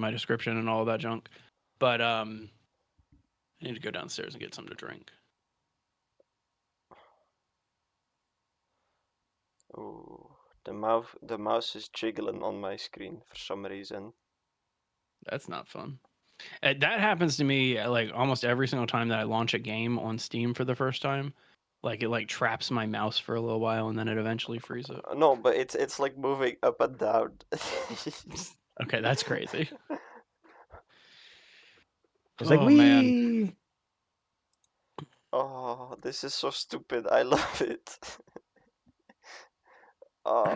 my description and all that junk. But I need to go downstairs and get something to drink. Ooh, the mouse is jiggling on my screen for some reason. That's not fun. That happens to me like almost every single time that I launch a game on Steam for the first time. Like it like traps my mouse for a little while and then it eventually frees it. No, but it's like moving up and down. Okay, that's crazy. It's like Oh man. we. Oh, this is so stupid. I love it. Uh,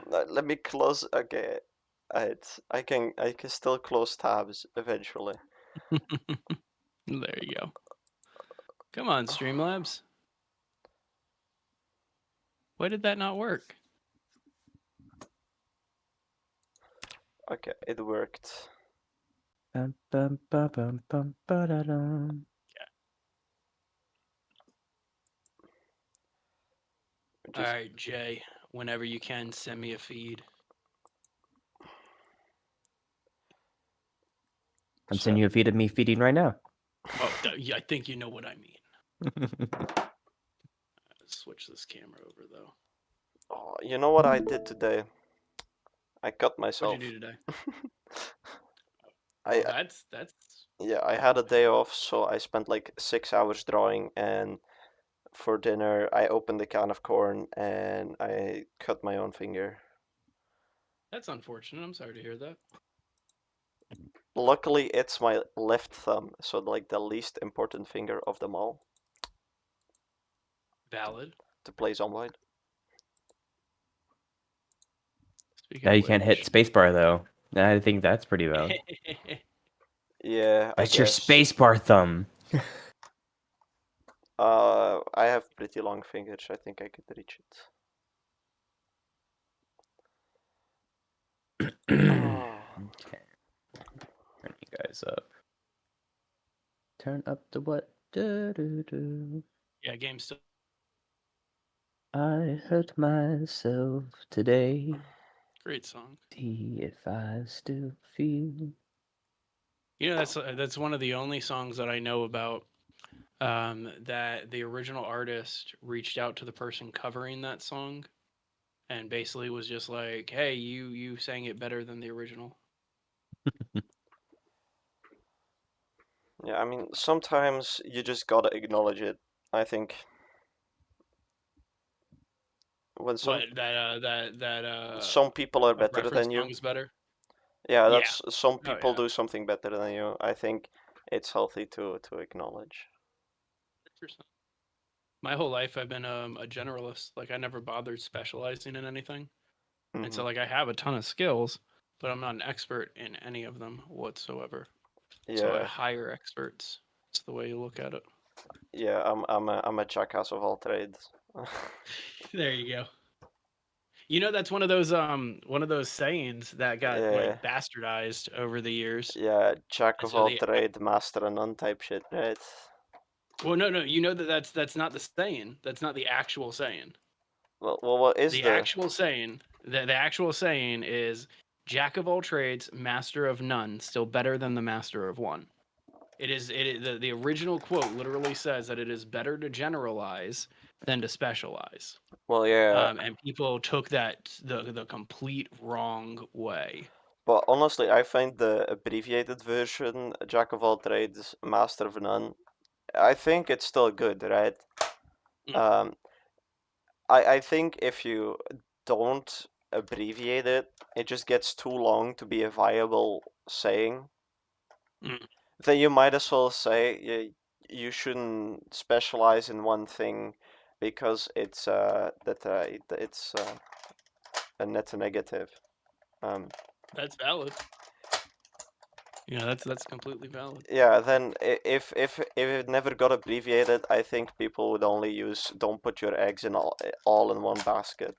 let me close. Okay, I can still close tabs eventually. There you go. Come on, Streamlabs. Why did that not work? Okay, it worked. Bum, bum, bum, bum, bum, ba-da-dum. All Just right, Jay. Whenever you can, send me a feed. I'm sending you a feed of me feeding right now. Oh, yeah, I think you know what I mean. Switch this camera over though. Oh, you know what I did today? I cut What'd myself. you do today? I That's Yeah, I had a day off, so I spent like 6 hours drawing, and for dinner I opened a can of corn and I cut my own finger. that's unfortunate. I'm sorry to hear that. Luckily, it's my left thumb, so like the least important finger of them all Valid. to play Zomboid. Speaking Now of you can't hit which, spacebar though. I think that's pretty valid. Yeah, I That's your guess. spacebar thumb. I have pretty long fingers. I think I could reach it. Oh. Okay. Turn you guys up. Turn up the what? Do-do-do. yeah, game still. I hurt myself today. Great song. See if I still feel. You know, that's one of the only songs that I know about that the original artist reached out to the person covering that song and basically was just like, "Hey, you sang it better than the original." Yeah, I mean, sometimes you just gotta acknowledge it. I think when What that some people are a better reference than song you. is better? Yeah, Yeah. that's some Oh people yeah. do something better than you. I think it's healthy to acknowledge. 100%. My whole life I've been a generalist. Like I never bothered specializing in anything. And Hmm. so like I have a ton of skills, but I'm not an expert in any of them whatsoever. So I Yeah, hire experts. It's the way you look at it. yeah, I'm a jackass of all trades. There you go. You know that's one of those sayings that got Yeah, like bastardized over the years. yeah, jack And of so all they trade, master of none type shit, right? well no, you know that that's not the saying. That's not the actual saying. Well, what is The the? actual saying, the actual saying is jack of all trades, master of none, still better than the master of one. The original quote literally says that it is better to generalize than to specialize. Well, yeah, And people took that the complete wrong way. but honestly, I find the abbreviated version, jack of all trades, master of none. I think it's still good, right? Mm, Um, I think if you don't abbreviate it, it just gets too long to be a viable saying. mm. Then you might as well say you shouldn't specialize in one thing because it's a net negative. Um, That's valid. Yeah, that's completely valid. yeah, then if it never got abbreviated, I think people would only use don't put your eggs in all in one basket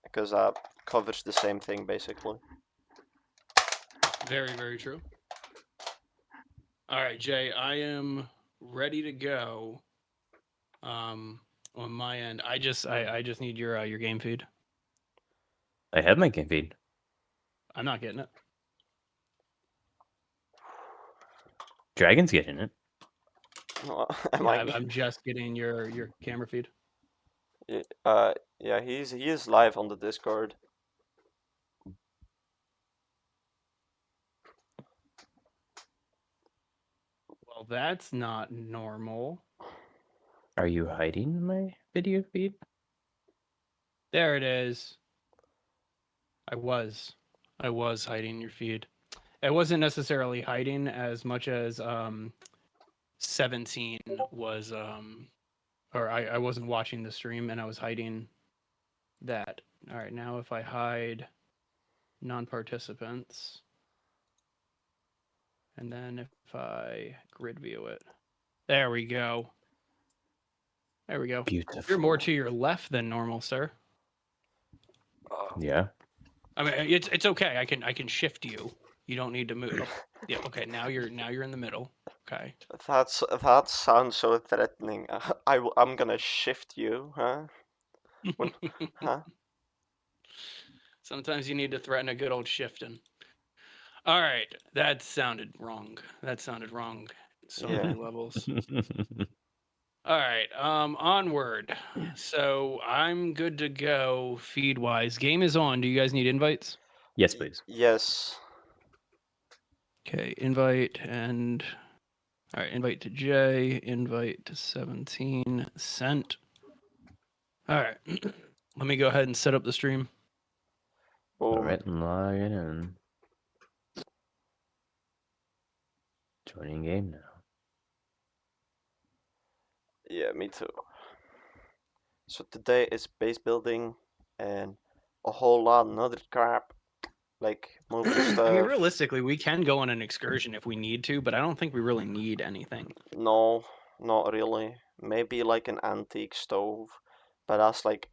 because that covers the same thing basically. Very, very true. All right, Jay, I am ready to go. Um, on my end, I just need your game feed. I have my game feed. I'm not getting it. Dragon's getting it. Am Yeah, I? I'm just getting your camera feed. Yeah, he is live on the Discord. Well, that's not normal. Are you hiding my video feed? There it is. I was hiding your feed. It wasn't necessarily hiding as much as 17 was or I wasn't watching the stream and I was hiding that. All right, now if I hide non-participants and then if I grid view it. There we go. There we go. Beautiful. You're more to your left than normal, sir. Yeah. I mean, it's okay. I can shift you. You don't need to move. Oh, yeah. Okay. Now you're in the middle. Okay. That sounds so threatening. I'm gonna shift you, huh? Huh? Sometimes you need to threaten a good old shifting. All right. That sounded wrong. That sounded wrong. So Yeah. many levels. All right. Onward. So I'm good to go feed wise. Game is on. Do you guys need invites? Yes, please. Yes. Okay. Invite and all right. Invite to Jay. Invite to 17. Sent. All right. Let me go ahead and set up the stream. All Boom. right, I'm logging in. Joining game now. Yeah, me too. So today is base building and a whole lot of other crap, like moving stuff. I mean, realistically, we can go on an excursion if we need to, but I don't think we really need anything. No, not really. Maybe like an antique stove, but that's like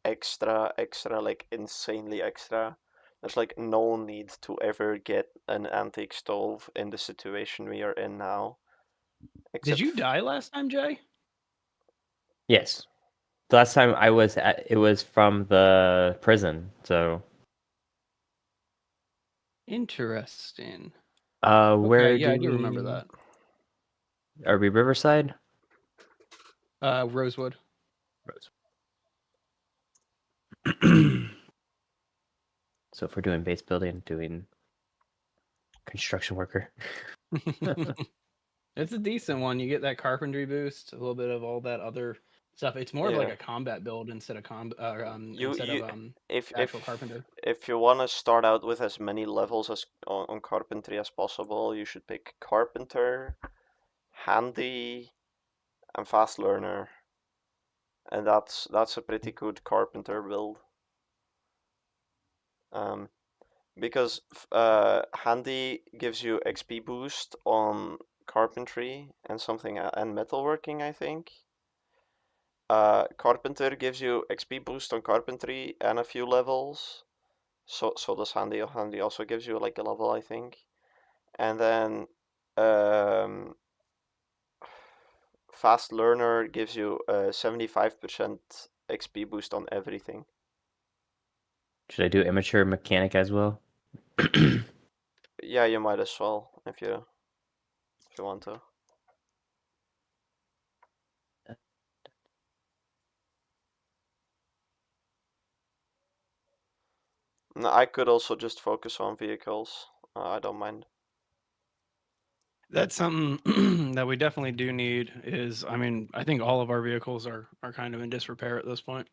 extra, like insanely extra. There's like no need to ever get an antique stove in the situation we are in now. Did you die last time, Jay? Yes. The last time I was at, it was from the prison. So. Interesting. Where Okay, yeah, I do do remember that. Are we Riverside? Rosewood. So if we're doing base building, doing construction worker. It's a decent one. You get that carpentry boost, a little bit of all that other stuff. It's more of like Yeah. a combat build instead of You if actual carpenter. if you want to start out with as many levels as on carpentry as possible, you should pick carpenter, handy, and fast learner, and that's a pretty good carpenter build. Um, because handy gives you XP boost on carpentry and something and metalworking, I think. Carpenter gives you XP boost on carpentry and a few levels. So does handy. Handy also gives you like a level, I think. And then fast learner gives you a 75% XP boost on everything. Should I do immature mechanic as well? Yeah, you might as well if you want to. No, I could also just focus on vehicles. I don't mind. That's something that we definitely do need is, I mean, I think all of our vehicles are kind of in disrepair at this point.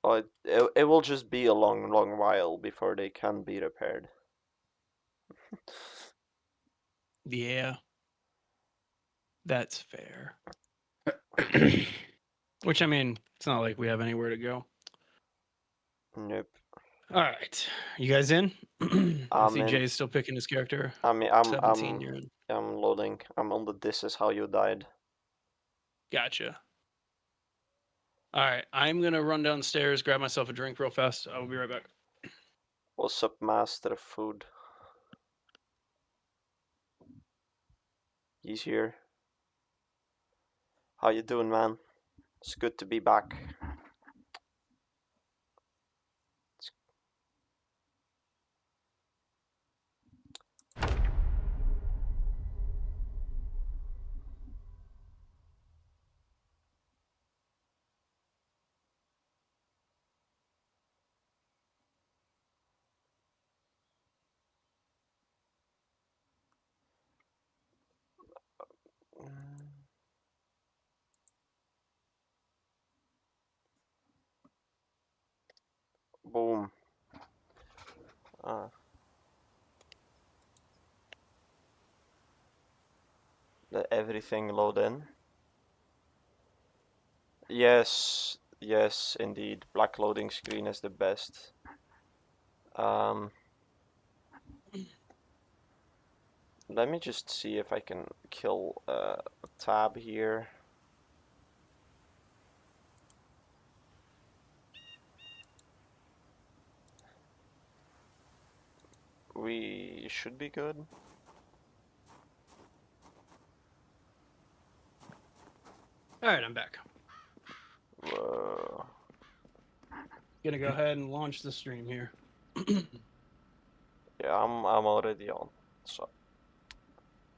Well, it will just be a long while before they can be repaired. Yeah. That's fair. Which, I mean, it's not like we have anywhere to go. Nope. All right. You guys in? I I'm see in. Jay's still picking his character. I mean, 17 you're in. I'm loading. I'm on the This Is How You Died. Gotcha. All right. I'm going to run downstairs, grab myself a drink real fast. I'll be right back. What's up, Master of Food? He's here. How you doing, man? It's good to be back. Boom. Let everything load in. Yes, yes, indeed. Black loading screen is the best. Let me just see if I can kill a tab here. We should be good. All right, I'm back. Whoa. Gonna go ahead and launch the stream here. Yeah, I'm already on. So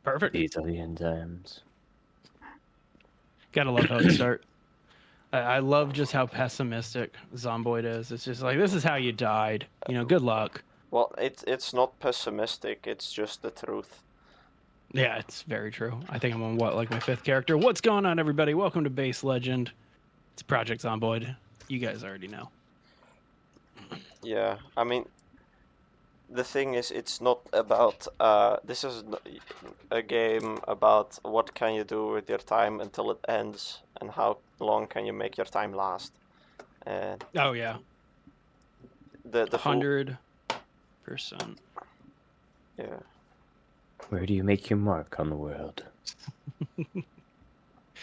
Perfect. These are the enzymes. Gotta love how they start. I love just how pessimistic Zomboid is. It's just like, this is how you died. You know, good luck. well, it's not pessimistic. It's just the truth. Yeah, it's very true. I think I'm on like my 5th character. What's going on, everybody? Welcome to Base Legend. It's Project Zomboid. You guys already know. Yeah, I mean, the thing is, it's not about. This is a game about what can you do with your time until it ends, and how long can you make your time last. And Oh yeah, the 100%. Yeah. Where do you make your mark on the world?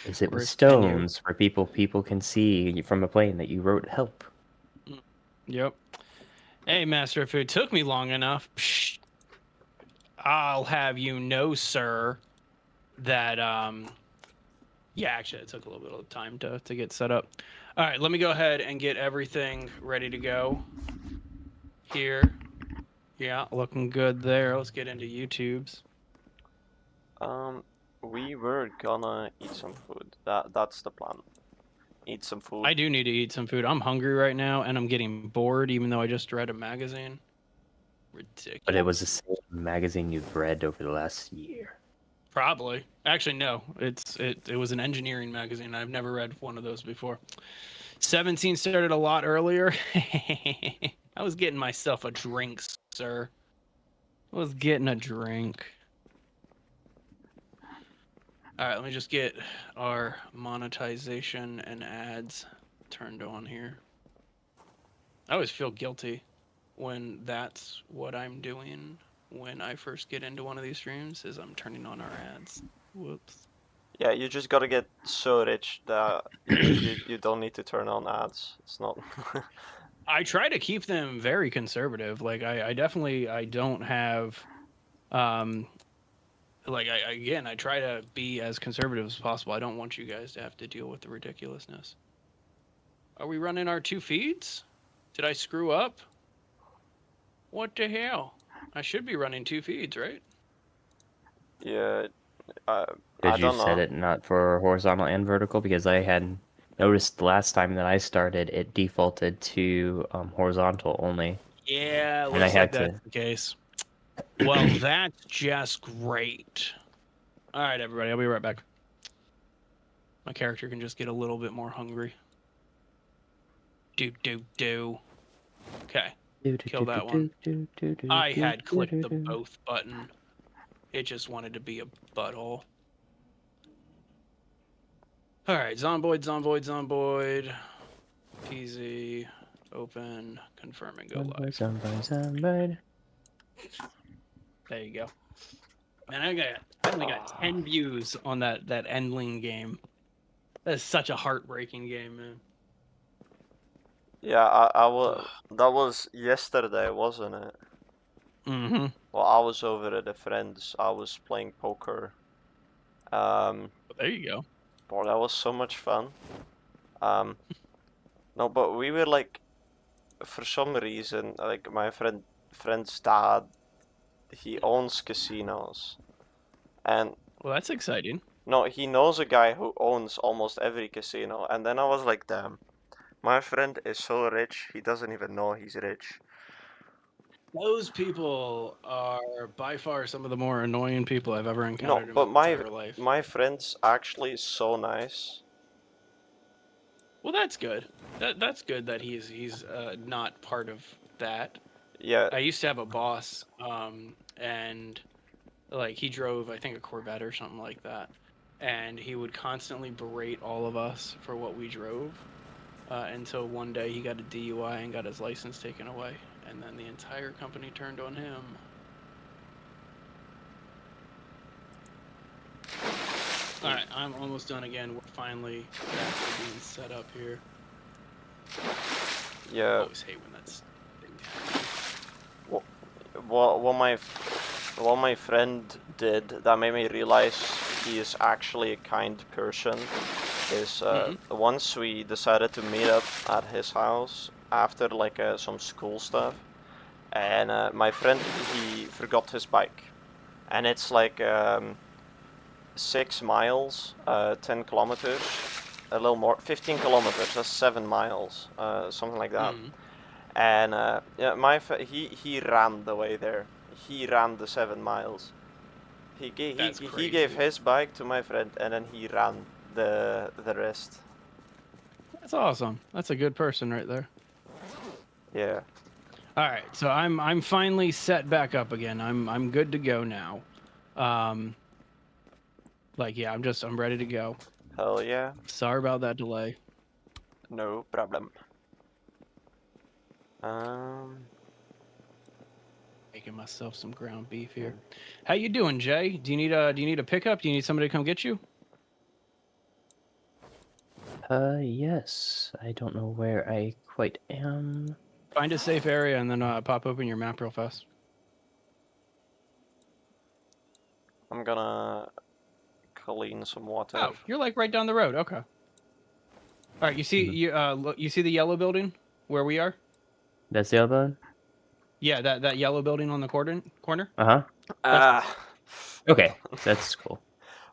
Is it with Where's stones where people can see from a plane that you wrote help? Yep. Hey, Master of Food, took me long enough. Psh, I'll have you know, sir, that yeah, actually, it took a little bit of time to get set up. All right, let me go ahead and get everything ready to go here. Yeah, looking good there. Let's get into YouTube's. We were gonna eat some food. That's the plan. Eat some food. I do need to eat some food. I'm hungry right now, and I'm getting bored, even though I just read a magazine. Ridiculous. But it was the same magazine you've read over the last year. Probably. Actually, no. It was an engineering magazine. I've never read one of those before. 17 started a lot earlier. I was getting myself a drink, sir. I was getting a drink. All right, let me just get our monetization and ads turned on here. I always feel guilty when that's what I'm doing when I first get into one of these streams, is I'm turning on our ads. Whoops. Yeah, you just gotta get so rich that you don't need to turn on ads. It's not. I try to keep them very conservative. Like I definitely I don't have like I try to be as conservative as possible. I don't want you guys to have to deal with the ridiculousness. Are we running our 2 feeds? Did I screw up? What the hell? I should be running 2 feeds, right? Yeah, I Did you don't set know. it not for horizontal and vertical? Because I had noticed the last time that I started, it defaulted to horizontal only. Yeah, And I looks like had that's the case. Well, that's just great. All right, everybody, I'll be right back. My character can just get a little bit more hungry. Do. Okay. Kill that one. I had clicked the both button. It just wanted to be a butthole. All right, Zomboid. PZ, open, confirm, and go live. Zomboid. There you go. Man, I only got 10 views on that Endling game. That's such a heartbreaking game, man. Yeah, I was. That was yesterday, wasn't it? Mm-hmm. Well, I was over at a friend's. I was playing poker. Well, there you go. Boy, that was so much fun. No, but we were like, for some reason, like my friend's dad, he owns casinos, and Well, that's exciting. no, he knows a guy who owns almost every casino. And then I was like, damn, my friend is so rich, he doesn't even know he's rich. Those people are by far some of the more annoying people I've ever encountered in but my entire life. my friend's actually so nice. Well, that's good. That's good that he's not part of that. Yeah, I used to have a boss, and like he drove, I think, a Corvette or something like that, and he would constantly berate all of us for what we drove, until one day he got a DUI and got his license taken away, and then the entire company turned on him. All right, I'm almost done again. We're finally back to being set up here. I yeah. always hate when that's thing happens. What my friend did that made me realize he is actually a kind person is once we decided to meet up at his house after like some school stuff, and my friend he forgot his bike, and it's like 6 miles, 10 kilometers, a little more, 15 kilometers. That's 7 miles, something like that. And yeah, he ran the way there. He ran the 7 miles. He gave his bike to my friend, and then he ran the rest. That's awesome. That's a good person right there. Yeah. All right, so I'm finally set back up again. I'm good to go now. Like yeah, I'm ready to go. Hell yeah. Sorry about that delay. No problem. Making myself some ground beef here. How you doing, Jay? Do you need a pickup? Do you need somebody to come get you? Yes. I don't know where I quite am. Find a safe area and then pop open your map real fast. I'm gonna clean some water. Oh, you're like right down the road. Okay. All right, you see you see the yellow building where we are? That's the other one? Yeah, that yellow building on the corner. Uh-huh. Okay, that's cool.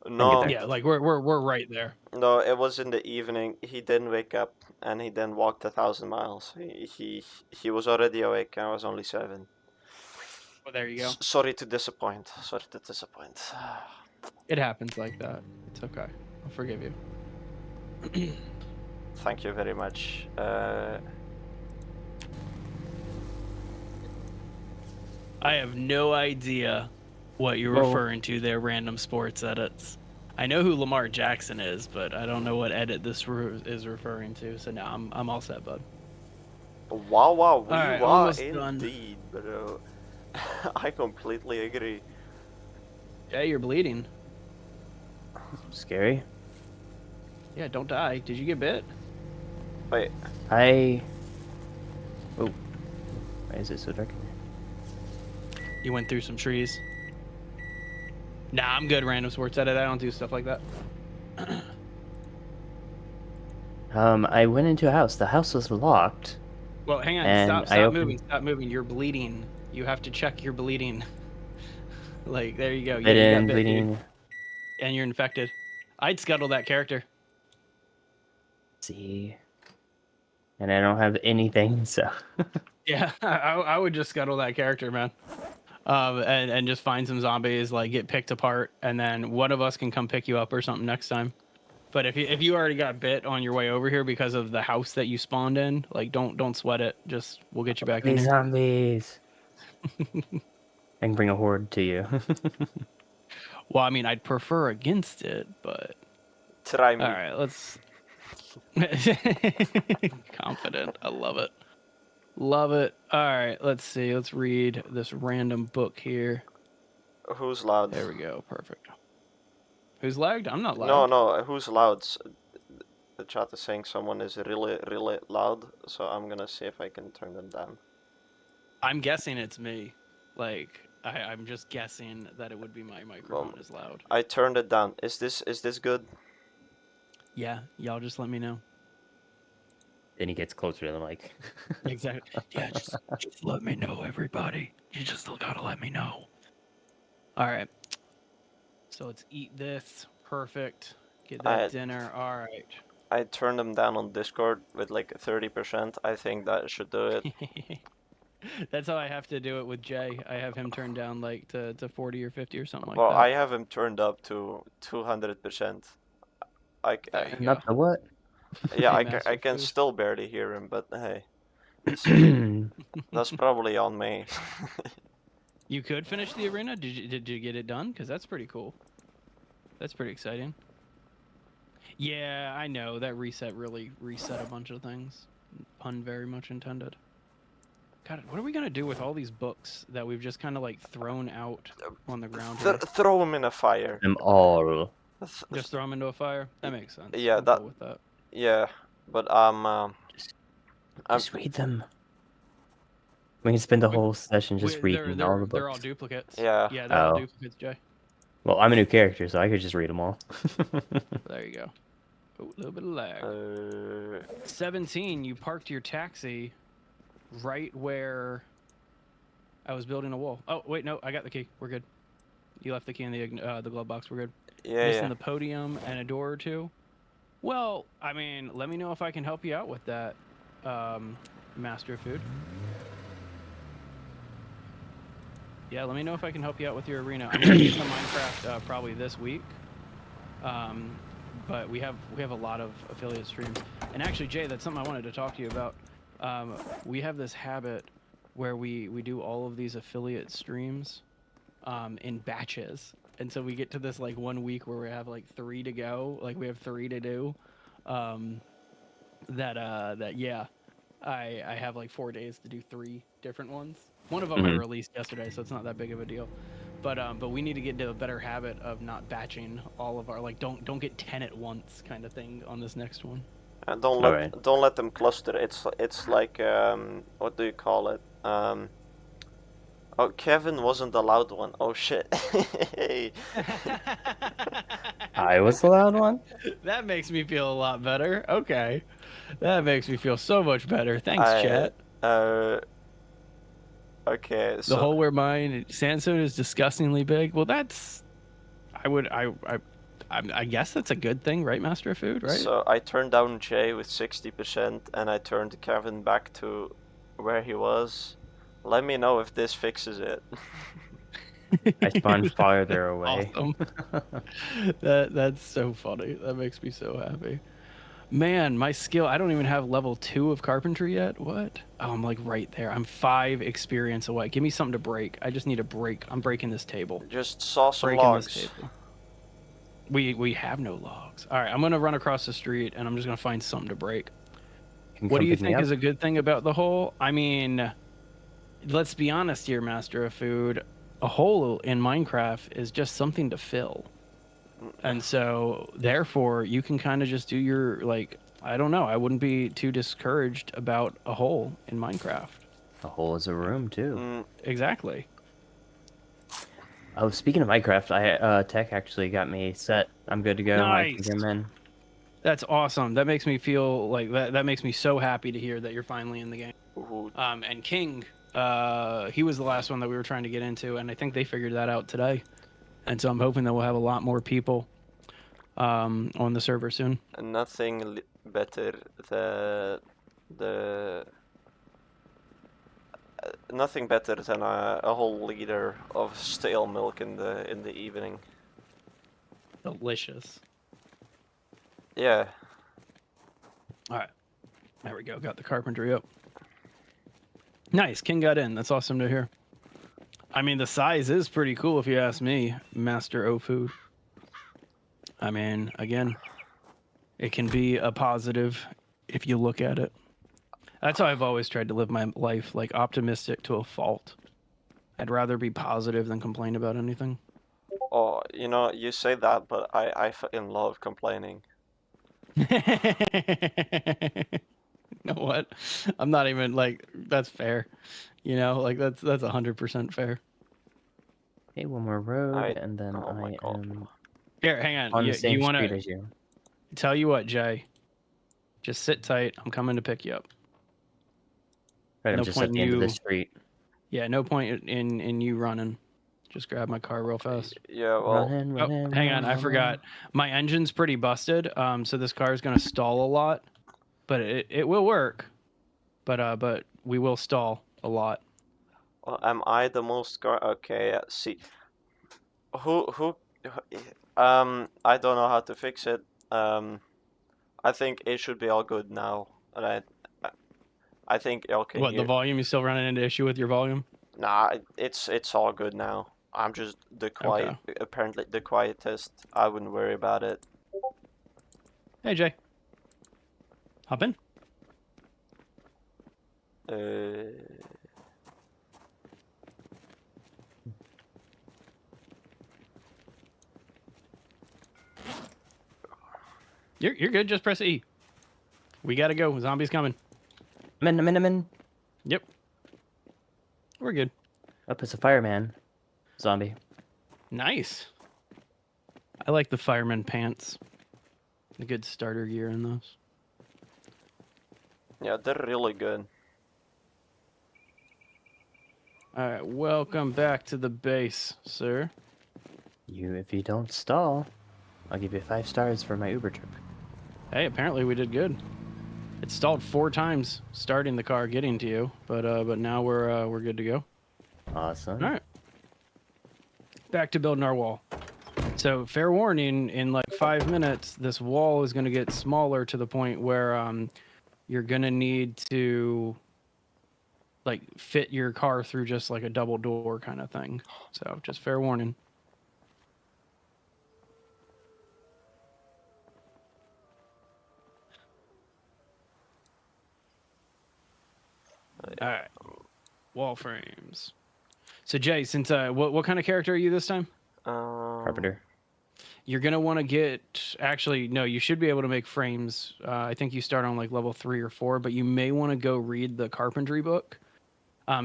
No. Yeah, like we're right there. No, it was in the evening. He didn't wake up, and he then walked 1,000 miles. He was already awake. I was only 7. Well, there you go. Sorry to disappoint. Sorry to disappoint. It happens like that. It's okay. I'll forgive you. Thank you very much. I have no idea what you're referring to there, random sports edits. I know who Lamar Jackson is, but I don't know what edit this is referring to. So now I'm all set, bud. Wow, we right, are done. indeed, bro. I completely agree. Yeah, you're bleeding. Scary. Yeah, don't die. Did you get bit? Wait. Oh. Why is it so dark in here? You went through some trees. Nah, I'm good. Random sports edit. I don't do stuff like that. I went into a house. The house was locked. Well, hang on. And Stop moving. Stop moving. You're bleeding. You have to check your bleeding. Like, there you go. Yeah, you got bit, bleeding. dude. And you're infected. I'd scuttle that character. See. And I don't have anything, so. Yeah, I would just scuttle that character, man. And just find some zombies, like get picked apart, and then one of us can come pick you up or something next time. But if you already got bit on your way over here because of the house that you spawned in, like don't sweat it. Just we'll get you back in here. Zombies. I can bring a horde to you. Well, I mean, I'd prefer against it, but Try me. all right, let's. Confident. I love it. Love it. All right, let's see. Let's read this random book here. Who's loud? There we go. Perfect. Who's lagged? I'm not No, loud. no. Who's loud? The chat is saying someone is really, really loud, so I'm gonna see if I can turn them down. I'm guessing it's me. Like I'm just guessing that it would be my microphone is loud. I turned it down. Is this good? Yeah, y'all just let me know. Then he gets closer to the mic. Exactly. Yeah, just let me know, everybody. You just still gotta let me know. All right. So let's eat this. Perfect. Get that dinner. All right. I turned them down on Discord with like 30%. I think that should do it. That's how I have to do it with Jay. I have him turned down like to 40 or 50 or something like Well, that. I have him turned up to 200%. Not the what? Yeah, Hey, I Master can Food. still barely hear him, but hey, I that's probably on me. You could finish the arena. Did you get it done? Because that's pretty cool. That's pretty exciting. Yeah, I know that reset really reset a bunch of things. Pun very much intended. God, what are we gonna do with all these books that we've just kind of like thrown out on the ground here? Throw him in a fire. am all. Th- Just throw them into a fire. That makes sense. yeah, I'm that. cool with that. Yeah, but I'm. Just read them. We can spend the whole session just reading all the They're all books. duplicates. Yeah. Yeah, they're all Oh. duplicates, Jay. Well, I'm a new character, so I could just read them all. There you go. Oh, a little bit of lag. 17. You parked your taxi right where I was building a wall. Oh wait, no, I got the key. We're good. You left the key in the glove box. We're good. Yeah, Missing yeah. the podium and a door or two. Well, I mean, let me know if I can help you out with that, Master of Food. Yeah, let me know if I can help you out with your arena. I'm gonna get some Minecraft probably this week. But we have a lot of affiliate streams. And actually, Jay, that's something I wanted to talk to you about. We have this habit where we do all of these affiliate streams in batches. And so we get to this like 1 week where we have like 3 to go, like we have 3 to do. Yeah, I have like 4 days to do 3 different ones. One of them I released yesterday, so it's not that big of a deal. But we need to get into a better habit of not batching all of our like don't get 10 at once kind of thing on this next one. And Alright. don't let them cluster. It's like what do you call it? Oh, Kevin wasn't the loud one. Oh shit. I was the loud one? That makes me feel a lot better. Okay. That makes me feel so much better. Thanks, chat. Okay, The so hole where mine sandstone is disgustingly big. Well, that's I guess that's a good thing, right, Master of Food, right? so I turned down Jay with 60% and I turned Kevin back to where he was. Let me know if this fixes it. I spawned farther away. Awesome. That's so funny. That makes me so happy. Man, my skill, I don't even have level 2 of carpentry yet. What? Oh, I'm like right there. I'm 5 experience away. Give me something to break. I just need a break. I'm breaking this table. Just saw some Breaking logs. this table. We have no logs. All right, I'm going to run across the street and I'm just going to find something to break. What do you think is a good thing about the hole? I mean, let's be honest here, Master of Food. A hole in Minecraft is just something to fill. And so, therefore, you can kind of just do your, like, I don't know. I wouldn't be too discouraged about a hole in Minecraft. A hole is a room, too. Exactly. Oh, speaking of Minecraft, Tech actually got me set. I'm good to go. Nice. I can come in. That's awesome. That makes me feel like that makes me so happy to hear that you're finally in the game. Ooh. And King, he was the last one that we were trying to get into, and I think they figured that out today. And so I'm hoping that we'll have a lot more people on the server soon. Nothing better nothing better than a whole liter of stale milk in the evening. Delicious. Yeah. All right. There we go. Got the carpentry up. Nice. King got in. That's awesome to hear. I mean, the size is pretty cool if you ask me, Master O Food. I mean, again, it can be a positive if you look at it. That's how I've always tried to live my life, like optimistic to a fault. I'd rather be positive than complain about anything. Oh, you know, you say that, but I fucking love complaining. You know what? I'm not even like that's fair. You know, like that's 100% fair. Hey, one more road, and then oh my God. am Here, hang on. on the same you want street to as you. tell you what, Jay? Just sit tight. I'm coming to pick you up. Right, No I'm just point at the in end of the you- street. Yeah, no point in you running. Just grab my car real fast. Yeah, well, Running, Hang on, I forgot. My engine's pretty busted. So this car is gonna stall a lot, but it will work. But we will stall a lot. well, am I the most okay, see. Who I don't know how to fix it. I think it should be all good now. And I think y'all can What, the hear. volume? You still running into issue with your volume? Nah, it's all good now. I'm just the quiet, apparently the quietest. I wouldn't worry about it. Hey, Jay. Hop in. You're good. Just press E. We gotta go. Zombies coming. I'm in. Yep. We're good. Up as a fireman. Zombie. Nice. I like the fireman pants. A good starter gear in those. Yeah, they're really good. All right, welcome back to the base, sir. If you don't stall, I'll give you 5 stars for my Uber trip. Hey, apparently we did good. It stalled 4 times starting the car getting to you, but now we're good to go. Awesome. All right. Back to building our wall. So fair warning, in like 5 minutes, this wall is going to get smaller to the point where you're going to need to like fit your car through just like a double door kind of thing. So just fair warning. All right. Wall frames. So Jay, since what kind of character are you this time? Carpenter. You're gonna want to get. Actually, no, you should be able to make frames. I think you start on like level 3 or 4, but you may want to go read the carpentry book,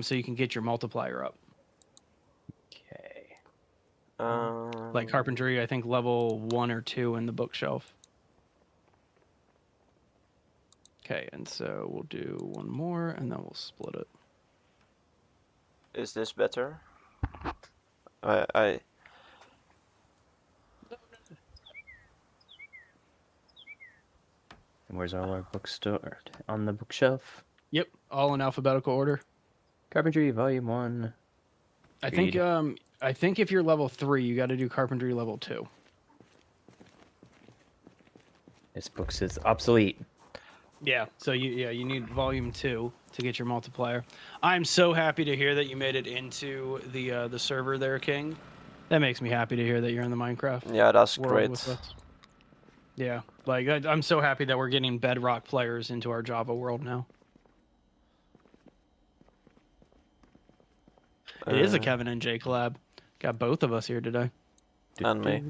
so you can get your multiplier up. Okay. Like carpentry, I think level 1 or 2 in the bookshelf. Okay, and so we'll do one more, and then we'll split it. Is this better? I And where's our bookstore? On the bookshelf. Yep, all in alphabetical order. Carpentry, Volume 1. I Read. think if you're level 3, you got to do carpentry level 2. This book says obsolete. Yeah, so you need volume 2 to get your multiplier. I'm so happy to hear that you made it into the server there, King. That makes me happy to hear that you're in the Minecraft yeah, that's world great. with us. Yeah, like I'm so happy that we're getting Bedrock players into our Java world now. It is a Kevin and Jay collab. Got both of us here today. And me.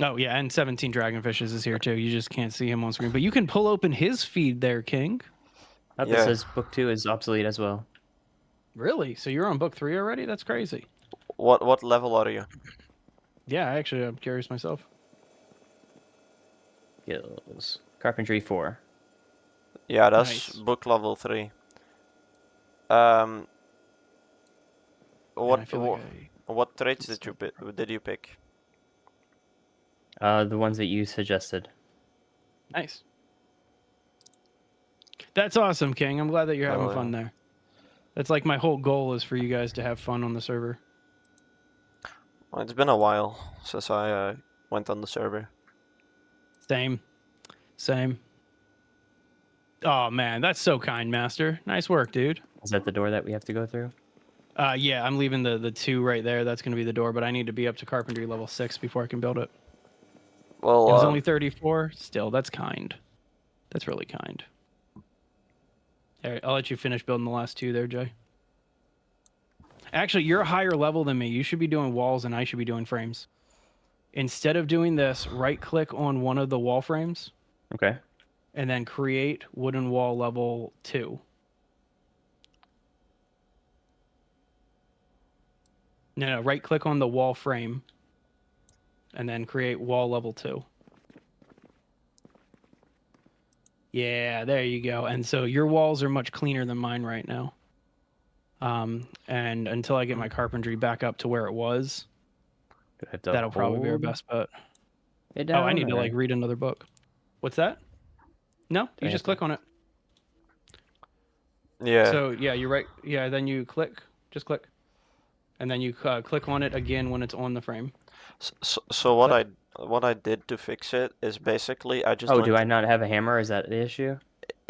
Oh yeah, and 17 Dragonfishes is here too. You just can't see him on screen, but you can pull open his feed there, King. It Yeah. says book 2 is obsolete as well. Really? So you're on book 3 already? That's crazy. What level are you? Yeah, actually, I'm curious myself. Skills. Carpentry 4. Yeah, that's Nice. book level 3. Man, I feel like What traits did you pick? The ones that you suggested. Nice. That's awesome, King. I'm glad that you're having Oh, fun yeah. there. That's like my whole goal is for you guys to have fun on the server. Well, it's been a while since I went on the server. Same. Oh man, that's so kind, Master. Nice work, dude. Is that the door that we have to go through? Yeah, I'm leaving the 2 right there. That's going to be the door, but I need to be up to carpentry level 6 before I can build it. Well, It was only 34. Still, that's kind. That's really kind. All right, I'll let you finish building the last 2 there, Jay. Actually, you're a higher level than me. You should be doing walls, and I should be doing frames. Instead of doing this, right-click on one of the wall frames. Okay. And then create wooden wall level 2. No, right-click on the wall frame. And then create wall level 2. Yeah, there you go. And so your walls are much cleaner than mine right now. And until I get my carpentry back up to where it was, Do I have to that'll probably be our hold best bet. it Oh, down, I need to or- like read another book. What's that? No, I you have just to- click on it. yeah. So yeah, you're right. Yeah, then you click, just click, and then you click on it again when it's on the frame. So Click. what I did to fix it is basically I just Oh, do went I not have a hammer? Is that the issue?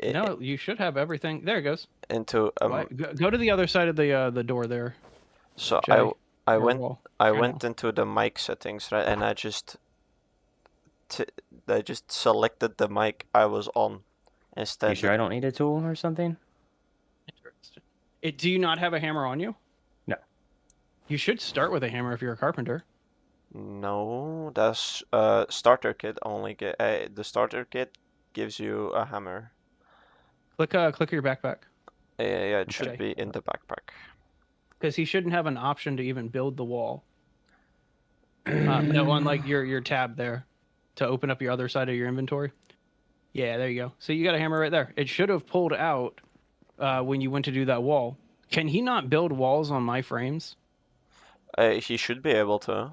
No, you should have everything. There it goes. into Why? Go to the other side of the door there, so Jay. I Or went wall. I I know. went into the mic settings, right, and t I just selected the mic I was on You instead. sure I don't need a tool or something? Interesting. Do you not have a hammer on you? No. You should start with a hammer if you're a carpenter. No, that's starter kit only get the starter kit gives you a hammer. Click your backpack. Yeah, it should Okay. be in the backpack. Because he shouldn't have an option to even build the wall. No, on like your tab there, to open up your other side of your inventory. Yeah, there you go. So you got a hammer right there. It should have pulled out when you went to do that wall. Can he not build walls on my frames? He should be able to.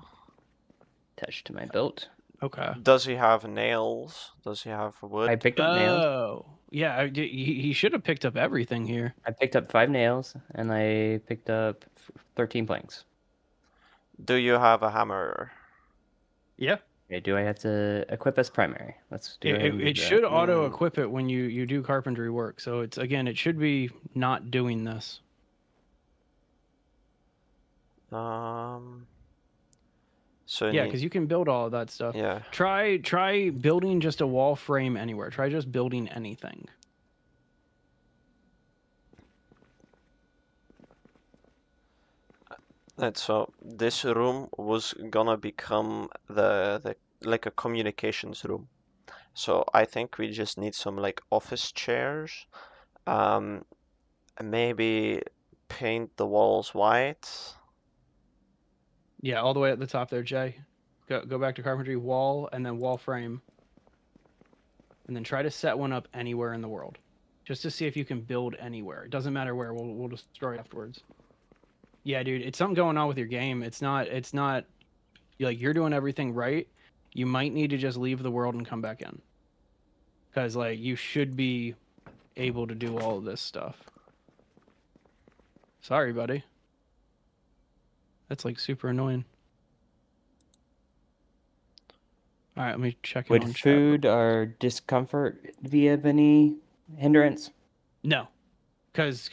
Attached to my belt. Okay. Does he have nails? Does he have wood? I picked up nails. Oh, yeah. He should have picked up everything here. I picked up 5 nails, and I picked up 13 planks. Do you have a hammer? Yeah. Okay, do I have to equip as primary? Let's do ahead and do It that. should auto equip it when you do carpentry work. So it's again, it should be not doing this. So Yeah, because you can build all of that stuff. yeah. Try building just a wall frame anywhere. Try just building anything. And so this room was gonna become the like a communications room. So I think we just need some like office chairs. Maybe paint the walls white. Yeah, all the way at the top there, Jay. Go back to carpentry wall and then wall frame. And then try to set one up anywhere in the world. Just to see if you can build anywhere. It doesn't matter where. We'll destroy it afterwards. Yeah, dude, it's something going on with your game. It's not like you're doing everything right. You might need to just leave the world and come back in. Cuz like you should be able to do all of this stuff. Sorry, buddy. That's like super annoying. All right, let me check in on Would chat. food or discomfort be of any hindrance? No, because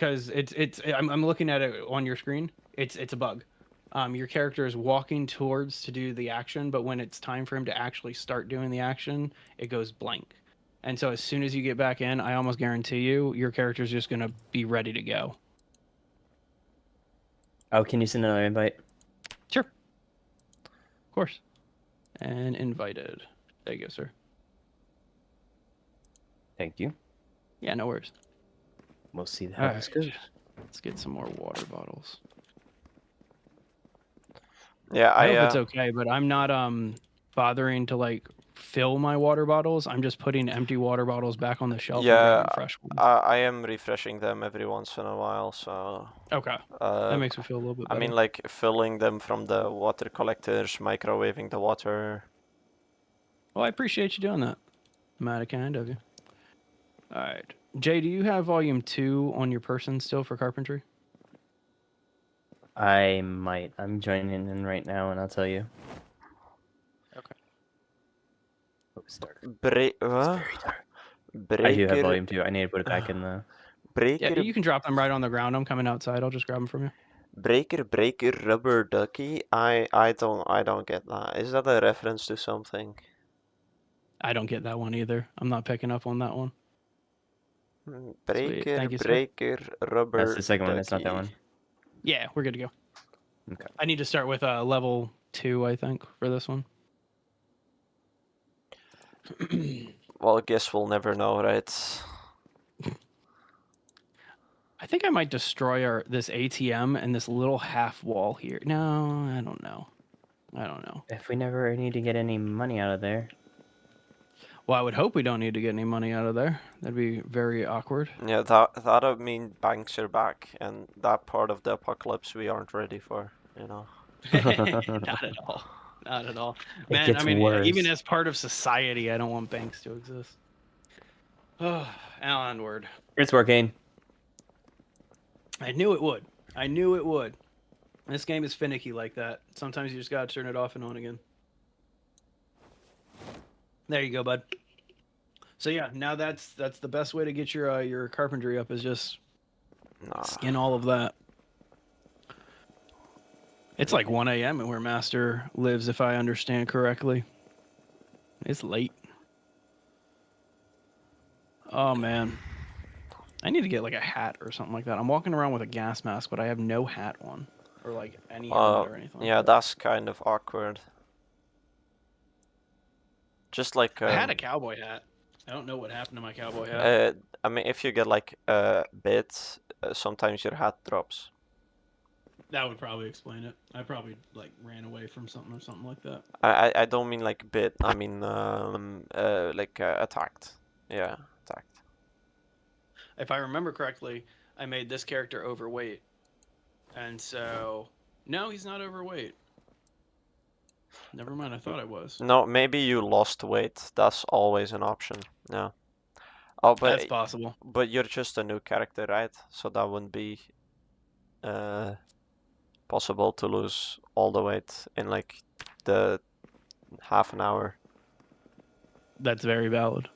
I'm looking at it on your screen. It's a bug. Your character is walking towards to do the action, but when it's time for him to actually start doing the action, it goes blank. And so as soon as you get back in, I almost guarantee you, your character's just gonna be ready to go. Oh, can you send another invite? Sure. Of course. And invited. There you go, sir. Thank you. Yeah, no worries. We'll see how this goes. Let's get some more water bottles. Yeah, I hope it's okay, but I'm not bothering to like fill my water bottles. I'm just putting empty water bottles back on the shelf and grabbing fresh ones. I am refreshing them every once in a while, so Okay. That makes me feel a little bit better. I mean, like filling them from the water collectors, microwaving the water. Well, I appreciate you doing that. Mighty kind of you. All right. Jay, do you have volume 2 on your person still for carpentry? I might. I'm joining in right now, and I'll tell you. Okay. Oh, start. Breaker. I do have volume 2. I need to put it back in the... Breaker. Yeah, you can drop them right on the ground. I'm coming outside. I'll just grab them from you. Breaker, rubber ducky. I don't get that. Is that a reference to something? I don't get that one either. I'm not picking up on that one. Breaker, Thank you, sir. breaker, rubber. That's the second ducky. one. It's not that one. Yeah, we're good to go. Okay. I need to start with level 2, I think, for this one. Well, I guess we'll never know, right? I think I might destroy this ATM and this little half wall here. No, I don't know. If we never need to get any money out of there. Well, I would hope we don't need to get any money out of there. That'd be very awkward. Yeah, that'd mean banks are back, and that part of the apocalypse we aren't ready for, you know. Not at all. Not at all. Man, It gets worse. even as part of society, I don't want banks to exist. Oh, onward. It's working. I knew it would. I knew it would. This game is finicky like that. Sometimes you just gotta turn it off and on again. There you go, bud. So yeah, now that's the best way to get your carpentry up is just skin all of that. It's like 1 a.m. where Master lives, if I understand correctly. It's late. Oh man, I need to get like a hat or something like that. I'm walking around with a gas mask, but I have no hat on or like any helmet or anything. Yeah, that's kind of awkward. Just like I had a cowboy hat. I don't know what happened to my cowboy hat. I mean, if you get like a bit, sometimes your hat drops. That would probably explain it. I probably like ran away from something or something like that. I don't mean like bit. I mean like attacked. Yeah, attacked. If I remember correctly, I made this character overweight, and so no, he's not overweight. Never mind. I thought I was. No, maybe you lost weight. That's always an option. Yeah. Oh, but That's possible. But you're just a new character, right? So that wouldn't be possible to lose all the weight in like the half an hour. That's very valid.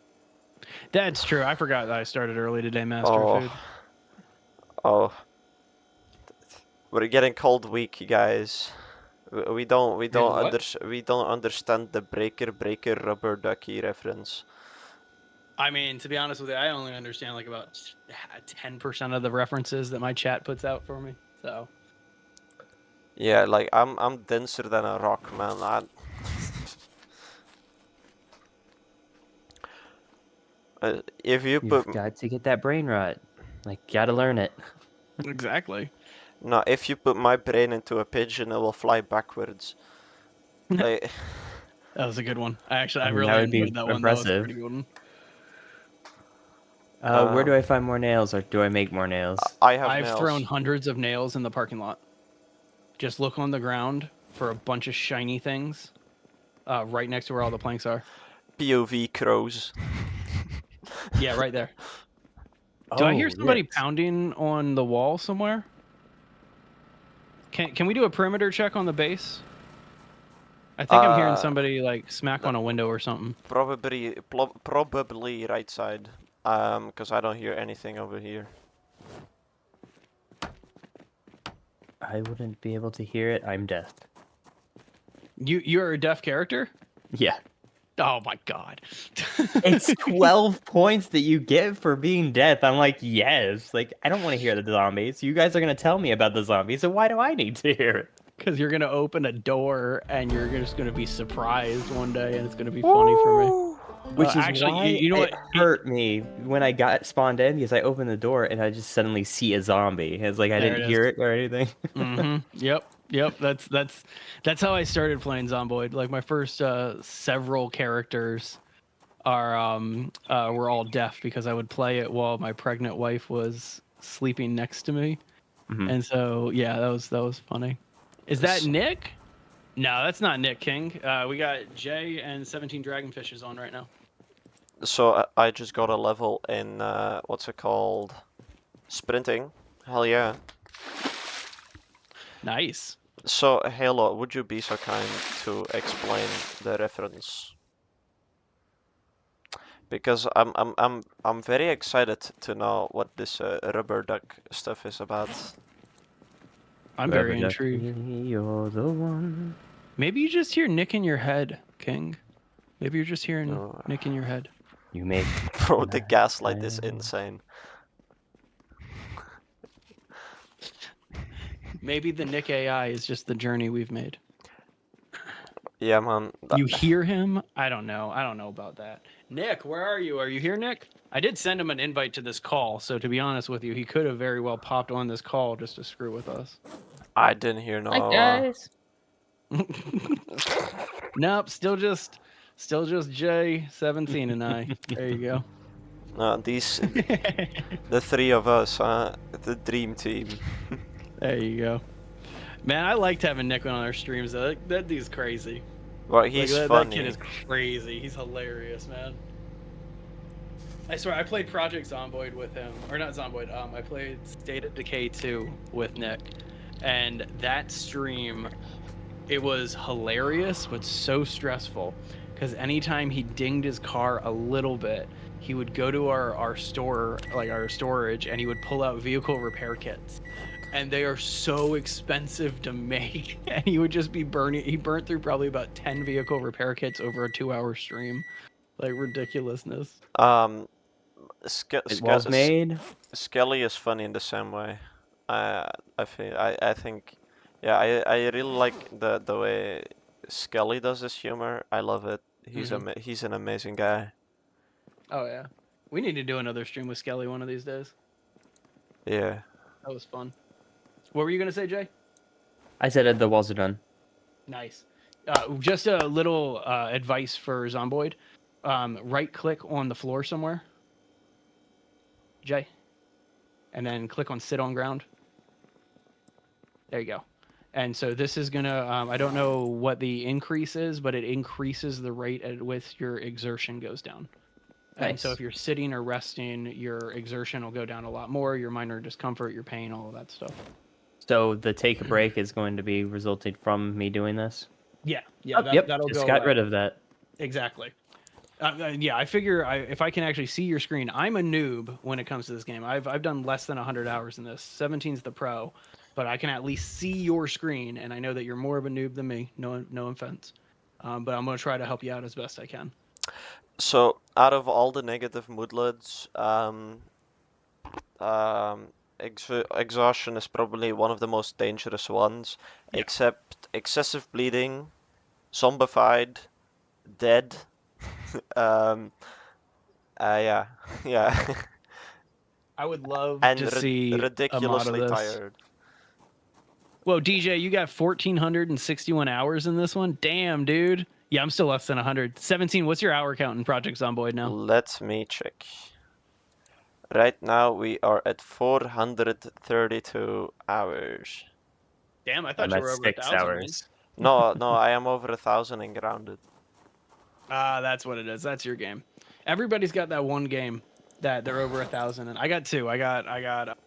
That's true. I forgot that I started early today, Master Food. Oh. We're getting cold weak, guys. We don't understand the breaker rubber ducky reference. I mean, to be honest with you, I only understand like about 10% of the references that my chat puts out for me. So. Yeah, like I'm denser than a rock, man. If you've got to get that brain rot, like gotta learn it. Exactly. No, if you put my brain into a pigeon, it will fly backwards. Like. That was a good one. I really enjoyed that one. That was a pretty good one. Where do I find more nails, or do I make more nails? I've thrown hundreds of nails in the parking lot. Just look on the ground for a bunch of shiny things, right next to where all the planks are. POV crows. Yeah, right there. Do I hear somebody pounding on the wall somewhere? Can we do a perimeter check on the base? I think I'm hearing somebody like smack on a window or something. Probably right side. Because I don't hear anything over here. I wouldn't be able to hear it. I'm deaf. You're a deaf character? Yeah. Oh my god. It's 12 points that you get for being deaf. I'm like, yes. Like, I don't want to hear the zombies. You guys are going to tell me about the zombies, so why do I need to hear it? Because you're going to open a door and you're just going to be surprised one day and it's going to be funny for me. Which is actually, why you know what hurt me when I got spawned in, because I opened the door and I just suddenly see a zombie. It's like I didn't hear it or anything. Yep. That's how I started playing Zomboid. Like my first several characters were all deaf because I would play it while my pregnant wife was sleeping next to me, and so yeah, that was funny. Is that Nick? No, that's not Nick King. We got Jay and 17 Dragonfishes on right now. So I just got a level in what's it called? Sprinting. Hell yeah. Nice. So Halo, would you be so kind to explain the reference? Because I'm very excited to know what this rubber duck stuff is about. I'm very intrigued. You're the one. Maybe you just hear Nick in your head, King. Maybe you're just hearing Nick in your head. You make Bro, the gaslight is insane. Maybe the Nick AI is just the journey we've made. Yeah, man. You hear him? I don't know. I don't know about that. Nick, where are you? Are you here, Nick? I did send him an invite to this call, so to be honest with you, he could have very well popped on this call just to screw with us. I didn't hear no. Hi, guys. Nope, still just Jay, 17, and I. There you go. The three of us, the dream team. There you go. Man, I liked having Nick on our streams though. That dude's crazy. Well, he's funny. That kid is crazy. He's hilarious, man. I swear, I played Project Zomboid with him. Or not Zomboid, I played State of Decay 2 with Nick. And that stream, it was hilarious, but so stressful. Because anytime he dinged his car a little bit, he would go to our store, like our storage, and he would pull out vehicle repair kits. And they are so expensive to make. And he would just be burning. He burnt through probably about 10 vehicle repair kits over a 2-hour stream. Like ridiculousness. It was made. Skelly is funny in the same way. I think, yeah, I really like the way Skelly does his humor. I love it. He's an amazing guy. Oh yeah, we need to do another stream with Skelly one of these days. Yeah. That was fun. What were you gonna say, Jay? I said the walls are done. Nice. Just a little advice for Zomboid. Right click on the floor somewhere, Jay, and then click on sit on ground. There you go. And so this is gonna, I don't know what the increase is, but it increases the rate at which your exertion goes down. Nice. And so if you're sitting or resting, your exertion will go down a lot more, your minor discomfort, your pain, all of that stuff. So the take a break is going to be resulting from me doing this? Yeah. Yeah. That'll just got rid of that. Exactly. Yeah, I figure if I can actually see your screen, I'm a noob when it comes to this game. I've done less than 100 hours in this. 17's the pro, but I can at least see your screen, and I know that you're more of a noob than me. No offense, but I'm gonna try to help you out as best I can. So out of all the negative moodlets, exhaustion is probably one of the most dangerous ones, except excessive bleeding, zombified, dead. Yeah. I would love And to see a mod of ridiculously this. tired. Whoa, DJ, you got 1,461 hours in this one? Damn, dude. Yeah, I'm still less than 100. 17, what's your hour count in Project Zomboid now? Let me check. Right now we are at 432 hours. Damn, I thought I'm you at were over 6 1,000. hours. No, I am over 1,000 and grounded. That's what it is. That's your game. Everybody's got that one game that they're over 1,000, and I got two. I got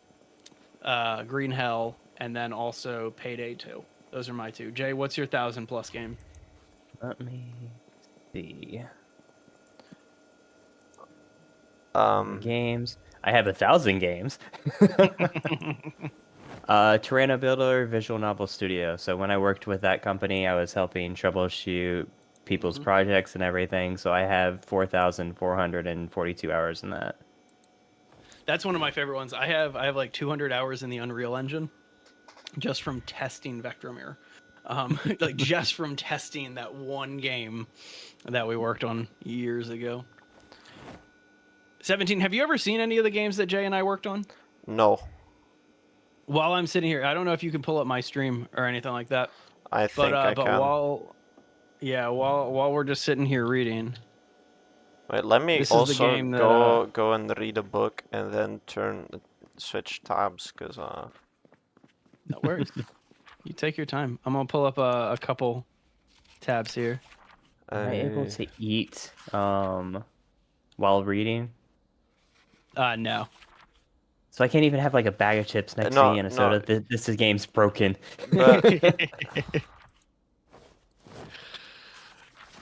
Green Hell, and then also Payday 2. Those are my two. Jay, what's your 1,000+ game? Let me see. Games. I have 1,000 games. Tyranno Builder Visual Novel Studio. So when I worked with that company, I was helping troubleshoot people's projects and everything. So I have 4,442 hours in that. That's one of my favorite ones. I have like 200 hours in the Unreal Engine, just from testing Vectromir. Like just from testing that one game that we worked on years ago. 17, have you ever seen any of the games that Jay and I worked on? No. While I'm sitting here, I don't know if you can pull up my stream or anything like that. I think I can. While we're just sitting here reading. Wait, let me also go and read a book and then switch tabs, cause No worries. You take your time. I'm gonna pull up a couple tabs here. Am I able to eat while reading? No. So I can't even have like a bag of chips next to me and a soda. This game's broken.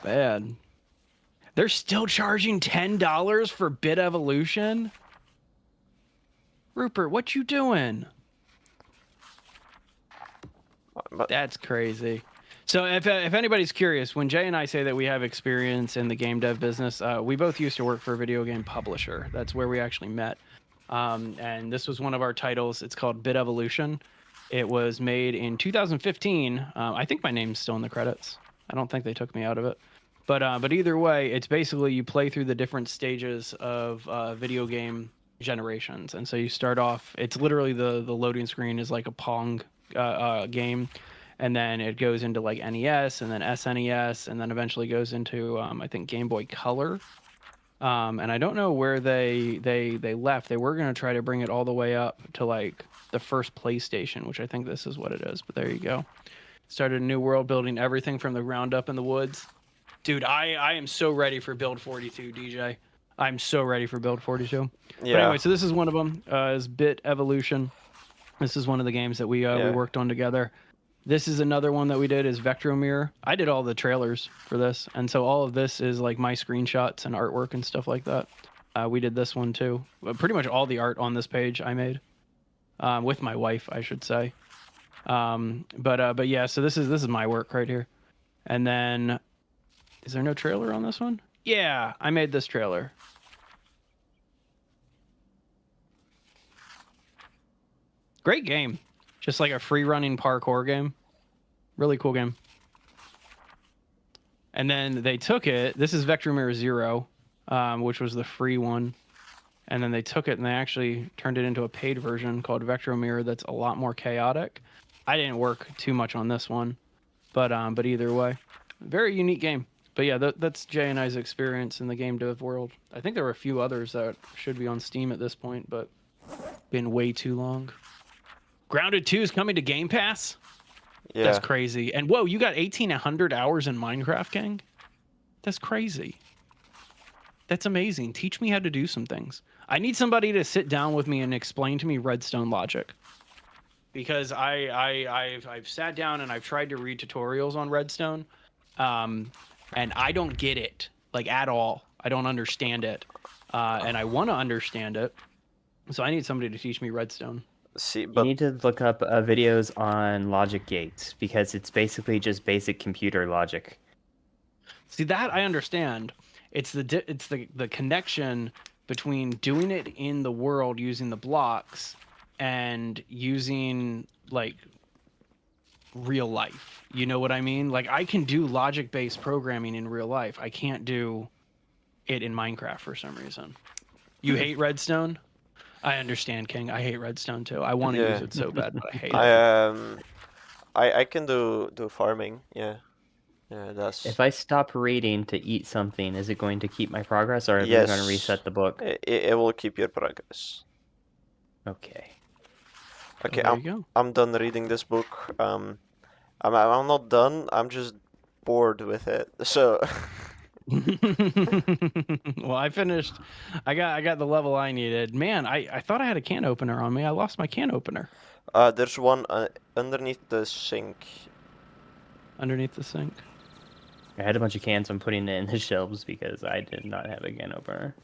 Bad. They're still charging $10 for Bit Evolution? Rupert, what you doing? That's crazy. So if anybody's curious, when Jay and I say that we have experience in the game dev business, we both used to work for a video game publisher. That's where we actually met. And this was one of our titles. It's called Bit Evolution. It was made in 2015. I think my name's still in the credits. I don't think they took me out of it. But either way, it's basically you play through the different stages of video game generations. And so you start off, it's literally the loading screen is like a Pong game. And then it goes into like NES and then SNES and then eventually goes into, I think, Game Boy Color. And I don't know where they left. They were going to try to bring it all the way up to like the first PlayStation, which I think this is what it is. But there you go. Started a new world, building everything from the ground up in the woods. Dude, I am so ready for Build 42, DJ. I'm so ready for Build 42. Yeah. But anyway, so this is one of them. Is Bit Evolution. This is one of the games that we worked on together. This is another one that we did is Vectromir. I did all the trailers for this, and so all of this is like my screenshots and artwork and stuff like that. We did this one too. Pretty much all the art on this page I made with my wife, I should say. But yeah, so this is my work right here. And then, is there no trailer on this one? Yeah, I made this trailer. Great game. Just like a free running parkour game. Really cool game. And then they took it. This is Vectromir 0, which was the free one. And then they took it and they actually turned it into a paid version called Vectromir that's a lot more chaotic. I didn't work too much on this one, but either way, very unique game. But yeah, that's Jay and I's experience in the game dev world. I think there were a few others that should be on Steam at this point, but been way too long. Grounded 2 is coming to Game Pass? Yeah. That's crazy. And whoa, you got 1,800 hours in Minecraft, gang? That's crazy. That's amazing. Teach me how to do some things. I need somebody to sit down with me and explain to me redstone logic. Because I've sat down and I've tried to read tutorials on redstone, and I don't get it, like, at all. I don't understand it. And I want to understand it. So I need somebody to teach me redstone. See, You need to look up videos on logic gates because it's basically just basic computer logic. See, that I understand. It's the connection between doing it in the world using the blocks and using like real life. You know what I mean? Like I can do logic-based programming in real life. I can't do it in Minecraft for some reason. You hate redstone? I understand, King. I hate redstone too. I want to use it so bad, but I hate it. I can do farming. Yeah. Yeah, that's. If I stop reading to eat something, is it going to keep my progress, or are Yes. we going to reset the book? It will keep your progress. Okay. Okay, There you go. I'm done reading this book. I'm not done. I'm just bored with it. So. Well, I finished. I got the level I needed. Man, I thought I had a can opener on me. I lost my can opener. There's one underneath the sink. Underneath the sink. I had a bunch of cans. I'm putting it in the shelves because I did not have a can opener.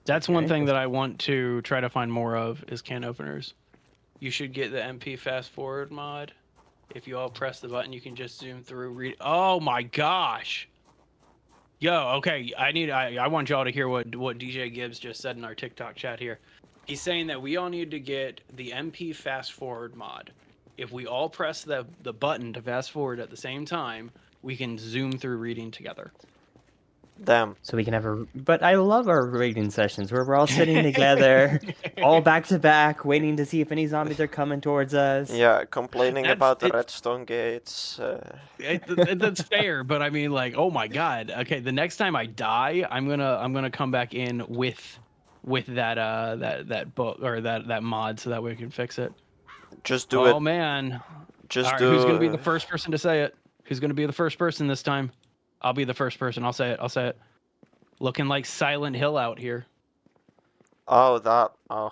That's one thing that I want to try to find more of is can openers. You should get the MP fast forward mod. If you all press the button, you can just zoom through. Read. Oh my gosh. Yo, okay. I want y'all to hear what DJ Gibbs just said in our TikTok chat here. He's saying that we all need to get the MP fast forward mod. If we all press the button to fast forward at the same time, we can zoom through reading together. Damn. So we can have but I love our reading sessions where we're all sitting together, all back to back, waiting to see if any zombies are coming towards us. Yeah, complaining about the redstone gates. That's fair, but I mean, like, oh my god. Okay, the next time I die, I'm gonna come back in with that book or that mod so that we can fix it. Just do it. Oh man. Just right, do. Who's gonna be the first person to say it? Who's gonna be the first person this time? I'll be the first person. I'll say it. Looking like Silent Hill out here. Oh, that. Oh,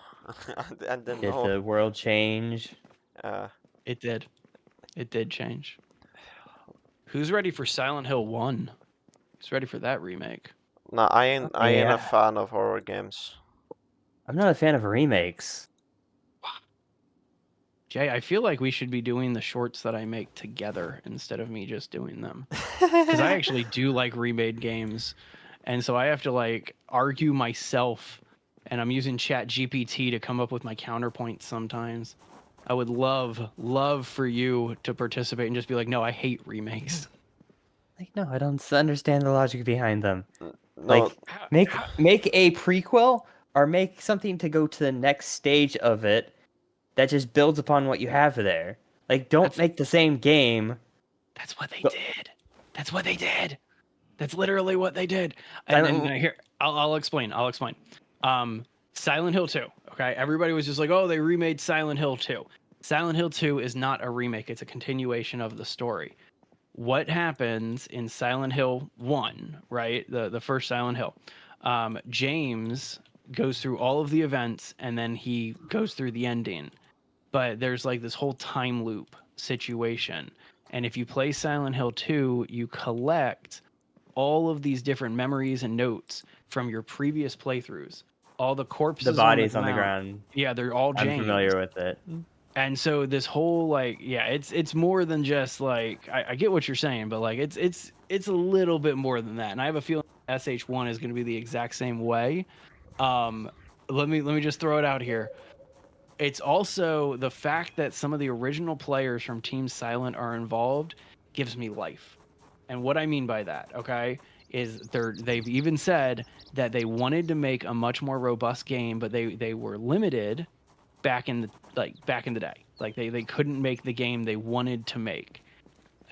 and then Did the world change? It did. It did change. Who's ready for Silent Hill 1? Who's ready for that remake? No, I ain't a fan of horror games. I'm not a fan of remakes. Jay, I feel like we should be doing the shorts that I make together instead of me just doing them. Because I actually do like remade games. And so I have to like argue myself. And I'm using ChatGPT to come up with my counterpoints sometimes. I would love for you to participate and just be like, no, I hate remakes. Like, no, I don't understand the logic behind them. No. Like, make a prequel or make something to go to the next stage of it that just builds upon what you have there. Like, don't make the same game. That's what they did. That's what they did. That's literally what they did. And then here, I'll explain. Silent Hill 2. Okay, everybody was just like, oh, they remade Silent Hill 2. Silent Hill 2 is not a remake. It's a continuation of the story. What happens in Silent Hill 1, right? The first Silent Hill. James goes through all of the events and then he goes through the ending. but there's like this whole time loop situation. And if you play Silent Hill 2, you collect all of these different memories and notes from your previous playthroughs. All the The corpses bodies on on the the ground. ground. Yeah, they're all I'm James. familiar with it. And so this whole like, yeah, it's more than just like I get what you're saying, but like it's a little bit more than that. And I have a feeling SH1 is going to be the exact same way. Um, let me just throw it out here. It's also the fact that some of the original players from Team Silent are involved gives me life. And what I mean by that, okay, is they've even said that they wanted to make a much more robust game, but they were limited back in the day. Like they couldn't make the game they wanted to make.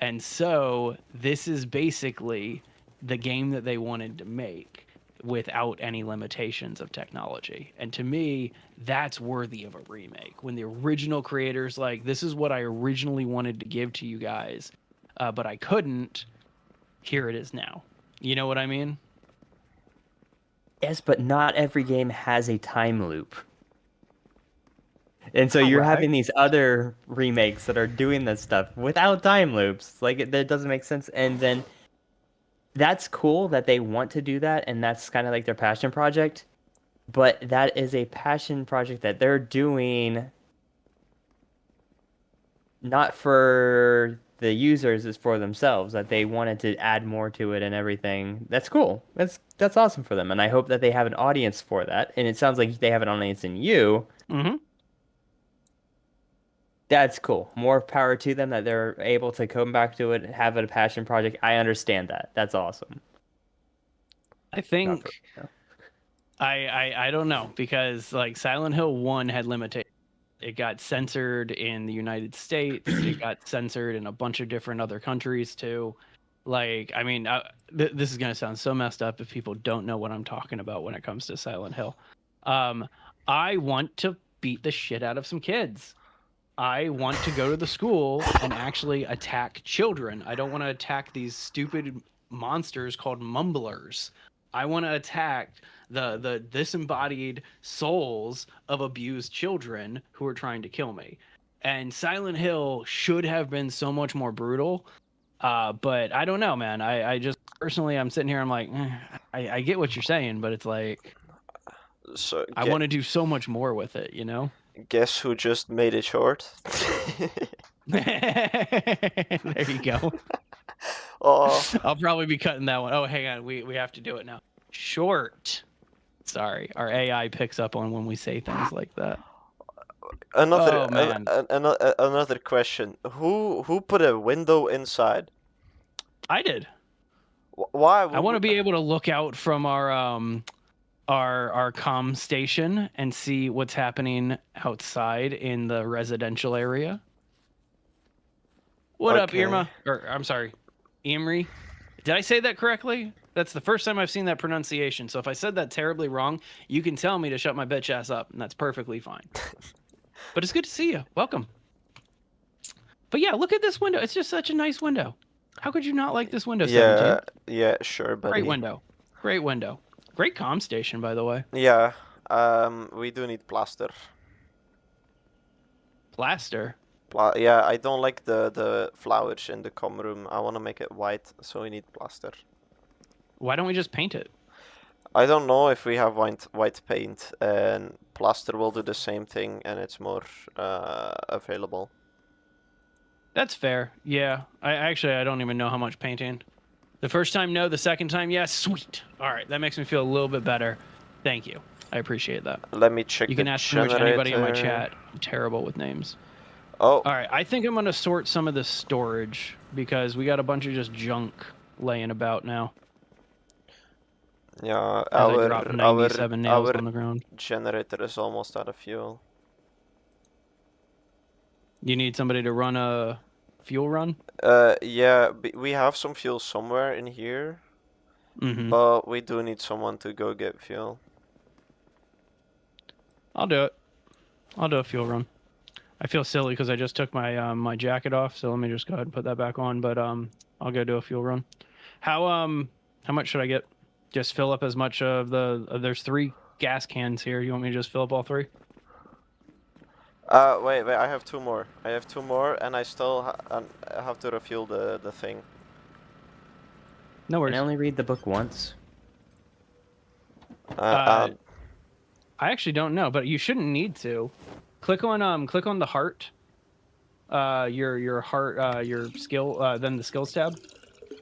And so this is basically the game that they wanted to make without any limitations of technology. And to me, that's worthy of a remake. When the original creators like, this is what I originally wanted to give to you guys, but I couldn't. Here it is now. You know what I mean? Yes, but not every game has a time loop. And so you're having these other remakes that are doing this stuff without time loops. Like, that doesn't make sense. And then that's cool that they want to do that, and that's kind of like their passion project. But that is a passion project that they're doing not for the users, it's for themselves, that they wanted to add more to it and everything. That's cool. That's awesome for them. And I hope that they have an audience for that. And it sounds like they have an audience in you. Mm-hmm. That's cool. More power to them that they're able to come back to it, have it a passion project. I understand that. That's awesome. I think I don't know, because like Silent Hill 1 had limitations. It got censored in the United States. It got censored in a bunch of different other countries too. Like, I mean, this is gonna sound so messed up if people don't know what I'm talking about when it comes to Silent Hill. I want to beat the shit out of some kids. I want to go to the school and actually attack children. I don't want to attack these stupid monsters called mumblers. I want to attack the disembodied souls of abused children who are trying to kill me. And Silent Hill should have been so much more brutal. But I don't know, man. I just personally, I'm sitting here, I'm like, I get what you're saying, but it's like, So I want to do so much more with it, you know? guess who just made it short? There you go. Oh, I'll probably be cutting that one. Oh, hang on. We have to do it now. Short. Sorry. Our AI picks up on when we say things like that. another Oh, man. another question. Who put a window inside? I did. Why? I want to be able to look out from our comm station and see what's happening outside in the residential area. What up, Okay. Irma? Or I'm sorry, Imri. Did I say that correctly? That's the first time I've seen that pronunciation. So if I said that terribly wrong, you can tell me to shut my bitch ass up, and that's perfectly fine. But it's good to see you. Welcome. But yeah, look at this window. It's just such a nice window. How could you not like this window, 17? Yeah, sure, buddy. Great window. Great window. Great comm station, by the way. Yeah, we do need plaster. Plaster. Yeah, I don't like the flowers in the comm room. I want to make it white, so we need plaster. Why don't we just paint it? I don't know if we have white paint, and plaster will do the same thing, and it's more available. That's fair. Yeah. I don't even know how much painting. The first time, no. The second time, yes. Sweet. All right. That makes me feel a little bit better. Thank you. I appreciate that. Let me check. You can ask pretty much anybody in my chat. I'm terrible with names. Oh. All right. I think I'm going to sort some of the storage because we got a bunch of just junk laying about now. Yeah, As I dropped 97 nails on the ground. Generator is almost out of fuel. You need somebody to run a fuel run? Yeah, we have some fuel somewhere in here, but we do need someone to go get fuel. I'll do it. I'll do a fuel run. I feel silly because I just took my my jacket off, so let me just go ahead and put that back on. But I'll go do a fuel run. How much should I get? Just fill up as much of the. There's 3 gas cans here. You want me to just fill up all 3? Wait, I have 2 more. I have 2 more, and I still I have to refuel the thing. No Can worries. I only read the book once? I actually don't know, but you shouldn't need to. Click on the heart. Your heart, your skill, then the skills tab,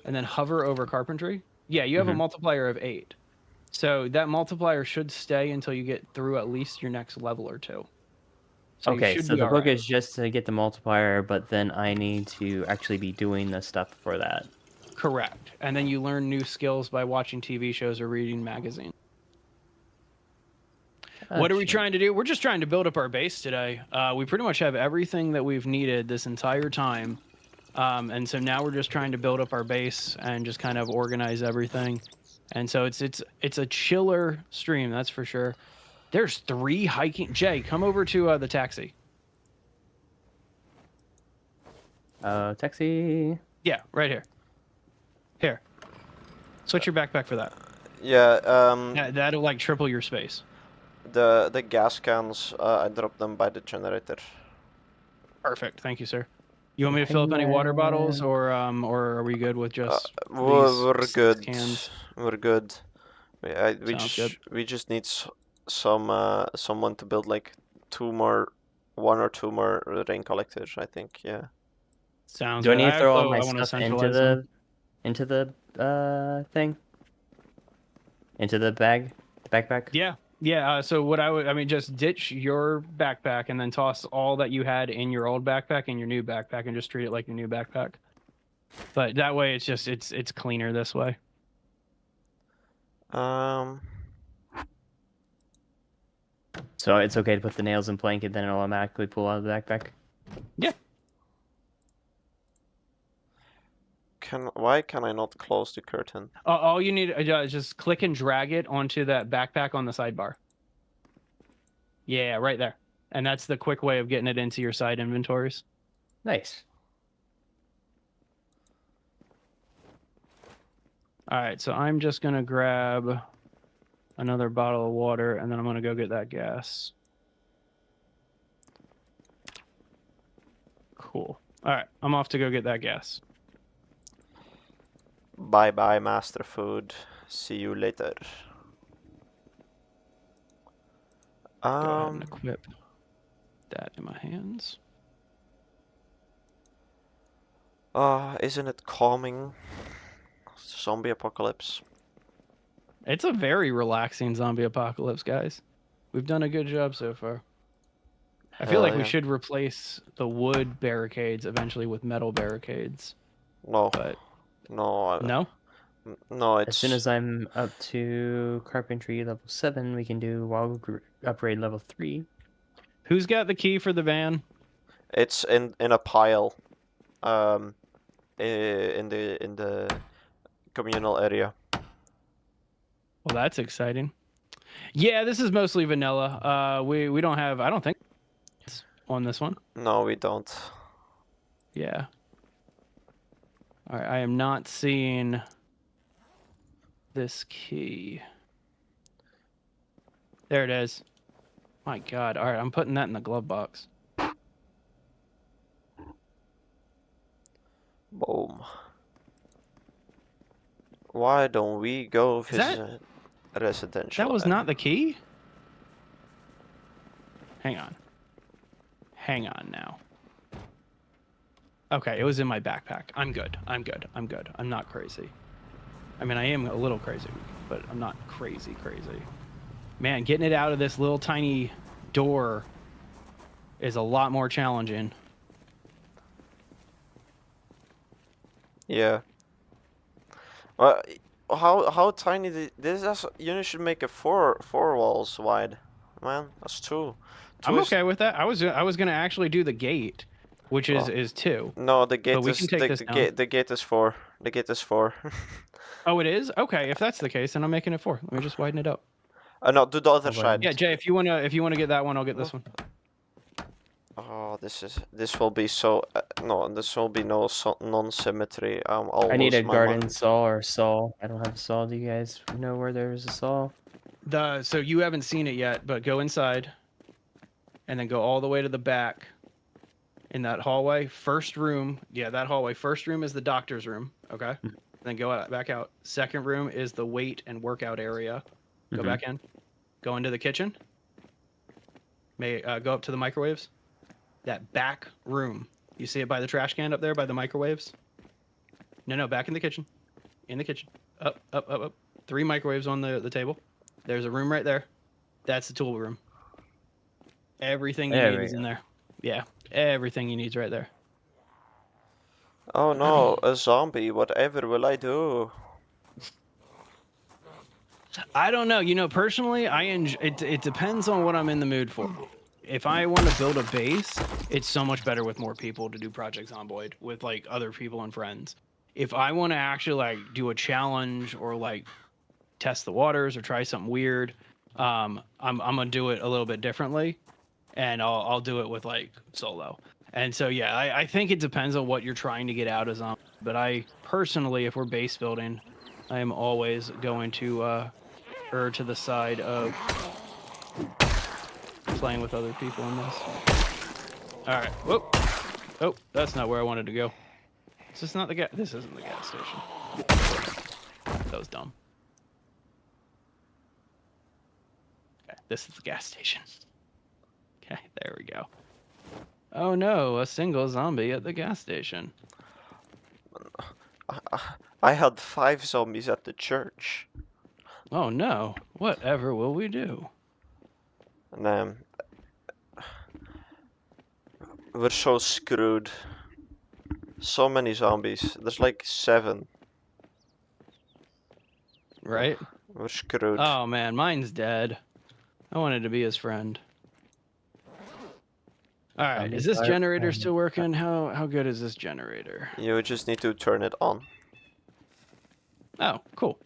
and then hover over carpentry. Yeah, you have a multiplier of 8. So that multiplier should stay until you get through at least your next level or 2. So you Okay, should so be the all book right. is just to get the multiplier, but then I need to actually be doing the stuff for that. Correct. And then you learn new skills by watching TV shows or reading magazines. What are we Gotcha. trying to do? We're just trying to build up our base today. We pretty much have everything that we've needed this entire time. And so now we're just trying to build up our base and just kind of organize everything. And so it's a chiller stream, that's for sure. There's 3 hiking. Jay, come over to the taxi. Taxi. Yeah, right here. Here. Switch your backpack for that. Yeah. That'll like triple your space. The gas cans, I dropped them by the generator. Perfect. Thank you, sir. You want me to fill up any water bottles, or are we good with just We're these good. cans? We're good. We Sounds good. we just need someone to build like 1 or 2 more rain collectors. I think. Yeah. Sounds Do I good. need to throw all Also, my I want to stuff into centralize them. the thing? Into the bag? The backpack? Yeah. So what I mean, just ditch your backpack and then toss all that you had in your old backpack in your new backpack and just treat it like your new backpack. But that way, it's just it's cleaner this way. So it's okay to put the nails in blanket, then it'll automatically pull out of the backpack? Yeah. Why can I not close the curtain? All you need is just click and drag it onto that backpack on the sidebar. Yeah, right there. And that's the quick way of getting it into your side inventories. Nice. All right, so I'm just going to grab another bottle of water, and then I'm going to go get that gas. Cool. All right, I'm off to go get that gas. Bye-bye, Master Food. See you later. Go ahead and equip that in my hands. Isn't it calming? Zombie apocalypse. It's a very relaxing zombie apocalypse, guys. We've done a good job so far. I feel like we should replace the wood barricades eventually with metal barricades. No. But no. No? It's... As soon as I'm up to carpentry level 7, we can do wall upgrade level 3. Who's got the key for the van? It's in a pile. In the communal area. Well, that's exciting. Yeah, this is mostly vanilla. We don't have, I don't think, on this one. No, we don't. Yeah. All right, I am not seeing this key. There it is. My God. All right, I'm putting that in the glove box. Boom. Why don't we go visit residential? That was not the key? Hang on. Hang on now. Okay, it was in my backpack. I'm good. I'm good. I'm good. I'm not crazy. I mean, I am a little crazy, but I'm not crazy. Man, getting it out of this little tiny door is a lot more challenging. Yeah. Well, how tiny this is? You should make it four walls wide. Man, that's two. I'm okay with that. I was gonna actually do the gate, which is 2. No, the gate But we is can take this down. the gate is 4. The gate is 4. Oh, it is? Okay, if that's the case, then I'm making it 4. Let me just widen it up. No, do the other side. Yeah, Jay, if you wanna get that one, I'll get this one. Oh, this will be so no. This will be non-symmetry. I'll I need lose a my garden mind. saw or saw. I don't have a saw. Do you guys know where there's a saw? So you haven't seen it yet, but go inside. and then go all the way to the back in that hallway. First room, yeah, that hallway. First room is the doctor's room. Okay. Then go back out. Second room is the weight and workout area. Go back in. Go into the kitchen. Go up to the microwaves. That back room. You see it by the trash can up there by the microwaves? No, back in the kitchen. In the kitchen. Up. 3 microwaves on the table. There's a room right there. That's the tool room. Everything you need is in there. Yeah, everything you need is right there. Oh no, a zombie. Whatever will I do? I don't know. You know, personally, I enjoy it. It depends on what I'm in the mood for. If I want to build a base, it's so much better with more people to do Project Zomboid with like other people and friends. If I want to actually like do a challenge or like test the waters or try something weird, I'm gonna do it a little bit differently, and I'll do it with like solo. And so yeah, I think it depends on what you're trying to get out of Zombie. But I personally, if we're base building, I am always going to err to the side of playing with other people in this. All right. Whoop. Oh, that's not where I wanted to go. Is this not the gas? This isn't the gas station. That was dumb. Okay, this is the gas station. Okay, there we go. Oh no, a single zombie at the gas station. I had 5 zombies at the church. Oh no, whatever will we do? And we're so screwed. So many zombies. There's like 7. Right? We're screwed. Oh man, mine's dead. I wanted to be his friend. All right, is this generator still working? How good is this generator? You just need to turn it on. Oh, cool.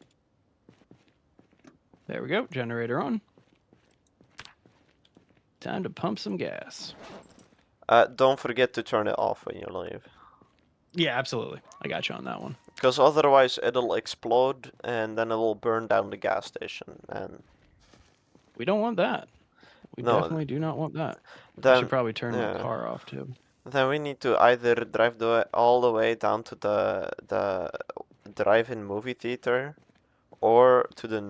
There we go, generator on. Time to pump some gas. Don't forget to turn it off when you leave. Yeah, absolutely. I got you on that one. Because otherwise it'll explode and then it'll burn down the gas station. And we don't want that. We definitely do not want that. I should probably turn my car off too. Then we need to either drive all the way down to the drive-in movie theater, or to the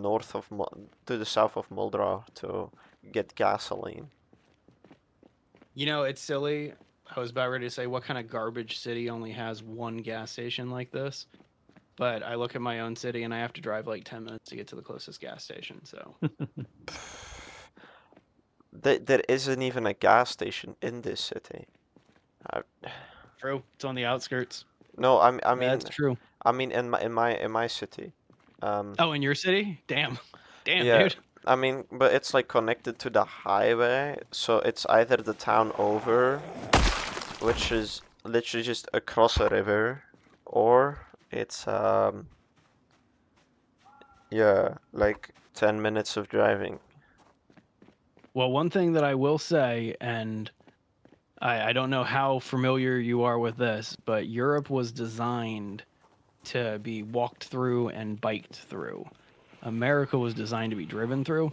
south of Muldrow to get gasoline. You know, it's silly. I was about ready to say, what kind of garbage city only has one gas station like this? But I look at my own city and I have to drive like 10 minutes to get to the closest gas station, so. There isn't even a gas station in this city. True. It's on the outskirts. No, I mean that's true. I mean in my city. Oh, in your city? Damn, yeah, dude. I mean, but it's like connected to the highway, so it's either the town over, which is literally just across a river, or it's yeah, like 10 minutes of driving. Well, one thing that I will say, and I don't know how familiar you are with this, but Europe was designed to be walked through and biked through. America was designed to be driven through.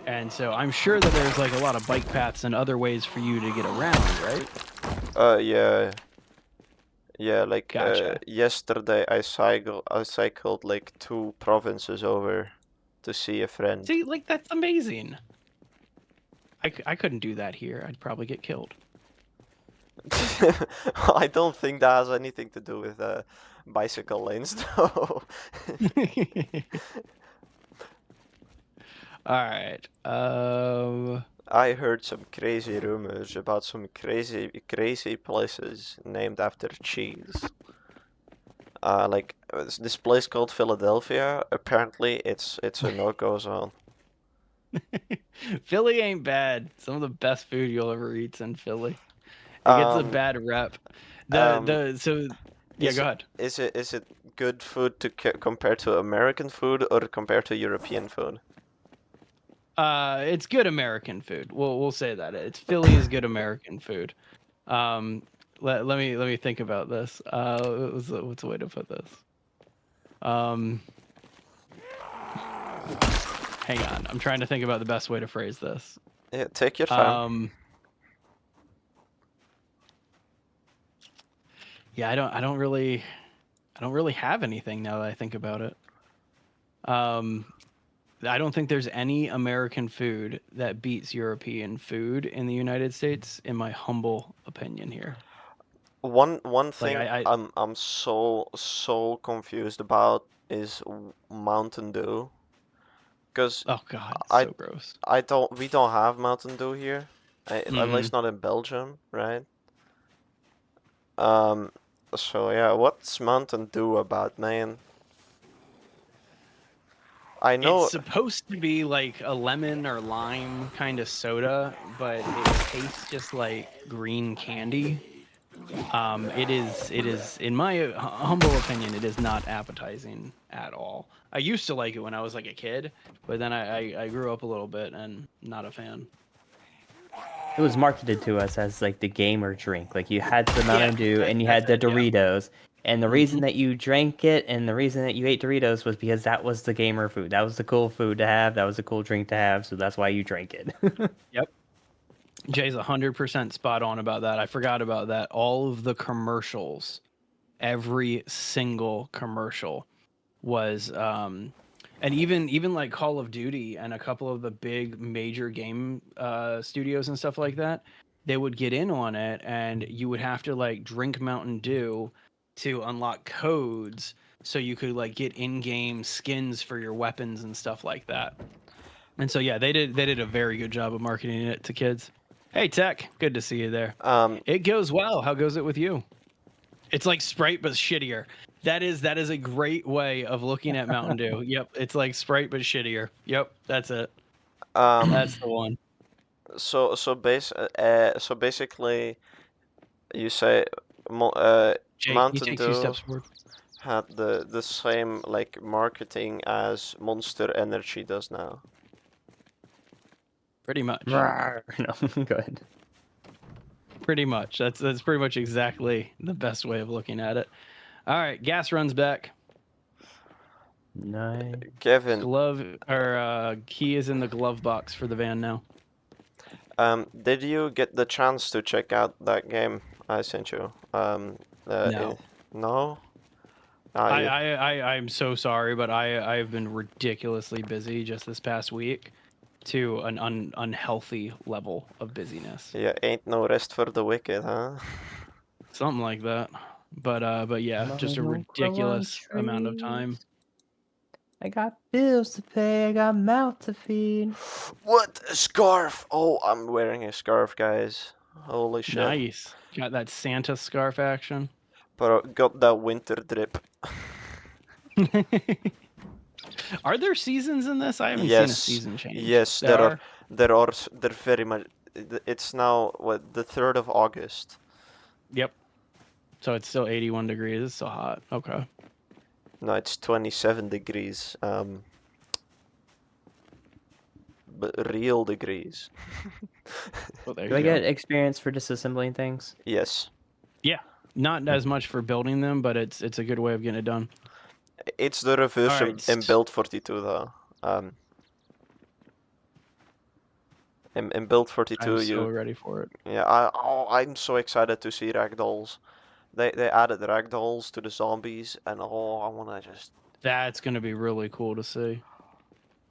And so I'm sure that there's like a lot of bike paths and other ways for you to get around, right? Yeah. Yeah, like Gotcha. yesterday I cycled like 2 provinces over to see a friend. See, like that's amazing. I couldn't do that here. I'd probably get killed. I don't think that has anything to do with bicycle lanes, though. All right. I heard some crazy rumors about some crazy places named after cheese. Like this place called Philadelphia. Apparently, it's a no-go zone. Philly ain't bad. Some of the best food you'll ever eat's in Philly. It gets a bad rep. Yeah, go ahead. Is it good food to compare to American food or compared to European food? It's good American food. We'll say that. It's Philly is good American food. Let me think about this. What's a way to put this? Hang on. I'm trying to think about the best way to phrase this. Yeah, take your time. Yeah, I don't really have anything now that I think about it. I don't think there's any American food that beats European food in the United States, in my humble opinion here. One Like thing I I'm so confused about is Mountain Dew, because oh god, it's I so gross. we don't have Mountain Dew here, at Mm-mm. least not in Belgium, right? Um, so yeah, what's Mountain Dew about, man? I It's know, supposed to be like a lemon or lime kind of soda, but it tastes just like green candy. It is in my humble opinion, it is not appetizing at all. I used to like it when I was like a kid, but then I grew up a little bit and not a fan. It was marketed to us as like the gamer drink. Like you had the Yeah, Mountain Dew and you that's had the it. Yeah. Doritos. And the reason Hmm. that you drank it and the reason that you ate Doritos was because that was the gamer food. That was the cool food to have. That was the cool drink to have. So that's why you drank it. Yep. Jay's 100% spot on about that. I forgot about that. All of the commercials, every single commercial was and even like Call of Duty and a couple of the big major game studios and stuff like that, they would get in on it and you would have to like drink Mountain Dew to unlock codes so you could like get in-game skins for your weapons and stuff like that. And so yeah, they did a very good job of marketing it to kids. Hey Tech, good to see you there. um, It goes well. How goes it with you? It's like Sprite but shittier. That is a great way of looking at Mountain Dew. Yep, it's like Sprite but shittier. Yep, that's it. um, That's the one. so basically, you say Jay, can you Mountain take two Dew steps forward? had the same like marketing as Monster Energy does now. Pretty much. No, go ahead. Pretty much. That's pretty much exactly the best way of looking at it. All right, gas runs back. Nice. Kevin, Glove or key is in the glove box for the van now. did you get the chance to check out that game I sent you? No. No? Ah, I'm so sorry, but I've been ridiculously busy just this past week to an unhealthy level of busyness. yeah, ain't no rest for the wicked, huh? Something like that. But yeah, just a Mine don't grow on ridiculous amount of time. trees. I got bills to pay. I got mouth to feed. What? A scarf! Oh, I'm wearing a scarf, guys. Holy shit. Nice. Got that Santa scarf action. But I got that winter drip. Are there seasons in this? I haven't seen a Yes, season change. yes, There are. they're very much. It's now what, the 3rd of August. Yep. So it's still 81 degrees. It's still hot. Okay. No, it's 27 degrees. But real degrees. Well, there Do you I go. get experience for disassembling things? Yes, Yeah. Not as much for building them, but it's a good way of getting it done. it's the reverse All right. in Build 42 though. In Build 42, I'm so you ready for it. yeah. I'm so excited to see ragdolls. They added ragdolls to the zombies, and oh, I wanna just. That's going to be really cool to see.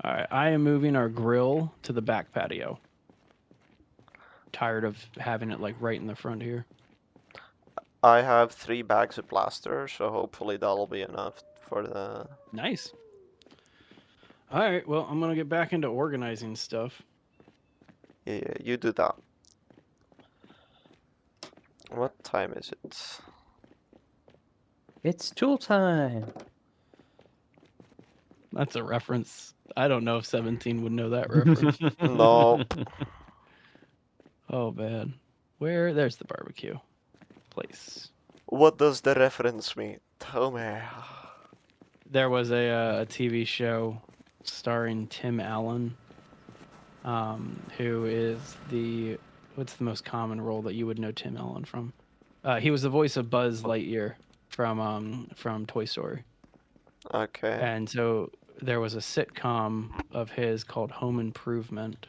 All right. I am moving our grill to the back patio. Tired of having it like right in the front here. I have 3 bags of plaster, so hopefully that'll be enough for the. Nice. All right. Well, I'm going to get back into organizing stuff. Yeah, you do that. What time is it? It's tool time. That's a reference. I don't know if 17 would know that reference. No. Oh, man. Where? There's the barbecue place. What does the reference mean? Tell me. There was a TV show starring Tim Allen, who is what's the most common role that you would know Tim Allen from? He was the voice of Buzz Lightyear from Toy Story. Okay. And so there was a sitcom of his called Home Improvement.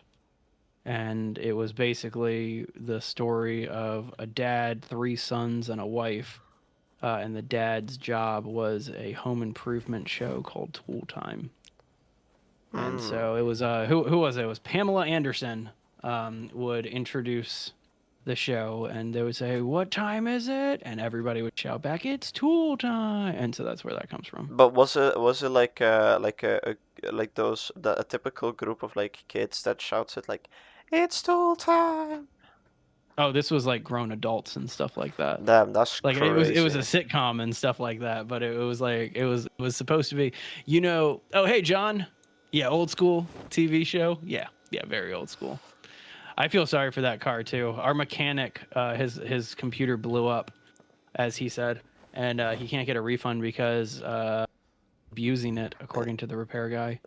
And it was basically the story of a dad, 3 sons, and a wife and the dad's job was a home improvement show called Tool Time. And so it was who was it? It was Pamela Anderson would introduce the show, and they would say, "What time is it?" And everybody would shout back, "It's Tool Time!" And so that's where that comes from. But was it like like a typical group of like kids that shouts it like, "It's tool time"? Oh, this was like grown adults and stuff like that. Damn, that's Like it was a crazy. sitcom and stuff like that, but it was like it was supposed to be, oh hey John, yeah, old school TV show, yeah, very old school. I feel sorry for that car too. Our mechanic, his computer blew up, as he said, and he can't get a refund because abusing it, according to the repair guy.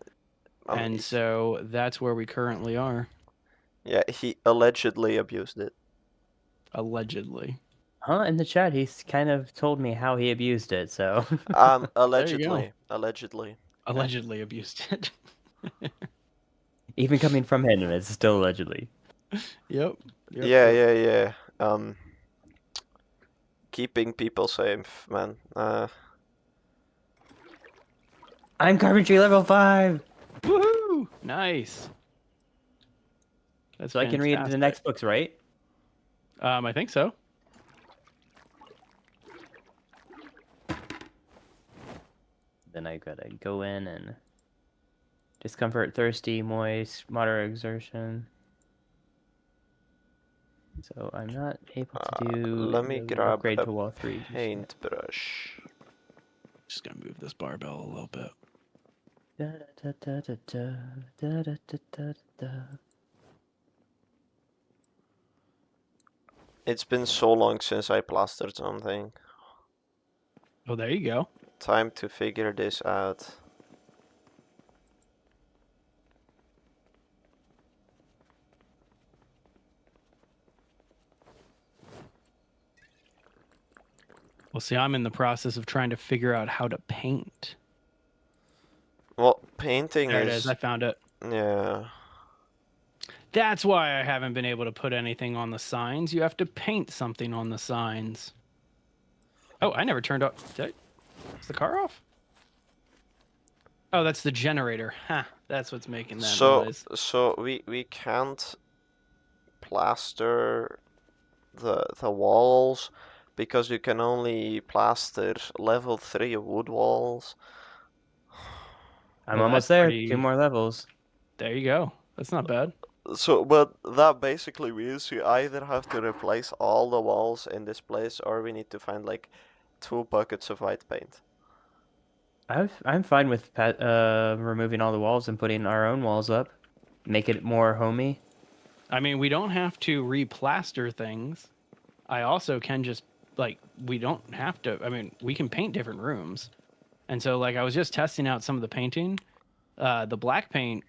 And so that's where we currently are. Yeah, he allegedly abused it. Allegedly. Huh? In the chat, he's kind of told me how he abused it. So Allegedly. Allegedly. Allegedly abused it. even coming from him, it's still allegedly. Yep. Yeah. Keeping people safe, man. I'm carpentry level 5. Woohoo! Nice. That's So I can read the next books, right? I think so. Then I gotta go in and discomfort, thirsty, moist, moderate exertion. So I'm not able to do let me the grab upgrade a to wall 3. paintbrush. Just gonna move this barbell a little bit. It's been so long since I plastered something. Oh, there you go. Time to figure this out. Well, see, I'm in the process of trying to figure out how to paint. Well, painting There it is. I found it. Yeah. That's why I haven't been able to put anything on the signs. You have to paint something on the signs. Oh, I never turned off. Is the car off? Oh, that's the generator. Ha! That's what's making that noise. So we can't plaster the walls because you can only plaster level 3 wood walls. I'm Well, almost that's there. pretty- 2 more levels. There you go. That's not bad. So, but that basically means you either have to replace all the walls in this place, or we need to find like 2 buckets of white paint. I'm fine with removing all the walls and putting our own walls up. Make it more homey. I mean, we don't have to replaster things. I also can just, like, we don't have to, I mean, we can paint different rooms. And so, like, I was just testing out some of the painting. The black paint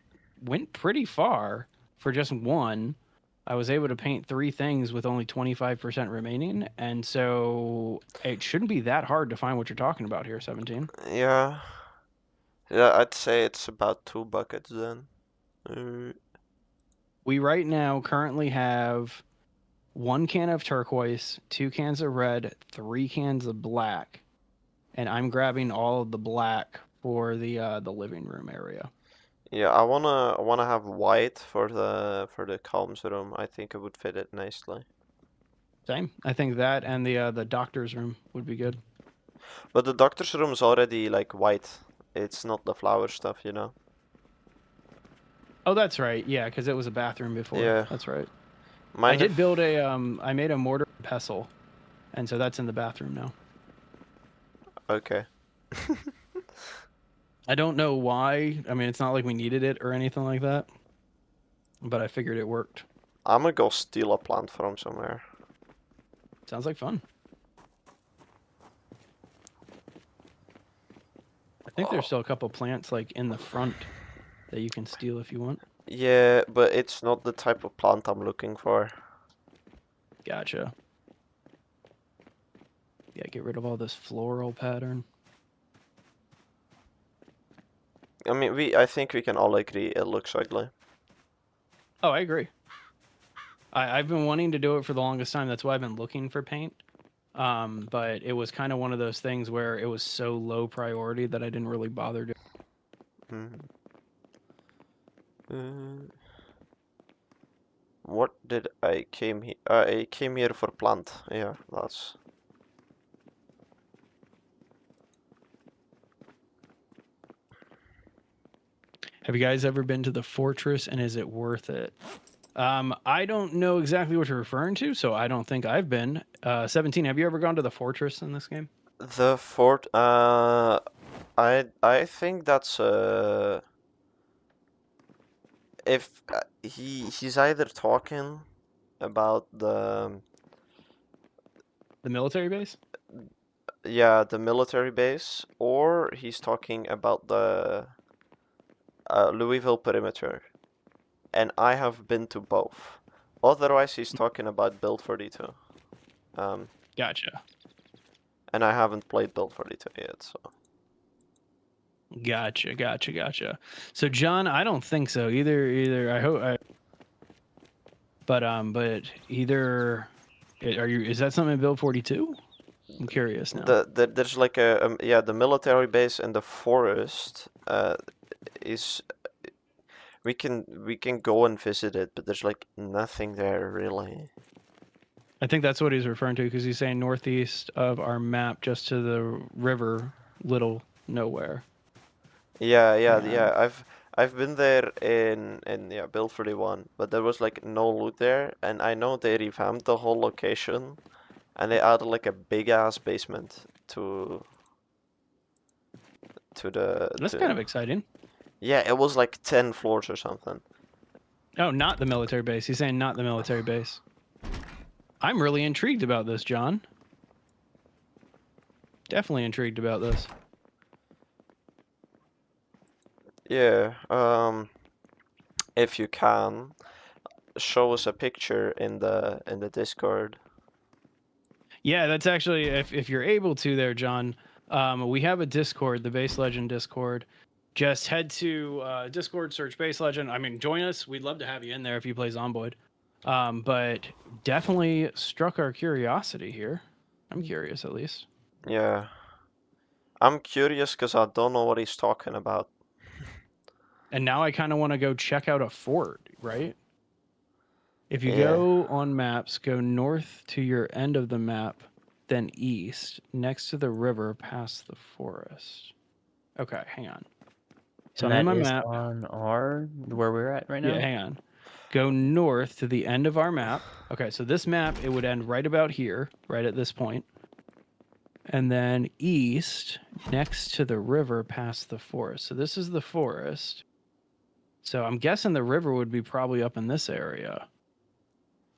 went pretty far for just one. I was able to paint 3 things with only 25% remaining. And so it shouldn't be that hard to find what you're talking about here, 17. Yeah. Yeah, I'd say it's about 2 buckets then. We right now currently have 1 can of turquoise, 2 cans of red, 3 cans of black, and I'm grabbing all of the black for the living room area. Yeah, I wanna have white for the comms room. I think it would fit it nicely. Same. I think that and the doctor's room would be good. But the doctor's room is already like white. It's not the flower stuff, you know. Oh, that's right. Yeah, because it was a bathroom before. Yeah. That's right. Mine I did build a I made a mortar and pestle, and so that's in the bathroom now. Okay. I don't know why. I mean, it's not like we needed it or anything like that, but I figured it worked. I'm gonna go steal a plant from somewhere. Sounds like fun. I think there's still a couple plants like in the front that you can steal if you want. Yeah, but it's not the type of plant I'm looking for. Gotcha. Yeah, get rid of all this floral pattern. I mean, I think we can all agree it looks ugly. Oh, I agree. I've been wanting to do it for the longest time. That's why I've been looking for paint. But it was kind of one of those things where it was so low priority that I didn't really bother to. What did I came here? I came here for plant. Yeah, that's. Have you guys ever been to the fortress, and is it worth it? I don't know exactly what you're referring to, so I don't think I've been. 17, have you ever gone to the fortress in this game? The fort. I think that's if he's either talking about The military base? the military base, or he's talking about the Louisville perimeter, and I have been to both. Otherwise, he's talking about Build 42. Gotcha. And I haven't played Build 42 yet, so. Gotcha. So John, I don't think so either. I hope. But either are you? Is that something in Build 42? I'm curious now. There's like the military base in the forest is we can go and visit it, but there's like nothing there really. I think that's what he's referring to because he's saying northeast of our map, just to the river, little nowhere. Yeah. I've been there in Build 41, but there was like no loot there, and I know they revamped the whole location, and they added like a big ass basement to the. That's kind of exciting. Yeah, it was like 10 floors or something. Oh, not the military base. He's saying not the military base. I'm really intrigued about this, John. Definitely intrigued about this. Yeah, if you can, show us a picture in the Discord. Yeah, that's actually if you're able to there, John. We have a Discord, the Base Legend Discord. Just head to Discord, search Base Legend. I mean, join us. We'd love to have you in there if you play Zomboid. But definitely struck our curiosity here. I'm curious, at least. Yeah. I'm curious because I don't know what he's talking about. And now I kind of want to go check out a fort, right? If you Yeah. go on maps, go north to your end of the map, then east, next to the river, past the forest. Okay, hang on. So And I'm in that my is map. on where we're at right now? Yeah, hang on. Go north to the end of our map. Okay, so this map, it would end right about here, right at this point. And then east, next to the river, past the forest. So this is the forest. So I'm guessing the river would be probably up in this area.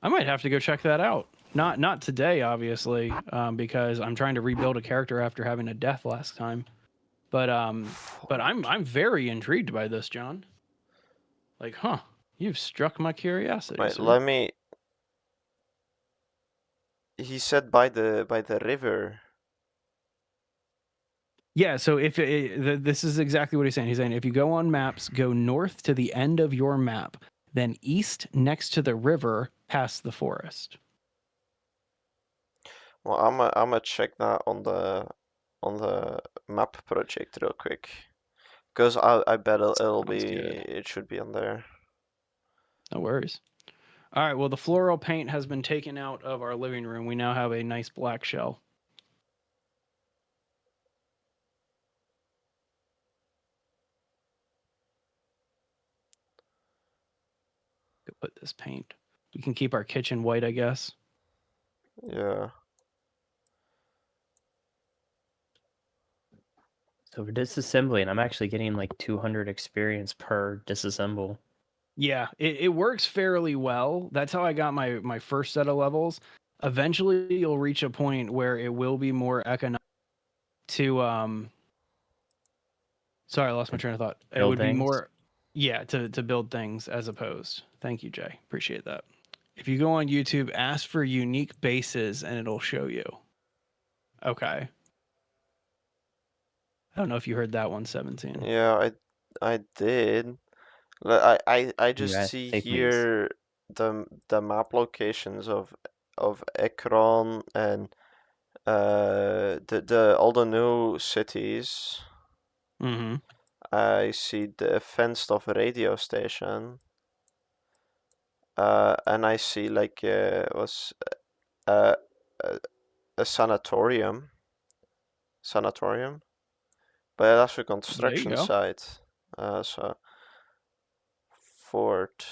I might have to go check that out. Not today, obviously, because I'm trying to rebuild a character after having a death last time. But I'm very intrigued by this, John. Like, you've struck my curiosity. Wait, sir. let me. He said by the river. Yeah, so if this is exactly what he's saying. He's saying if you go on maps, go north to the end of your map, then east next to the river, past the forest. Well, I'm check that on the map project real quick, because I bet it should be on there. No worries. All right, well, the floral paint has been taken out of our living room. We now have a nice black shell. Go put this paint. We can keep our kitchen white, I guess. Yeah. So for disassembling, I'm actually getting like 200 experience per disassemble. Yeah, it works fairly well. That's how I got my first set of levels. Eventually, you'll reach a point where it will be more economic to Sorry, I lost my train of thought. It would be more, to build things as opposed. Thank you, Jay. Appreciate that. If you go on YouTube, ask for unique bases and it'll show you. Okay. I don't know if you heard that one, 17. Yeah, I did. I just Yeah, see say please. here the map locations of Ekron and the all the new cities. Mm-hmm. I see the fenced off radio station. And I see like was uh, a, a sanatorium. But that's a There you construction go. site. So fort.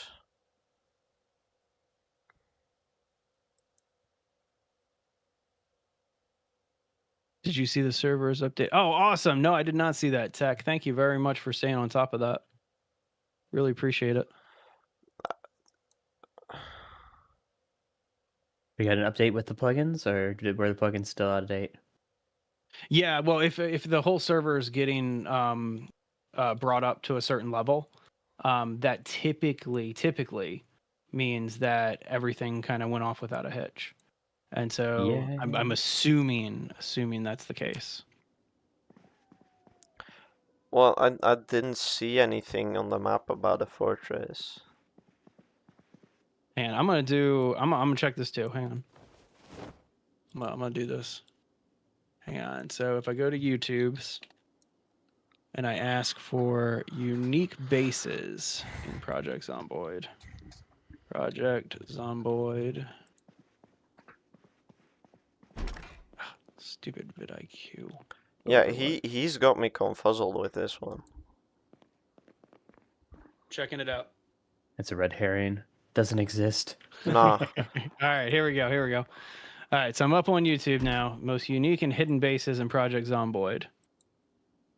Did you see the servers update? Oh, awesome. No, I did not see that, Tech. Thank you very much for staying on top of that. Really appreciate it. We got an update with the plugins, or were the plugins still out of date? Yeah, well, if the whole server is getting brought up to a certain level, that typically means that everything kind of went off without a hitch, and so I'm assuming that's the case. Well, I didn't see anything on the map about a fortress. And I'm gonna check this too. Hang on. I'm gonna do this. Hang on. So if I go to YouTube's and I ask for unique bases in Project Zomboid. Stupid vidIQ. Yeah, Overlay. he's got me confuzzled with this one. Checking it out. It's a red herring. Doesn't exist. Nah. All right, here we go. All right, so I'm up on YouTube now. Most unique and hidden bases in Project Zomboid.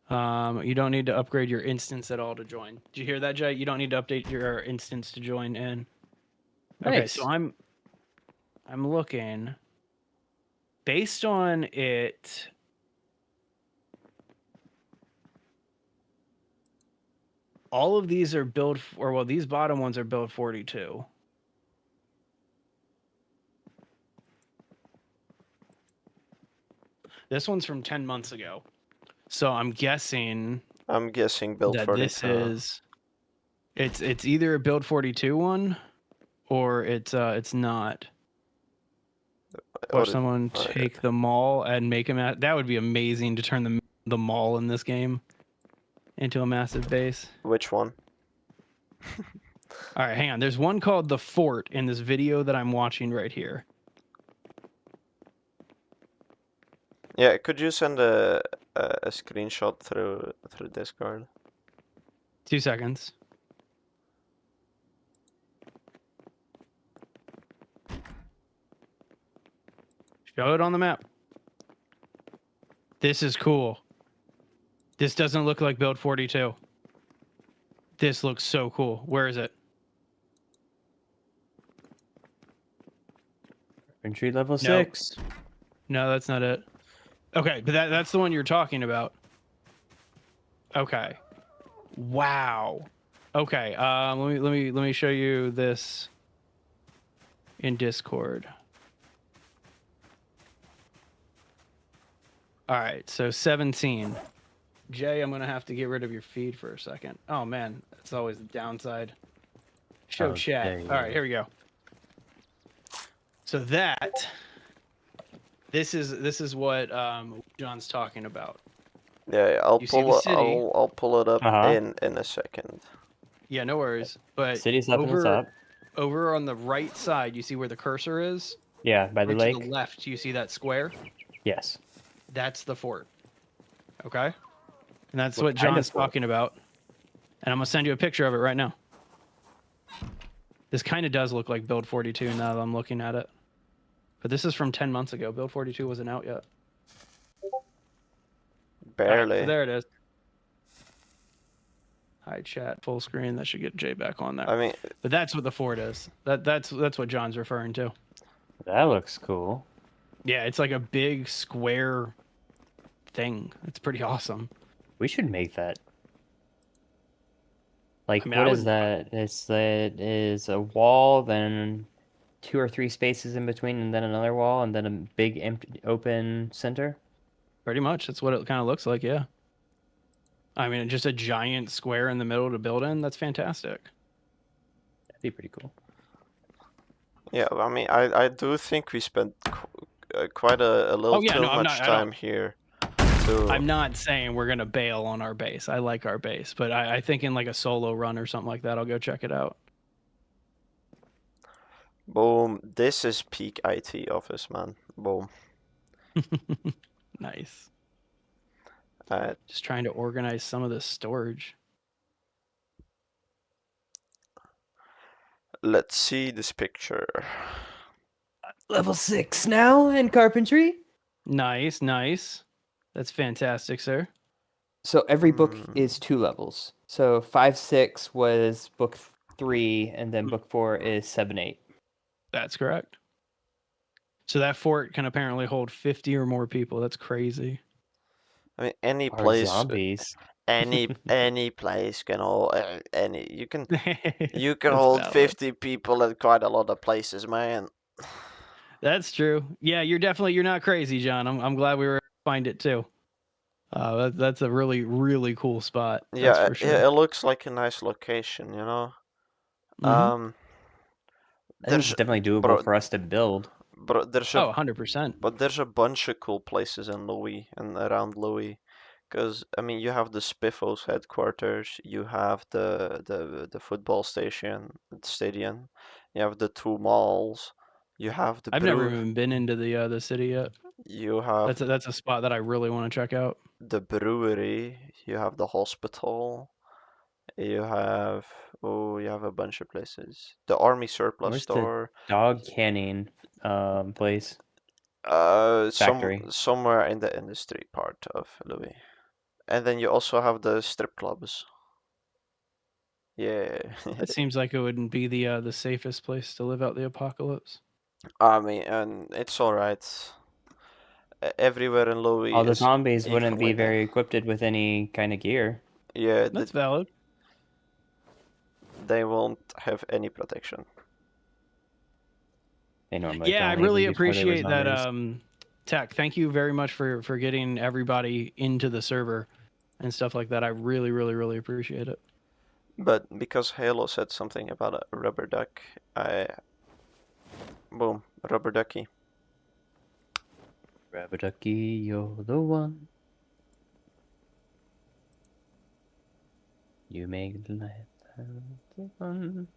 You don't need to upgrade your instance at all to join. Did you hear that, Jay? You don't need to update your instance to join in. Nice. Okay, so I'm looking based on it. All of these are build, or well, these bottom ones are build 42. This one's from 10 months ago. So I'm guessing build that 42. this is it's either a build 42 one or it's not. Watch someone take the mall and make him that would be amazing to turn the mall in this game into a massive base. Which one? All right, hang on. There's one called the Fort in this video that I'm watching right here. Yeah, could you send a screenshot through Discord? 2 seconds. Show it on the map. This is cool. This doesn't look like build 42. This looks so cool. Where is it? Entry level 6. No, that's not it. Okay, but that's the one you're talking about. Okay. Wow. Okay. Let me show you this in Discord. All right. So 17. Jay, I'm gonna have to get rid of your feed for a second. Oh man, that's always the downside. Show chat. All right, here we go. So this is what John's talking about. Yeah, I'll pull it up in a second. Yeah, no worries. But city's up in the top. Over on the right side, you see where the cursor is? Yeah, by the lake. To the left, you see that square? Yes. That's the fort. Okay? And that's what John's talking about. And I'm going to send you a picture of it right now. This kind of does look like Build 42 now that I'm looking at it. But this is from 10 months ago. Build 42 wasn't out yet. Barely. Right, so there it is. Hide chat, full screen. That should get Jay back on there. I mean, but that's what the fort is. That's what John's referring to. That looks cool. Yeah, it's like a big square thing. It's pretty awesome. We should make that. Like, what is that? That is a wall, then 2 or 3 spaces in between, and then another wall, and then a big empty open center. Pretty much, that's what it kind of looks like. Yeah. I mean, just a giant square in the middle to build in. That's fantastic. That'd be pretty cool. Yeah, I mean, I do think we spent quite a little yeah, too no, I'm much not. I time don't. here. I'm not saying we're gonna bail on our base. I like our base, but I think in like a solo run or something like that, I'll go check it out. Boom. This is peak IT office, man. Boom. Nice. Uh, Just trying to organize some of this storage. let's see this picture. Level 6 now in carpentry. Nice, nice. That's fantastic, sir. So every book Hmm. is 2 levels. So 5, 6 was book 3, and then book 4 is 7, 8. That's correct. So that fort can apparently hold 50 or more people. That's crazy. I mean, any Are place, zombies. any place can hold you can That's hold valid. 50 people at quite a lot of places, man. That's true. Yeah, you're not crazy, John. I'm glad we were able to find it too. That's a really, really cool spot. That's Yeah, for sure. it looks like a nice location, you know. Mhm. I think it's There's definitely doable for us to build. there's Oh, a 100%. bunch of cool places in Louis and around Louis. Because I mean, you have the Spiffos headquarters, you have the football stadium, you have the 2 malls, you have the I've never even been into the city yet. you have That's a spot that I really want to check out. the brewery, you have the hospital, you have you have a bunch of places. The army surplus Where's the store, dog canning place? Factory. somewhere in the industry part of Louis. And then you also have the strip clubs. Yeah. That seems like it wouldn't be the safest place to live out the apocalypse. I mean, and it's all right. Everywhere in Louis All the is zombies wouldn't be equally bad. very equipped with any kind of gear. Yeah, That's valid. they won't have any protection. They normally Yeah, I don't even really before they were appreciate that zombies. Tech. Thank you very much for getting everybody into the server and stuff like that. I really, really, really appreciate it. But because Halo said something about a rubber duck, boom, rubber ducky. Rubber ducky, you're the one. You make life fun.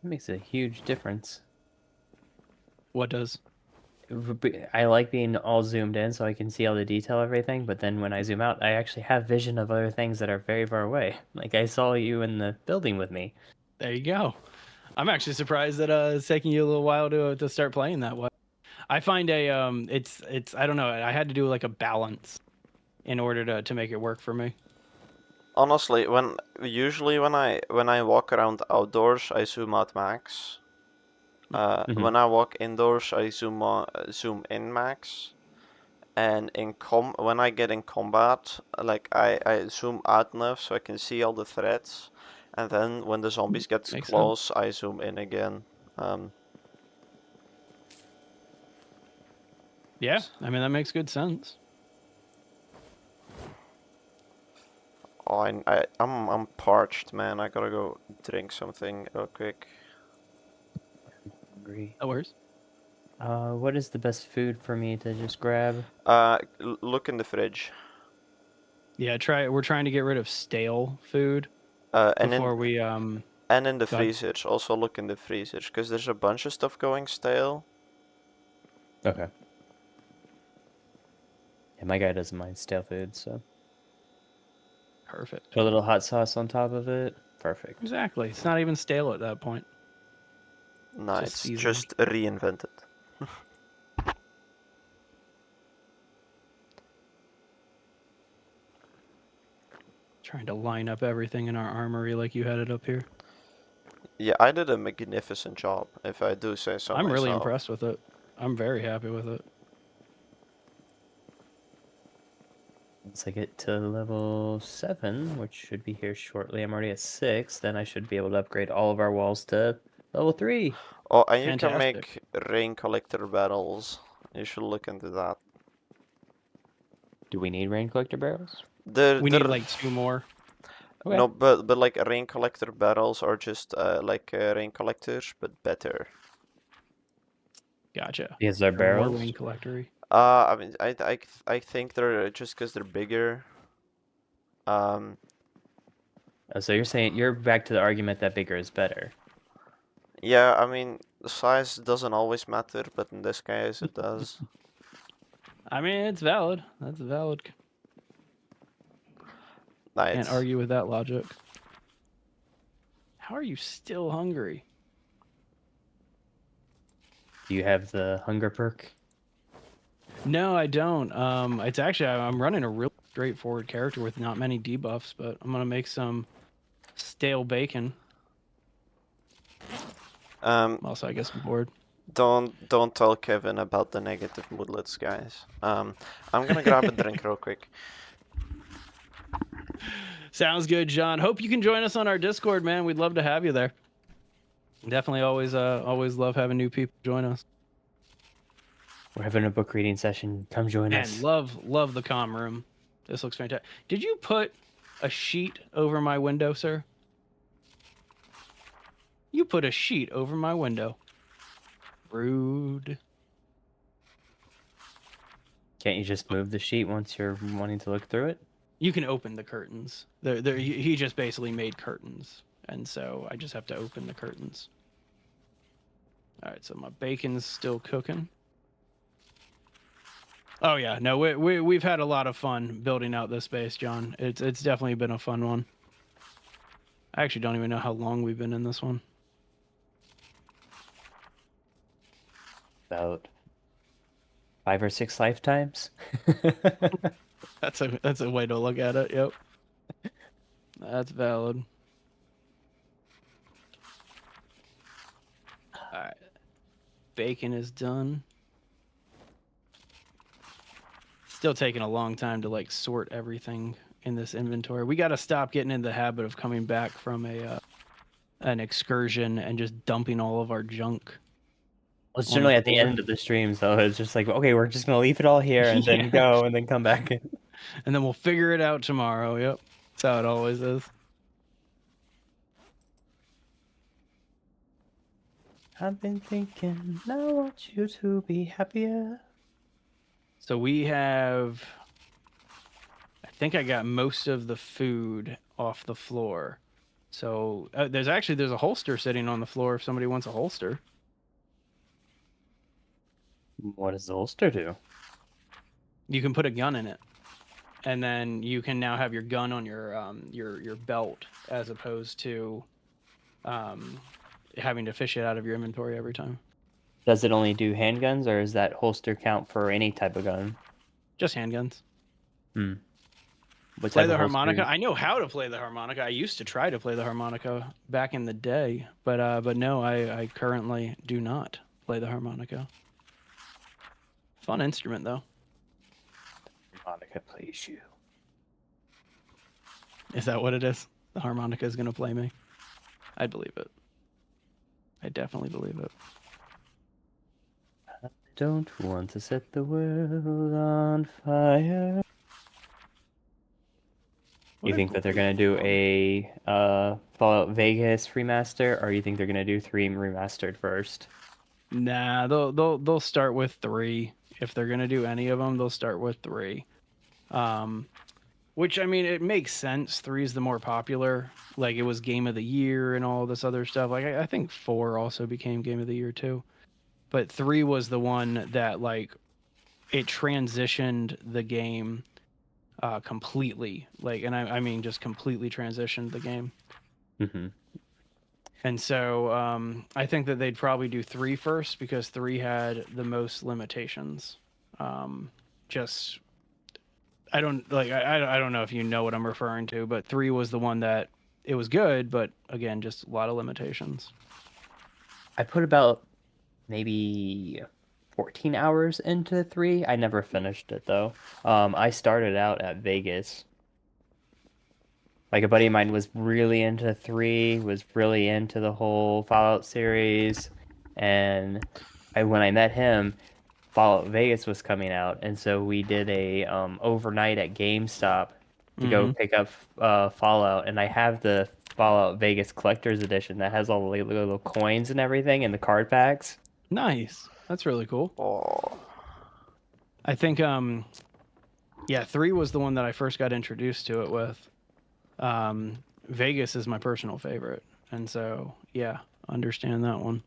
It makes a huge difference. What does? I like being all zoomed in so I can see all the detail of everything, but then when I zoom out, I actually have vision of other things that are very far away. Like I saw you in the building with me. There you go. I'm actually surprised that it's taking you a little while to start playing that way. I find it's I don't know. I had to do like a balance in order to make it work for me. Honestly, usually when I walk around outdoors, I zoom out max. When I walk indoors, I zoom in max. And when I get in combat, like I zoom out enough so I can see all the threats, and then when the zombies get Makes close, sense. I zoom in again. Yeah, I mean that makes good sense. Oh, I'm parched, man. I gotta go drink something real quick. Hungry. That works. What is the best food for me to just grab? Look in the fridge. Yeah, we're trying to get rid of stale food And before in we and in the go ahead. freezers. Also look in the freezers, because there's a bunch of stuff going stale. Okay. Yeah, my guy doesn't mind stale food, so Perfect. put a little hot sauce on top of it. Perfect. Exactly. It's not even stale at that point. No, Just it's seasoned. just reinvented. Trying to line up everything in our armory like you had it up here. Yeah, I did a magnificent job, if I do say so I'm really myself. impressed with it. I'm very happy with it. Once I get to level 7, which should be here shortly, I'm already at 6, then I should be able to upgrade all of our walls to level 3. Oh, and you can Fantastic. make rain collector barrels. You should look into that. Do we need rain collector barrels? We need like 2 more. Okay. No, but like rain collector barrels are just like rain collectors, but better. Gotcha. Because they're They're more barrels. wing collectory. I mean, I think they're just because they're bigger. Um, So you're saying you're back to the argument that bigger is better. yeah, I mean, the size doesn't always matter, but in this case it does. I mean, it's valid. That's valid. Nah, Can't it's argue with that logic. How are you still hungry? Do you have the hunger perk? No, I don't. It's actually I'm running a real straightforward character with not many debuffs, but I'm gonna make some stale bacon. Also, I guess I'm bored. don't tell Kevin about the negative moodlets, guys. I'm gonna grab a drink real quick. Sounds good, John. Hope you can join us on our Discord, man. We'd love to have you there. Definitely always love having new people join us. We're having a book reading session. Come join And us. love the comm room. This looks fantastic. Did you put a sheet over my window, sir? You put a sheet over my window. Rude. Can't you just move the sheet once you're wanting to look through it? You can open the curtains. He just basically made curtains, and so I just have to open the curtains. All right, so my bacon's still cooking. Oh yeah, no, we've had a lot of fun building out this base, John. It's definitely been a fun one. I actually don't even know how long we've been in this one. About 5 or 6 lifetimes. That's a way to look at it. Yep, that's valid. All right, bacon is done. Still taking a long time to like sort everything in this inventory. We got to stop getting in the habit of coming back from an excursion and just dumping all of our junk. Well, it's generally at the end of the stream, so it's just like, okay, we're just gonna leave it all here and then go and then come back. And then we'll figure it out tomorrow. Yep, that's how it always is. I've been thinking, I want you to be happier. So we have, I think I got most of the food off the floor. So there's a holster sitting on the floor if somebody wants a holster. What does the holster do? You can put a gun in it, and then you can now have your gun on your belt as opposed to having to fish it out of your inventory every time. Does it only do handguns, or is that holster count for any type of gun? Just handguns. What Play type the of harmonica. holsters? I know how to play the harmonica. I used to try to play the harmonica back in the day, but no, I currently do not play the harmonica. Fun instrument though. Harmonica plays you. Is that what it is? The harmonica is gonna play me. I believe it. I definitely believe it. I don't want to set the world on fire. You think that they're gonna do a Fallout Vegas remaster, or you think they're gonna do 3 remastered first? Nah, they'll start with 3. If they're gonna do any of them, they'll start with 3. Which I mean, it makes sense. 3 is the more popular. Like it was Game of the Year and all this other stuff. Like I think 4 also became Game of the Year too, but 3 was the one that like it transitioned the game completely. Like, and I mean just completely transitioned the game. Mm-hmm. And so I think that they'd probably do 3 first because 3 had the most limitations. Just I don't know if you know what I'm referring to, but 3 was the one that it was good, but again, just a lot of limitations. I put about maybe 14 hours into 3. I never finished it though. I started out at Vegas. Like a buddy of mine was really into 3, was really into the whole Fallout series, and when I met him, Fallout Vegas was coming out, and so we did a overnight at GameStop to go pick up Fallout, and I have the Fallout Vegas Collector's Edition that has all the little coins and everything and the card packs. Nice. That's really cool. Oh, I think 3 was the one that I first got introduced to it with. Vegas is my personal favorite, and so yeah, understand that one.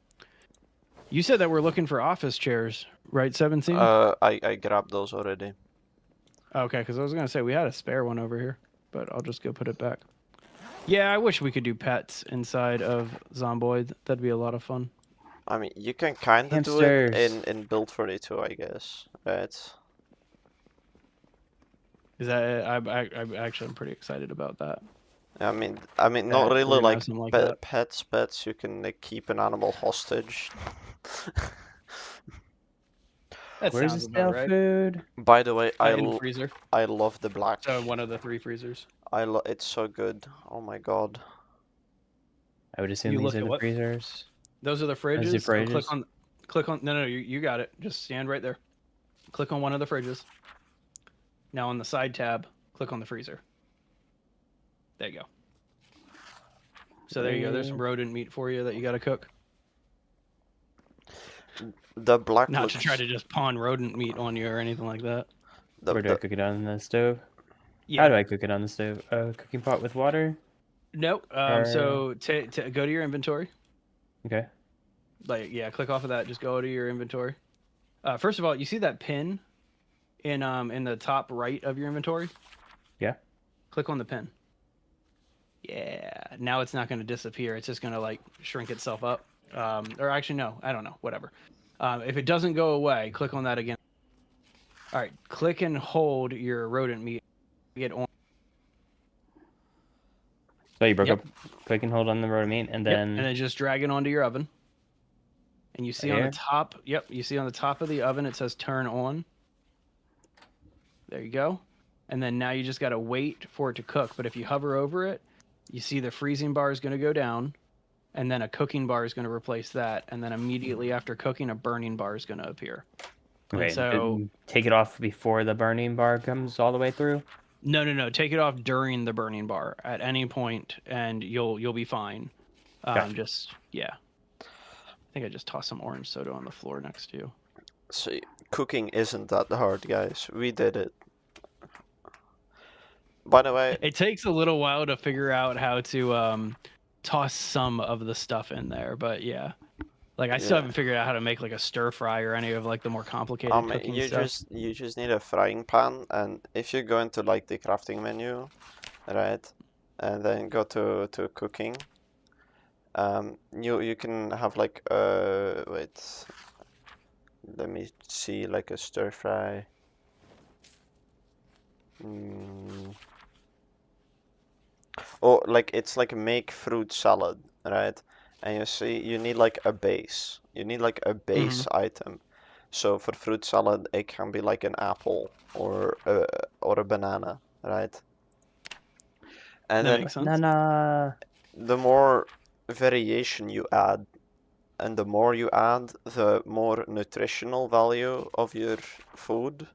You said that we're looking for office chairs, right? 17. I grabbed those already. Okay, because I was gonna say we had a spare one over here, but I'll just go put it back. Yeah, I wish we could do pets inside of Zomboid. That'd be a lot of fun. I mean, you can kind of do it Hamsters. in Build 42, I guess. Right? Is that I actually I'm pretty excited about that. I mean, That not we're really gonna have like something like that. pets. You can keep an animal hostage. That Where's the sounds about stale right. food? By the way, In the freezer. I love the black. So one of the 3 freezers. It's so good. Oh my god. I would assume You these look are at the what? freezers. Those are the Those are fridges. So fridges. click on. No, you got it. Just stand right there. Click on one of the fridges. Now on the side tab, click on the freezer. There you go. So there you go. There's some rodent meat for you that you got to cook. The black Not looks. to try to just pawn rodent meat on you or anything like that. Where do I cook it on the stove? Yeah. How do I cook it on the stove? Cooking pot with water? Nope. So go to your inventory. Okay. Click off of that. Just go to your inventory. First of all, you see that pin in the top right of your inventory? Yeah. Click on the pin. Yeah. Now it's not going to disappear. It's just going to like shrink itself up. Or actually, no. I don't know. Whatever. If it doesn't go away, click on that again. All right. Click and hold your rodent meat. Get on. So you broke up. Click and hold on the rodent meat, and then. And then just drag it onto your oven. And you see on the top. Yep. You see on the top of the oven it says turn on. There you go. And then now you just got to wait for it to cook. But if you hover over it, you see the freezing bar is going to go down, and then a cooking bar is going to replace that, and then immediately after cooking, a burning bar is going to appear. Okay, and so take it off before the burning bar comes all the way through? No. Take it off during the burning bar at any point, and you'll be fine. Gotcha. I think I just tossed some orange soda on the floor next to you. So cooking isn't that hard, guys. We did it. By the way, it takes a little while to figure out how to toss some of the stuff in there, but yeah. Like I still haven't figured out how to make like a stir fry or any of like the more complicated cooking stuff. You just need a frying pan, and if you go into like the crafting menu, right, and then go to cooking, you can have like wait, let me see, like a stir fry. Oh, like it's like make fruit salad, right? And you see, you need like a base. You need like a base item. So for fruit salad, it can be like an apple or a banana, right? And that then makes sense. The more variation you add, and the more you add, the more nutritional value of your food.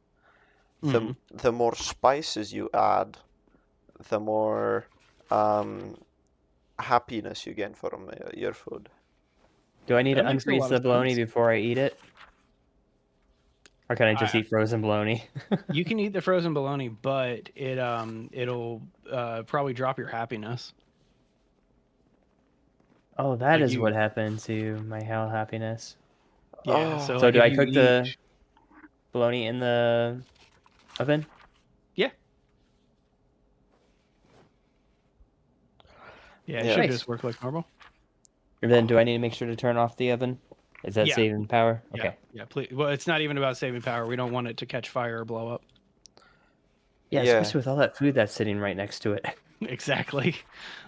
The more spices you add, the more happiness you get from your food. Do I need to unfreeze the bologna before I eat it? Or can I just eat frozen bologna? You can eat the frozen bologna, but it'll probably drop your happiness. Oh, that is what happened to my happiness. Yeah. So do I cook the bologna in the oven? Yeah. Yeah, it should just work like normal. And then do I need to make sure to turn off the oven? Is that saving power? Okay. Yeah, please. Well, it's not even about saving power. We don't want it to catch fire or blow up. Yeah, especially with all that food that's sitting right next to it. Exactly.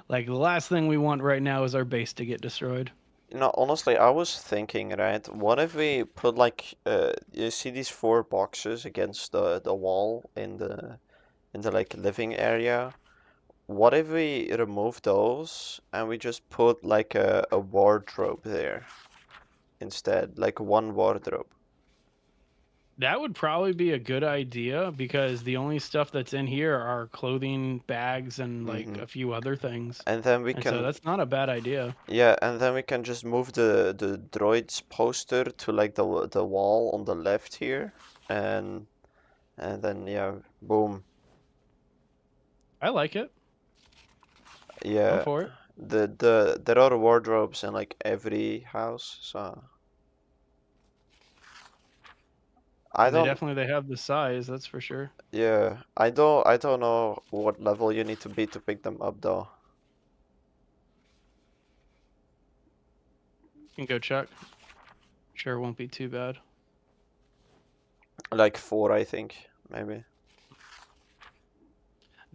Like the last thing we want right now is our base to get destroyed. You know, honestly, I was thinking, right? What if we put like you see these 4 boxes against the wall in the like living area? What if we remove those and we just put like a wardrobe there instead, like one wardrobe? That would probably be a good idea because the only stuff that's in here are clothing, bags, and like Mhm. a few other things. And then we And so can, that's not a bad idea. yeah, and then we can just move the droid's poster to like the wall on the left here, and then yeah, boom. I like it. I'm Yeah, for it. there are wardrobes in like every house, so I And they don't, definitely they have the size, that's for sure. yeah, I don't know what level you need to be to pick them up though. You can go check. Sure, it won't be too bad. Like 4, I think, maybe.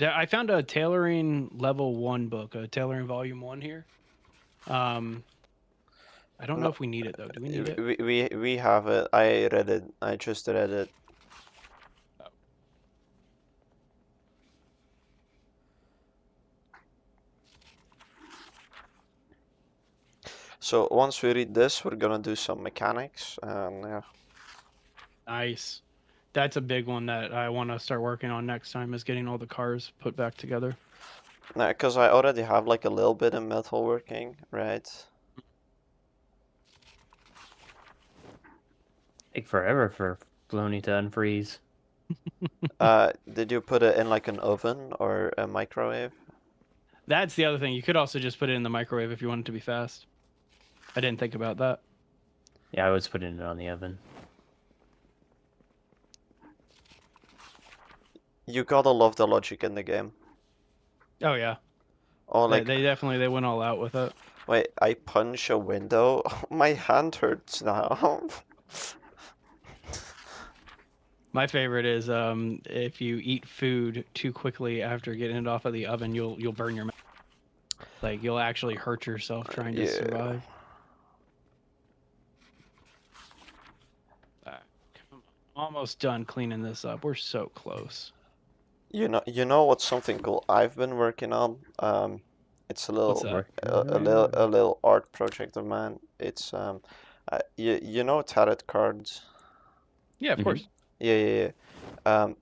I found a tailoring level 1 book, a tailoring volume 1 here. I don't know No, if we need it though. Do we need it? we have it. I read it. I just read it. Oh. So once we read this, we're gonna do some mechanics, and yeah. Nice. That's a big one that I want to start working on next time is getting all the cars put back together. Because I already have like a little bit of metalworking, right? Take forever for Flooney to unfreeze. Did you put it in like an oven or a microwave? That's the other thing. You could also just put it in the microwave if you want it to be fast. I didn't think about that. Yeah, I was putting it on the oven. You gotta love the logic in the game. Oh yeah. Oh, like, They definitely they went all out with it. wait, I punch a window? My hand hurts now. My favorite is if you eat food too quickly after getting it off of the oven, you'll burn your mouth. Like you'll actually hurt yourself trying to Yeah. survive. Come on. Almost done cleaning this up. We're so close. You know what's something cool I've been working on? It's a What's little that? a little art project of mine. It's you know tarot cards? Yeah, of Mhm. course. Yeah, yeah, yeah.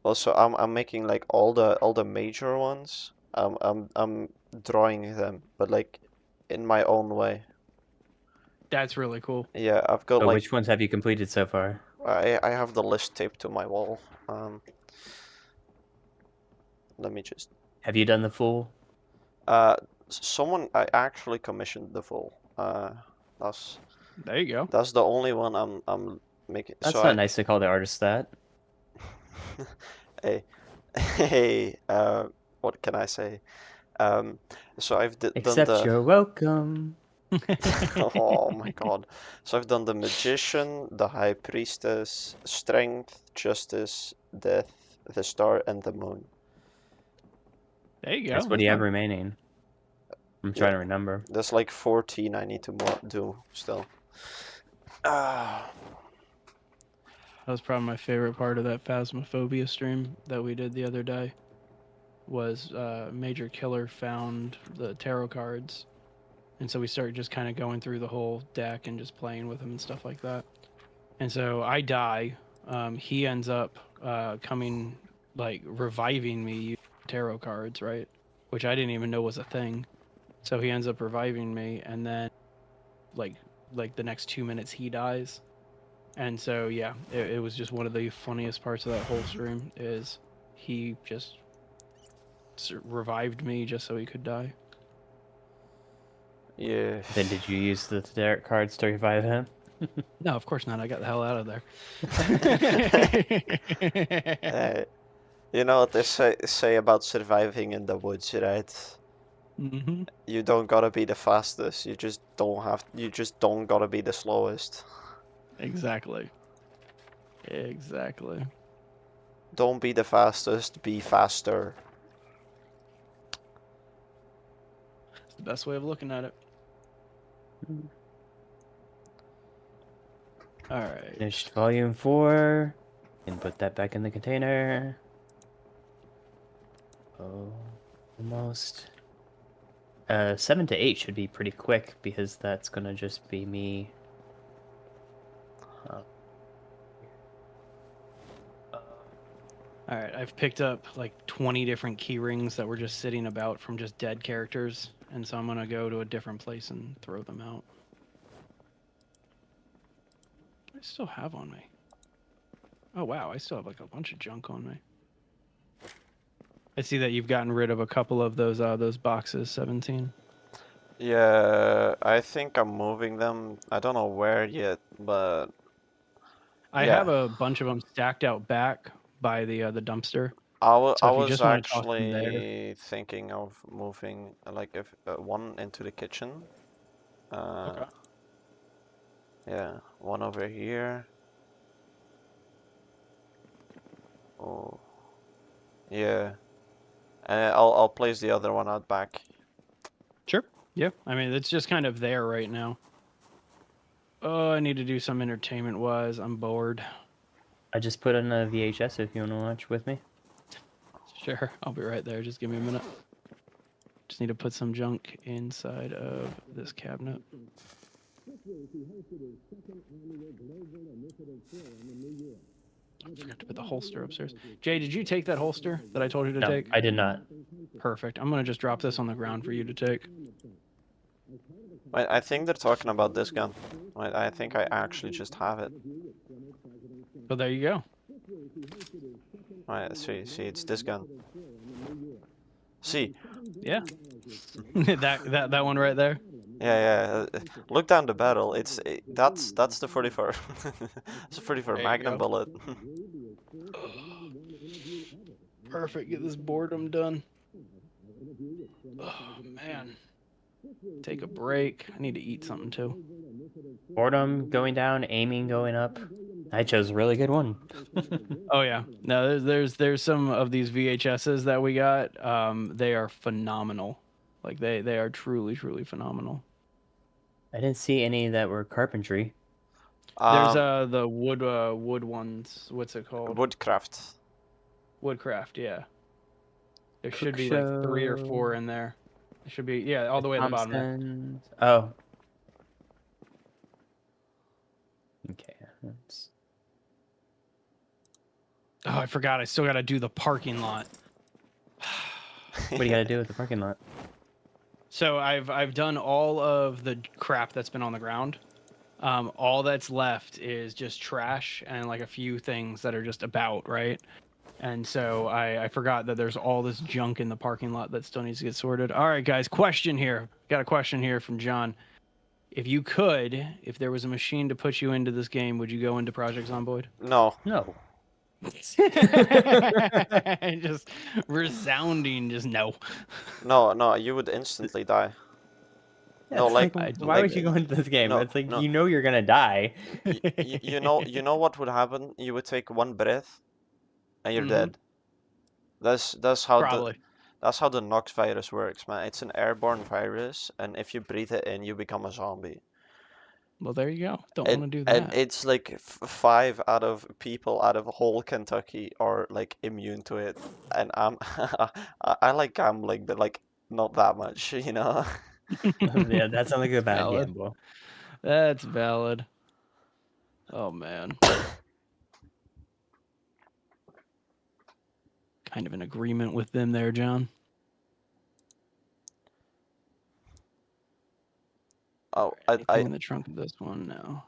Also I'm making like all the major ones. I'm drawing them, but like in my own way. That's really cool. Yeah, I've got Oh, like which ones have you completed so far? I have the list taped to my wall. Let me just Have you done the full? someone I actually commissioned the full. That's There you go. that's the only one I'm making. So That's not nice to call the artist that. hey, hey, what can I say? So I've done Accept the your welcome. oh my God. So I've done the magician, the high priestess, strength, justice, death, the star, and the moon. There you go. That's what That's do you have not- remaining? I'm Yeah. trying to remember. There's like 14 I need to do still. Ah. That was probably my favorite part of that Phasmophobia stream that we did the other day. Was Major Killer found the tarot cards, and so we started just kind of going through the whole deck and just playing with them and stuff like that. And so I die. He ends up coming, like reviving me using tarot cards, right? Which I didn't even know was a thing. So he ends up reviving me, and then like the next 2 minutes he dies. And so yeah, it was just one of the funniest parts of that whole stream is he just revived me just so he could die. Yeah. Then did you use the tarot cards to revive him? No, of course not. I got the hell out of there. Hey, you know what they say about surviving in the woods, right? Mm-hmm. You don't gotta be the fastest. You just don't gotta be the slowest. Exactly. Exactly. Don't be the fastest, be faster. It's the best way of looking at it. All right. Finished volume 4. And put that back in the container. Oh, almost. 7 to 8 should be pretty quick because that's gonna just be me. All right, I've picked up like 20 different key rings that were just sitting about from just dead characters, and so I'm gonna go to a different place and throw them out. I still have on me. Oh wow, I still have like a bunch of junk on me. I see that you've gotten rid of a couple of those boxes, 17. Yeah, I think I'm moving them. I don't know where yet, but I yeah. have a bunch of them stacked out back by the dumpster. I So if you was just want to toss them there, actually thinking of moving like if one into the kitchen. okay. Yeah, one over here. Oh, yeah. And I'll place the other one out back. Sure. Yeah. I mean, it's just kind of there right now. Oh, I need to do some entertainment wise. I'm bored. I just put in a VHS if you want to watch with me. Sure. I'll be right there. Just give me a minute. Just need to put some junk inside of this cabinet. I forgot to put the holster upstairs. Jay, did you take that holster that I told you to No, take? I did not. Perfect. I'm going to just drop this on the ground for you to take. Wait, I think they're talking about this gun. Wait, I think I actually just have it. So there you go. Wait, see, it's this gun. See, Yeah. that one right there. yeah. Look down the barrel. That's the 44. It's a 44 There you Magnum go. bullet. Perfect. Get this boredom done. Oh, man. Take a break. I need to eat something too. Boredom going down, aiming going up. I chose a really good one. Oh yeah. No, there's some of these VHSs that we got. They are phenomenal. Like they are truly phenomenal. I didn't see any that were carpentry. There's the wood ones. What's it called? Woodcraft. Woodcraft. Yeah. There Cook should be like 3 or show. 4 in there. It should be all the way at the bottom there. Thompson's. Oh. Okay. That's... Oh, I forgot. I still got to do the parking lot. What do you got to do with the parking lot? So I've done all of the crap that's been on the ground. All that's left is just trash and like a few things that are just about, right? And so I forgot that there's all this junk in the parking lot that still needs to get sorted. All right, guys, question here. Got a question here from John. If you could, if there was a machine to put you into this game, would you go into Project Zomboid? No. No. Just resounding, just no. No, you would instantly die. Yeah, No, it's like- why would like- you go into this game? no, It's like no. you know you're gonna die. You know what would happen? You would take one breath, and you're Mhm. dead. That's how Probably. that's how the Nox virus works, man. It's an airborne virus, and if you breathe it in, you become a zombie. Well, there you go. Don't And, want to do and that. it's like 5 out of people out of whole Kentucky are like immune to it, and I like gambling, but like not that much, you know. Yeah, that sounds like a bad Valid. gamble. That's valid. Oh man. Kind of in agreement with them there, John. Oh, Anything in the trunk of this one now?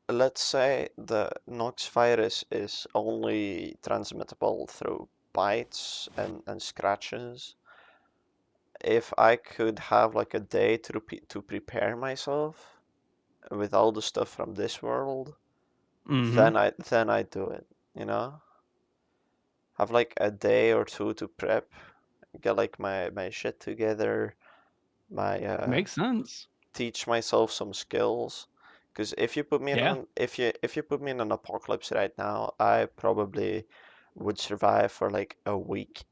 let's say the Nox virus is only transmittable through bites and scratches. If I could have like a day to prepare myself with all the stuff from this world, then I do it, you know? Have like a day or two to prep, get like my shit together, my Makes sense. teach myself some skills. Because if you put me in Yeah. if you put me in an apocalypse right now, I probably would survive for like a week.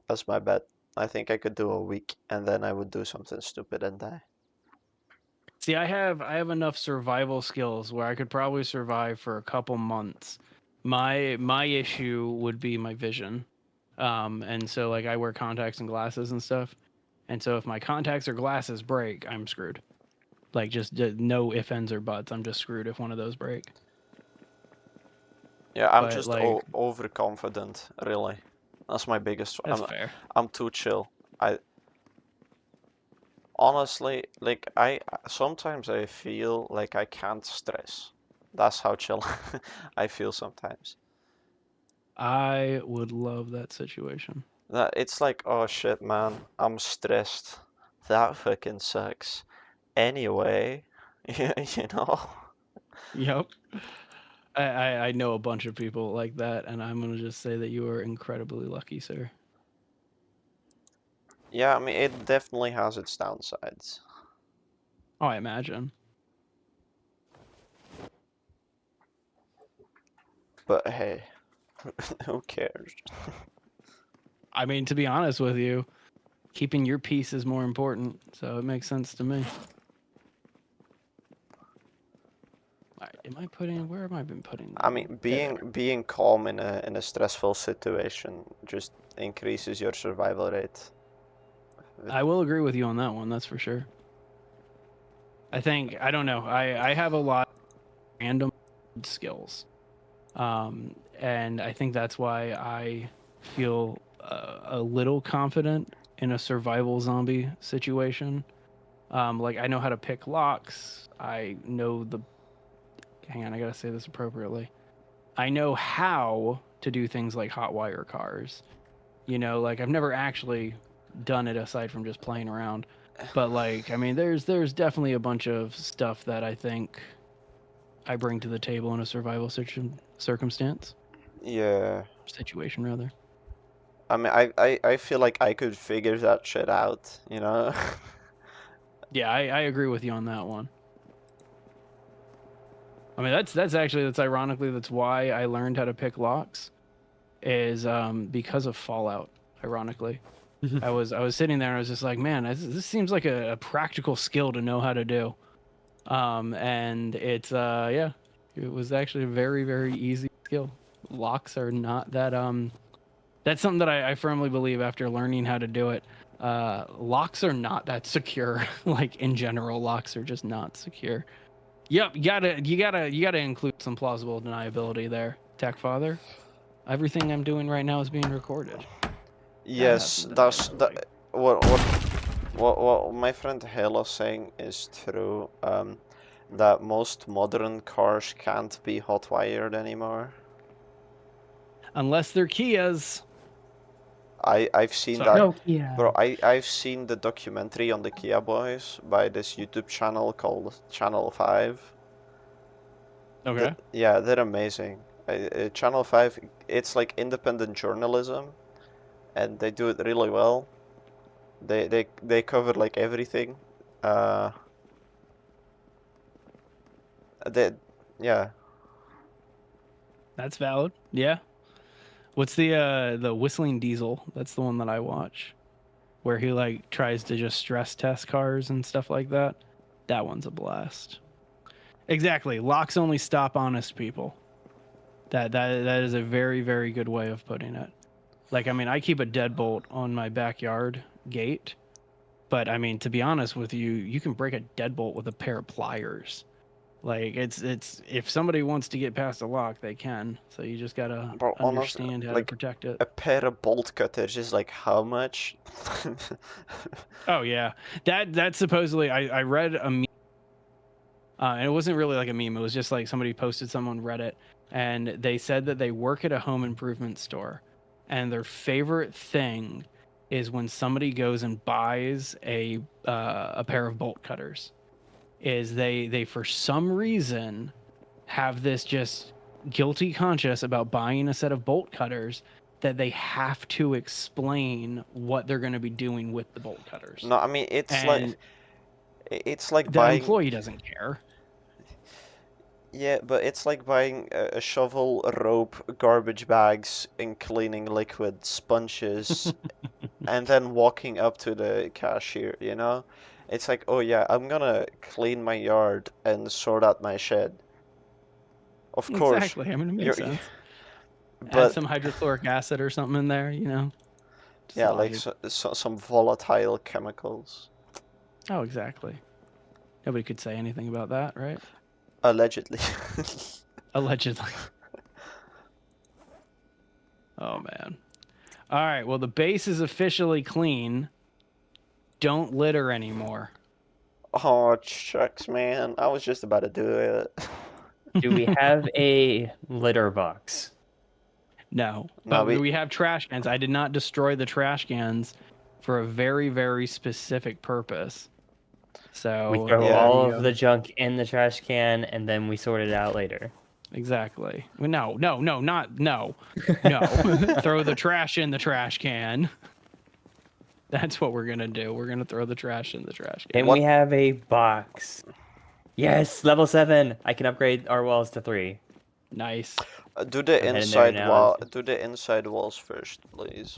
That's my bet. I think I could do a week, and then I would do something stupid and die. See, I have enough survival skills where I could probably survive for a couple months. My issue would be my vision. And so like I wear contacts and glasses and stuff. And so if my contacts or glasses break, I'm screwed. Like just no ifs, ands, or buts. I'm just screwed if one of those break. Yeah, I'm But just like, overconfident, really. That's my biggest. that's fair. I'm too chill. I honestly, like, I sometimes I feel like I can't stress. That's how chill I feel sometimes. I would love that situation. That it's like, oh shit, man, I'm stressed. That fucking sucks. Anyway, you know. Yep. I know a bunch of people like that, and I'm gonna just say that you are incredibly lucky, sir. Yeah, I mean, it definitely has its downsides. Oh, I imagine. But hey, who cares? I mean, to be honest with you, keeping your peace is more important, so it makes sense to me. Am I putting? Where have I been putting I them? mean, There. being calm in a stressful situation just increases your survival rate. I will agree with you on that one. That's for sure. I think I don't know. I have a lot of random skills, and I think that's why I feel a little confident in a survival zombie situation. Like I know how to pick locks. I know the. Hang on, I gotta say this appropriately. I know how to do things like hotwire cars. You know, like I've never actually done it aside from just playing around. But like, I mean, there's definitely a bunch of stuff that I think I bring to the table in a survival circumstance Yeah. situation rather. I mean, I feel like I could figure that shit out, you know? Yeah, I agree with you on that one. I mean, that's ironically that's why I learned how to pick locks is because of Fallout. Ironically, I was sitting there and I was just like, man, this seems like a practical skill to know how to do. And it's yeah, it was actually a very very easy skill. Locks are not that that's something that I firmly believe after learning how to do it. Locks are not that secure. Like in general, locks are just not secure. Yep, you gotta include some plausible deniability there, Tech Father. Everything I'm doing right now is being recorded. Gotta have Yes, some that's deniability. what my friend Halo's saying is true. That most modern cars can't be hot wired anymore. Unless they're Kias. I've seen Sorry. that, No, yeah. bro. I've seen the documentary on the Kia boys by this YouTube channel called Channel 5. Okay. Yeah, they're amazing. Channel 5, it's like independent journalism, and they do it really well. They cover like everything. Uh, they yeah. That's valid. Yeah. What's the Whistling Diesel? That's the one that I watch, where he like tries to just stress test cars and stuff like that. That one's a blast. Exactly. Locks only stop honest people. That is a very very good way of putting it. Like I mean, I keep a deadbolt on my backyard gate, but I mean to be honest with you, you can break a deadbolt with a pair of pliers. Like it's if somebody wants to get past a lock, they can. So you just gotta Bro, honestly, understand how to like protect it. a pair of bolt cutters is like how much? Oh yeah, that supposedly I read a meme, and it wasn't really like a meme. It was just like somebody posted some on Reddit, and they said that they work at a home improvement store, and their favorite thing is when somebody goes and buys a pair of bolt cutters. Is they for some reason have this just guilty conscience about buying a set of bolt cutters that they have to explain what they're going to be doing with the bolt cutters. No, I mean And it's like the buying. employee doesn't care. Yeah, but it's like buying a shovel, a rope, garbage bags, and cleaning liquid, sponges, and then walking up to the cashier, you know? It's like, oh yeah, I'm gonna clean my yard and sort out my shed. Of course, Exactly. I mean, it makes you're, sense. Add but some hydrochloric acid or something in there, you know? Just yeah, like logic. some volatile chemicals. Oh, exactly. Nobody could say anything about that, right? Allegedly. Allegedly. Oh man. All right. Well, the base is officially clean. Don't litter anymore. Oh, shucks, man. I was just about to do it. Do we have a litter box? No, No, but we have trash cans. I did not destroy the trash cans for a very, very specific purpose. So We throw Yeah. all there you of go. the junk in the trash can, and then we sort it out later. Exactly. Well, no. No. Throw the trash in the trash can. That's what we're gonna do. We're gonna throw the trash in the trash can. Can we have a box? Yes, level 7. I can upgrade our walls to 3. Nice. do the I'm heading there inside now. wall. Do the inside walls first, please.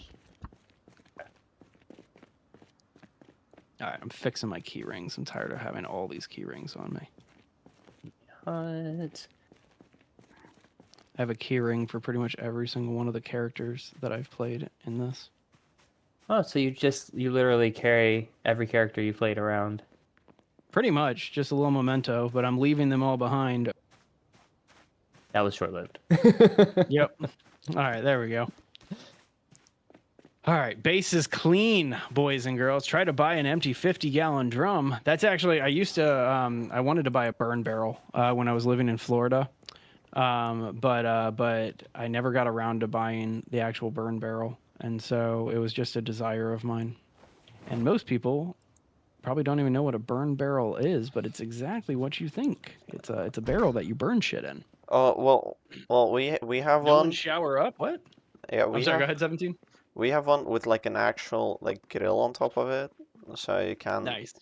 All right, I'm fixing my key rings. I'm tired of having all these key rings on me. What? I have a key ring for pretty much every single one of the characters that I've played in this. Oh, so you literally carry every character you played around. Pretty much, just a little memento, but I'm leaving them all behind. That was short-lived. Yep. All right, there we go. All right, base is clean, boys and girls. Try to buy an empty 50-gallon drum. That's actually, I used to, I wanted to buy a burn barrel when I was living in Florida, but I never got around to buying the actual burn barrel, and so it was just a desire of mine. And most people probably don't even know what a burn barrel is, but it's exactly what you think. It's a barrel that you burn shit in. Oh well, we have No one one. shower up. What? Yeah, I'm sorry. Go ahead, 17. we have one with like an actual like grill on top of it, so you can Nice.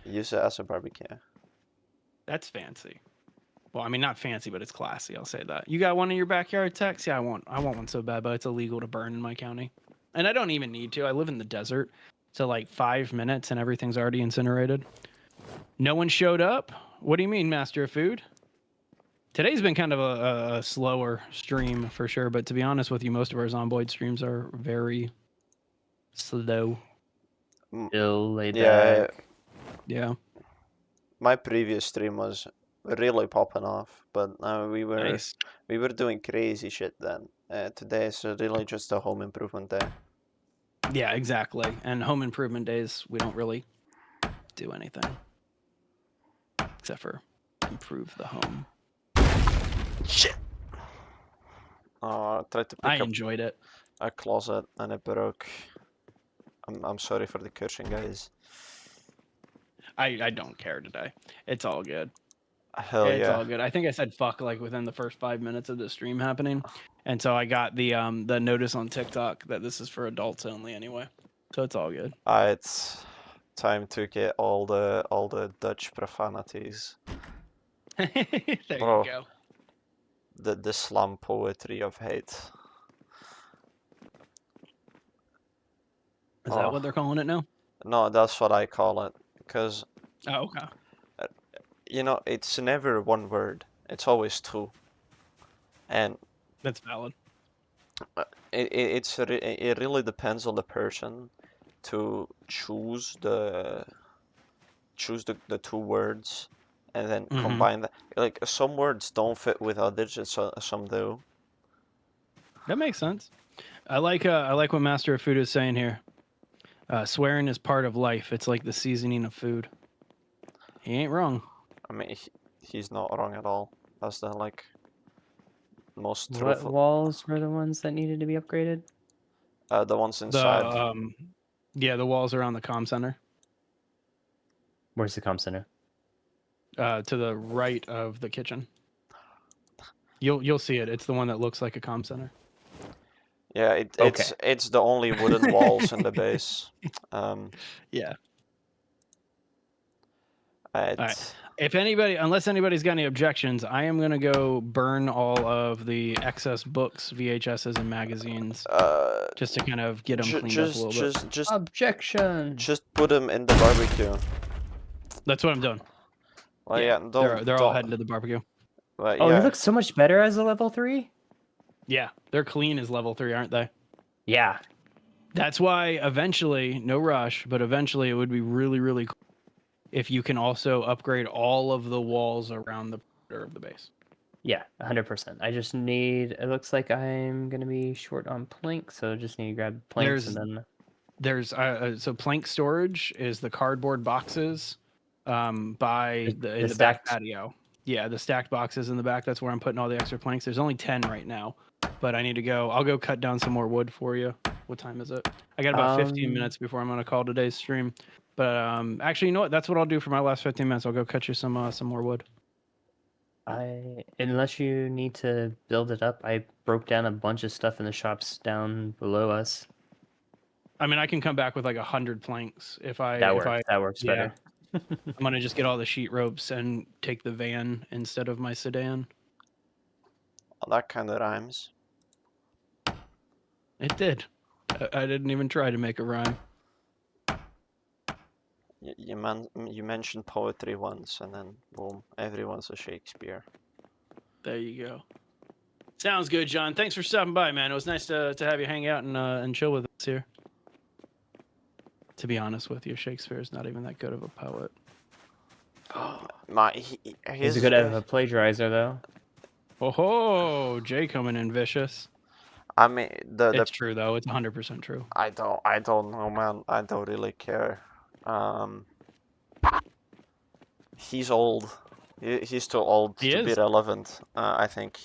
use it as a barbecue. That's fancy. Well, I mean, not fancy, but it's classy. I'll say that. You got one in your backyard, Tex? Yeah, I want one so bad, but it's illegal to burn in my county, and I don't even need to. I live in the desert, so like 5 minutes and everything's already incinerated. No one showed up. What do you mean, Master of Food? Today's been kind of a slower stream for sure, but to be honest with you, most of our Zomboid streams are very slow. Still laid Yeah, back. Yeah. my previous stream was really popping off, but we were Nice. doing crazy shit then. Today is really just a home improvement day. Yeah, exactly. And home improvement days, we don't really do anything except for improve the home. Shit. I tried to I pick up enjoyed it. a closet and it broke. I'm sorry for the cursing, guys. I don't care today. It's all good. Hell It's yeah. all good. I think I said fuck like within the first 5 minutes of the stream happening, and so I got the notice on TikTok that this is for adults only anyway. So it's all good. It's time to get all the Dutch profanities. There Bro. you go. The slam poetry of hate. Is that what they're calling it now? No, that's what I call it. Because, Oh, okay. you know, it's never one word. It's always two. And That's valid. it really depends on the person to choose the two words and then combine that. Like, some words don't fit with others, and some do. That makes sense. I like what Master of Food is saying here. Swearing is part of life. It's like the seasoning of food. He ain't wrong. I mean, he's not wrong at all. That's the like most What truthful. walls were the ones that needed to be upgraded? The ones inside. The walls around the comm center. Where's the comm center? To the right of the kitchen. You'll see it. It's the one that looks like a comm center. Yeah, it's the only wooden walls in the base. Yeah. Right. Unless anybody's got any objections, I am gonna go burn all of the excess books, VHSs, and magazines, just to kind of get them cleaned up a little bit. Just Objection. just put them in the barbecue. That's what I'm doing. Well, Yeah, yeah, they're all heading to the barbecue. But Oh, yeah, they look so much better as a level 3? Yeah, they're clean as level 3, aren't they? Yeah. That's why eventually, no rush, but eventually it would be really, really cool if you can also upgrade all of the walls around the perimeter of the base. Yeah, 100%. I just need. It looks like I'm gonna be short on planks, so just need to grab planks and then. There's so plank storage is the cardboard boxes by in the back stacked. patio. Yeah, the stacked boxes in the back. That's where I'm putting all the extra planks. There's only 10 right now, but I need to go. I'll go cut down some more wood for you. What time is it? I got about 15 minutes before I'm gonna call today's stream. But actually, you know what? That's what I'll do for my last 15 minutes. I'll go cut you some more wood. Unless you need to build it up, I broke down a bunch of stuff in the shops down below us. I mean, I can come back with like 100 planks if I. That works better. I'm gonna just get all the sheet ropes and take the van instead of my sedan. Well, that kind of rhymes. It did. I didn't even try to make a rhyme. You mentioned poetry once, and then boom, everyone's a Shakespeare. There you go. Sounds good, John. Thanks for stopping by, man. It was nice to have you hang out and chill with us here. To be honest with you, Shakespeare is not even that good of a poet. He's a good of a plagiarizer, though. Oh, Jay coming in vicious. I mean, it's true though. It's 100% true. I don't know, man. I don't really care. He's old. He's too old to be relevant. I think.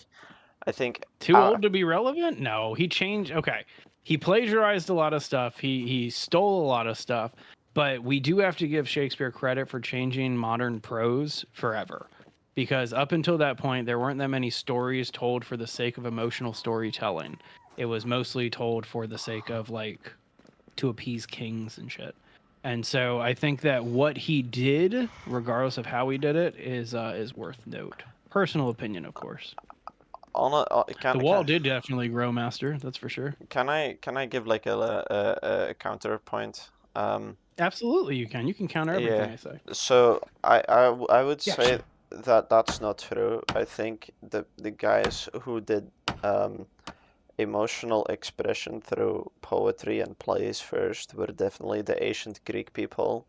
Too old to be relevant? No, he changed. Okay, he plagiarized a lot of stuff. He stole a lot of stuff. But we do have to give Shakespeare credit for changing modern prose forever. Because up until that point, there weren't that many stories told for the sake of emotional storytelling. It was mostly told for the sake of, like, to appease kings and shit. And so I think that what he did, regardless of how he did it, is worth note. Personal opinion, of course. The wall did definitely grow, Master. That's for sure. Can I give like a counterpoint? Absolutely, you can. You can counter everything I say. So I would say that that's not true. I think the guys who did emotional expression through poetry and plays first were definitely the ancient Greek people.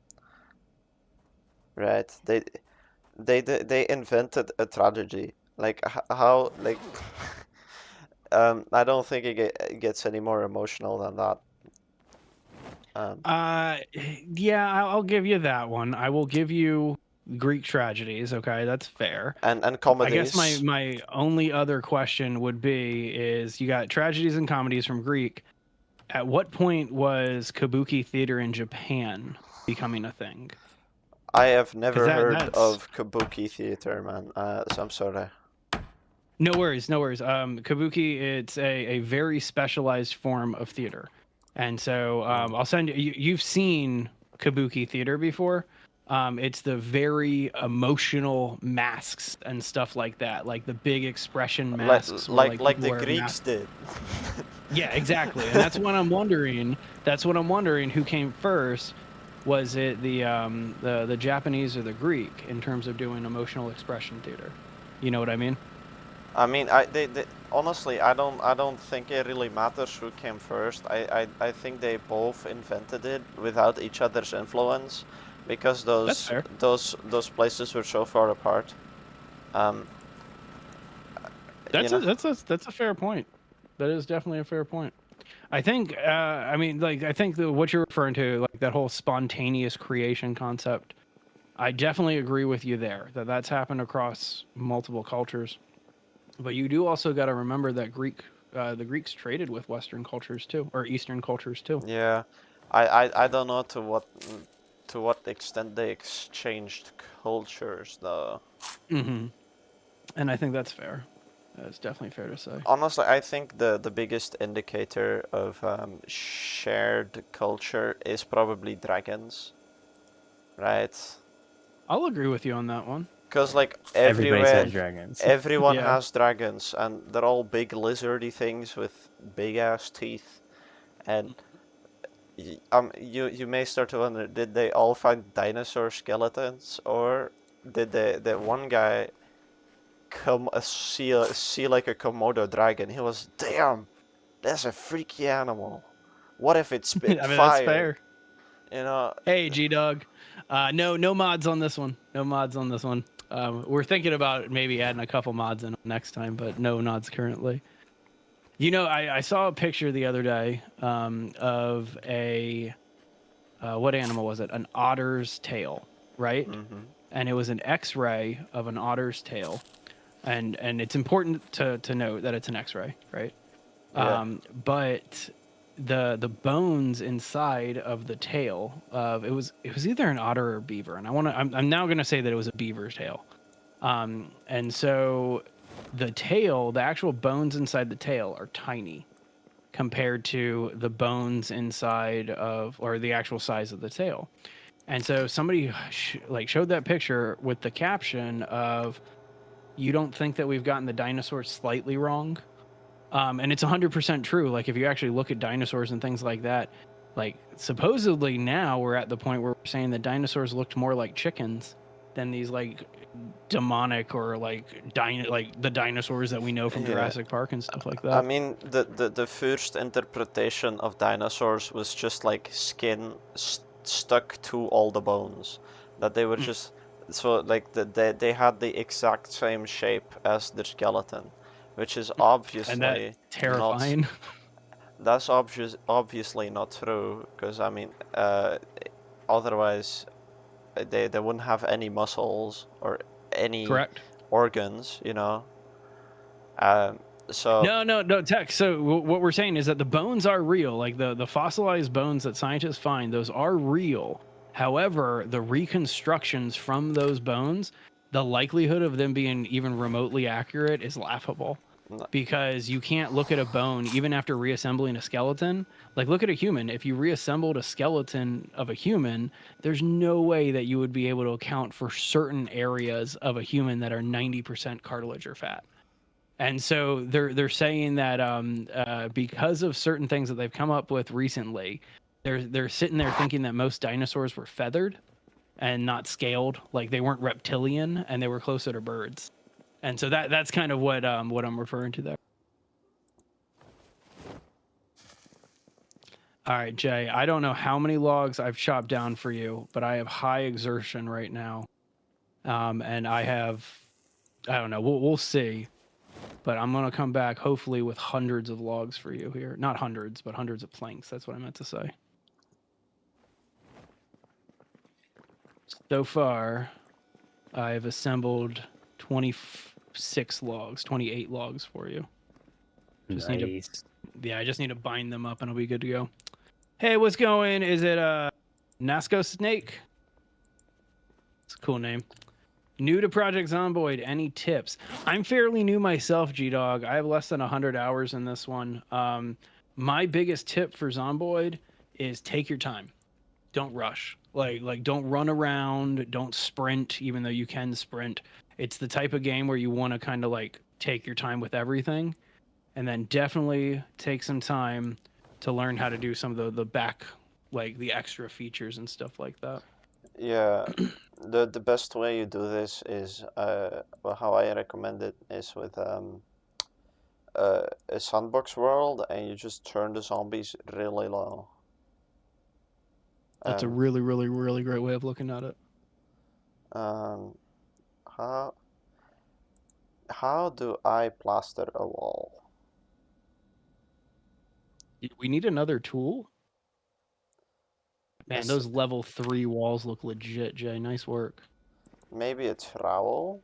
Right? They invented a tragedy. Like how like I don't think it gets any more emotional than that. Yeah, I'll give you that one. I will give you Greek tragedies. Okay, that's fair. And comedies. I guess my only other question would be is you got tragedies and comedies from Greek. At what point was kabuki theater in Japan becoming a thing? I have never heard of kabuki theater, man. So I'm sorry. No worries, no worries. Kabuki, it's a very specialized form of theater. And so I'll send you, you've seen kabuki theater before. It's the very emotional masks and stuff like that, like the big expression masks. Like the Greeks did. Yeah, exactly. And that's what I'm wondering. That's what I'm wondering. Who came first? Was it the Japanese or the Greek in terms of doing emotional expression theater? You know what I mean? I mean, they honestly, I don't think it really matters who came first. I think they both invented it without each other's influence, because those places were so far apart. That's a fair point. That is definitely a fair point. I think I mean, like, I think what you're referring to, like that whole spontaneous creation concept, I definitely agree with you there. That's happened across multiple cultures. But you do also got to remember that the Greeks traded with Western cultures too, or Eastern cultures too. Yeah, I don't know to what extent they exchanged cultures though. Mm-hmm. And I think that's fair. That's definitely fair to say. Honestly, I think the biggest indicator of shared culture is probably dragons, right? I'll agree with you on that one. Because like everybody has dragons. Everyone has dragons, and they're all big lizardy things with big ass teeth. And you may start to wonder, did they all find dinosaur skeletons, or did the one guy see like a Komodo dragon? He was, damn, that's a freaky animal. What if it spit fire? That's fair. You know. Hey, G-Dog. No mods on this one. No mods on this one. We're thinking about maybe adding a couple mods in next time, but no mods currently. You know, I saw a picture the other day of a what animal was it? An otter's tail, right? Mm-hmm. And it was an X-ray of an otter's tail, and it's important to note that it's an X-ray, right? Yeah. But the bones inside of the tail of it was either an otter or a beaver, and I'm now gonna say that it was a beaver's tail. And so the tail, the actual bones inside the tail are tiny compared to the bones inside of, or the actual size of the tail. And so somebody showed that picture with the caption of, "You don't think that we've gotten the dinosaurs slightly wrong?" And it's 100% true. Like if you actually look at dinosaurs and things like that, like supposedly now we're at the point where we're saying that dinosaurs looked more like chickens than these like demonic or like the dinosaurs that we know from Yeah. Jurassic Park and stuff like that. I mean, the first interpretation of dinosaurs was just like skin stuck to all the bones. That they were just so like they had the exact same shape as the skeleton, which is And obviously that's not. terrifying. That's obviously not true, because I mean, otherwise they wouldn't have any muscles or any Correct. organs, you know. So No, Tech. So what we're saying is that the bones are real. Like the fossilized bones that scientists find, those are real. However, the reconstructions from those bones, the likelihood of them being even remotely accurate is laughable. No. Because you can't look at a bone even after reassembling a skeleton. Like look at a human. If you reassembled a skeleton of a human, there's no way that you would be able to account for certain areas of a human that are 90% cartilage or fat. And so they're saying that because of certain things that they've come up with recently, they're sitting there thinking that most dinosaurs were feathered and not scaled, like they weren't reptilian and they were closer to birds. And so that's kind of what I'm referring to there. All right, Jay, I don't know how many logs I've chopped down for you, but I have high exertion right now. And I don't know, we'll see. But I'm going to come back hopefully with hundreds of logs for you here. Not hundreds, but hundreds of planks. That's what I meant to say. So far, I've assembled 26 logs, 28 logs for you. Just nice. need to, I just need to bind them up and I'll be good to go. Hey, what's going? Is it Nasco Snake? It's a cool name. New to Project Zomboid, any tips? I'm fairly new myself, G-Dog. I have less than 100 hours in this one. My biggest tip for Zomboid is take your time. Don't rush. Like don't run around, don't sprint, even though you can sprint. It's the type of game where you want to kind of like take your time with everything. And then definitely take some time to learn how to do some of the back, like the extra features and stuff like that. yeah, the best way you do this is well, how I recommend it is with a sandbox world, and you just turn the zombies really low. That's a really, really, really great way of looking at it. How do I plaster a wall? We need another tool. Man, Is those level 3 walls look legit, Jay. Nice work. maybe a trowel?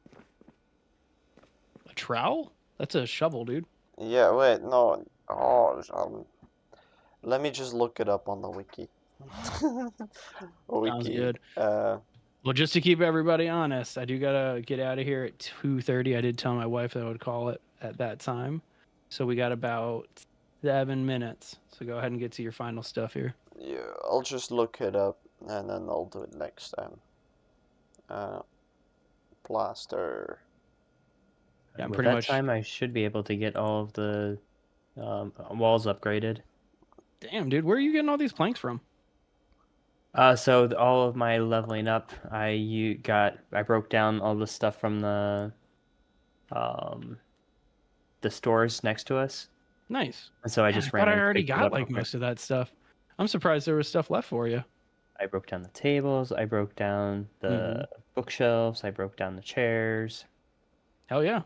A trowel? That's a shovel, dude. Yeah, wait, no. Oh, let me just look it up on the wiki. Sounds good. Uh, Well, just to keep everybody honest, I do gotta get out of here at 2:30. I did tell my wife that I would call it at that time, so we got about 7 minutes. So go ahead and get to your final stuff here. yeah, I'll just look it up and then I'll do it next time. Plaster. Yeah, I'm With pretty that much. time, I should be able to get all of the walls upgraded. Damn, dude, where are you getting all these planks from? So all of my leveling up, I broke down all the stuff from the stores next to us, Nice. and so I Man, just I thought I ran already picked it got up real like quick. most of that stuff. I'm surprised there was stuff left for you. I broke down the tables. I broke down the bookshelves. I broke down the chairs. Hell yeah.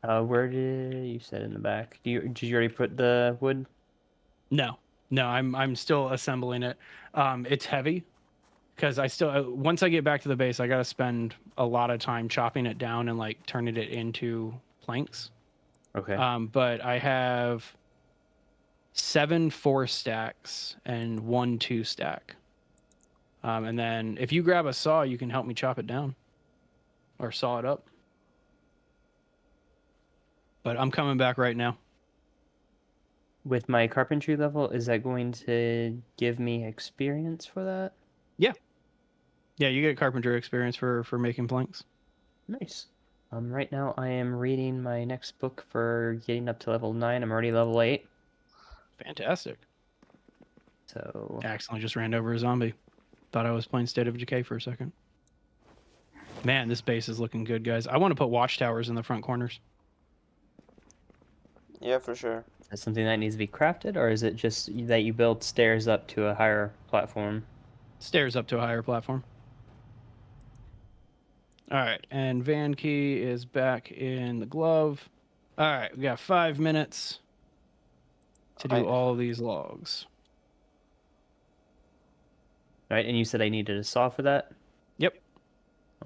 Where did you said in the back? Did you already put the wood? No, I'm still assembling it. It's heavy because I still once I get back to the base, I got to spend a lot of time chopping it down and like turning it into planks. Okay. But I have 7 4 stacks and 1 2 stack. And then if you grab a saw, you can help me chop it down or saw it up. But I'm coming back right now. With my carpentry level, is that going to give me experience for that? Yeah, you get carpenter experience for making planks. Nice. Right now I am reading my next book for getting up to level 9. I'm already level 8. Fantastic. So I accidentally just ran over a zombie. Thought I was playing State of Decay for a second. Man, this base is looking good, guys. I want to put watchtowers in the front corners. Yeah, for sure. is that something that needs to be crafted, or is it just that you build stairs up to a higher platform? Stairs up to a higher platform. All right, and Van Key is back in the glove. All right, we got 5 minutes to do all of these logs. Right, and you said I needed a saw for that? Yep.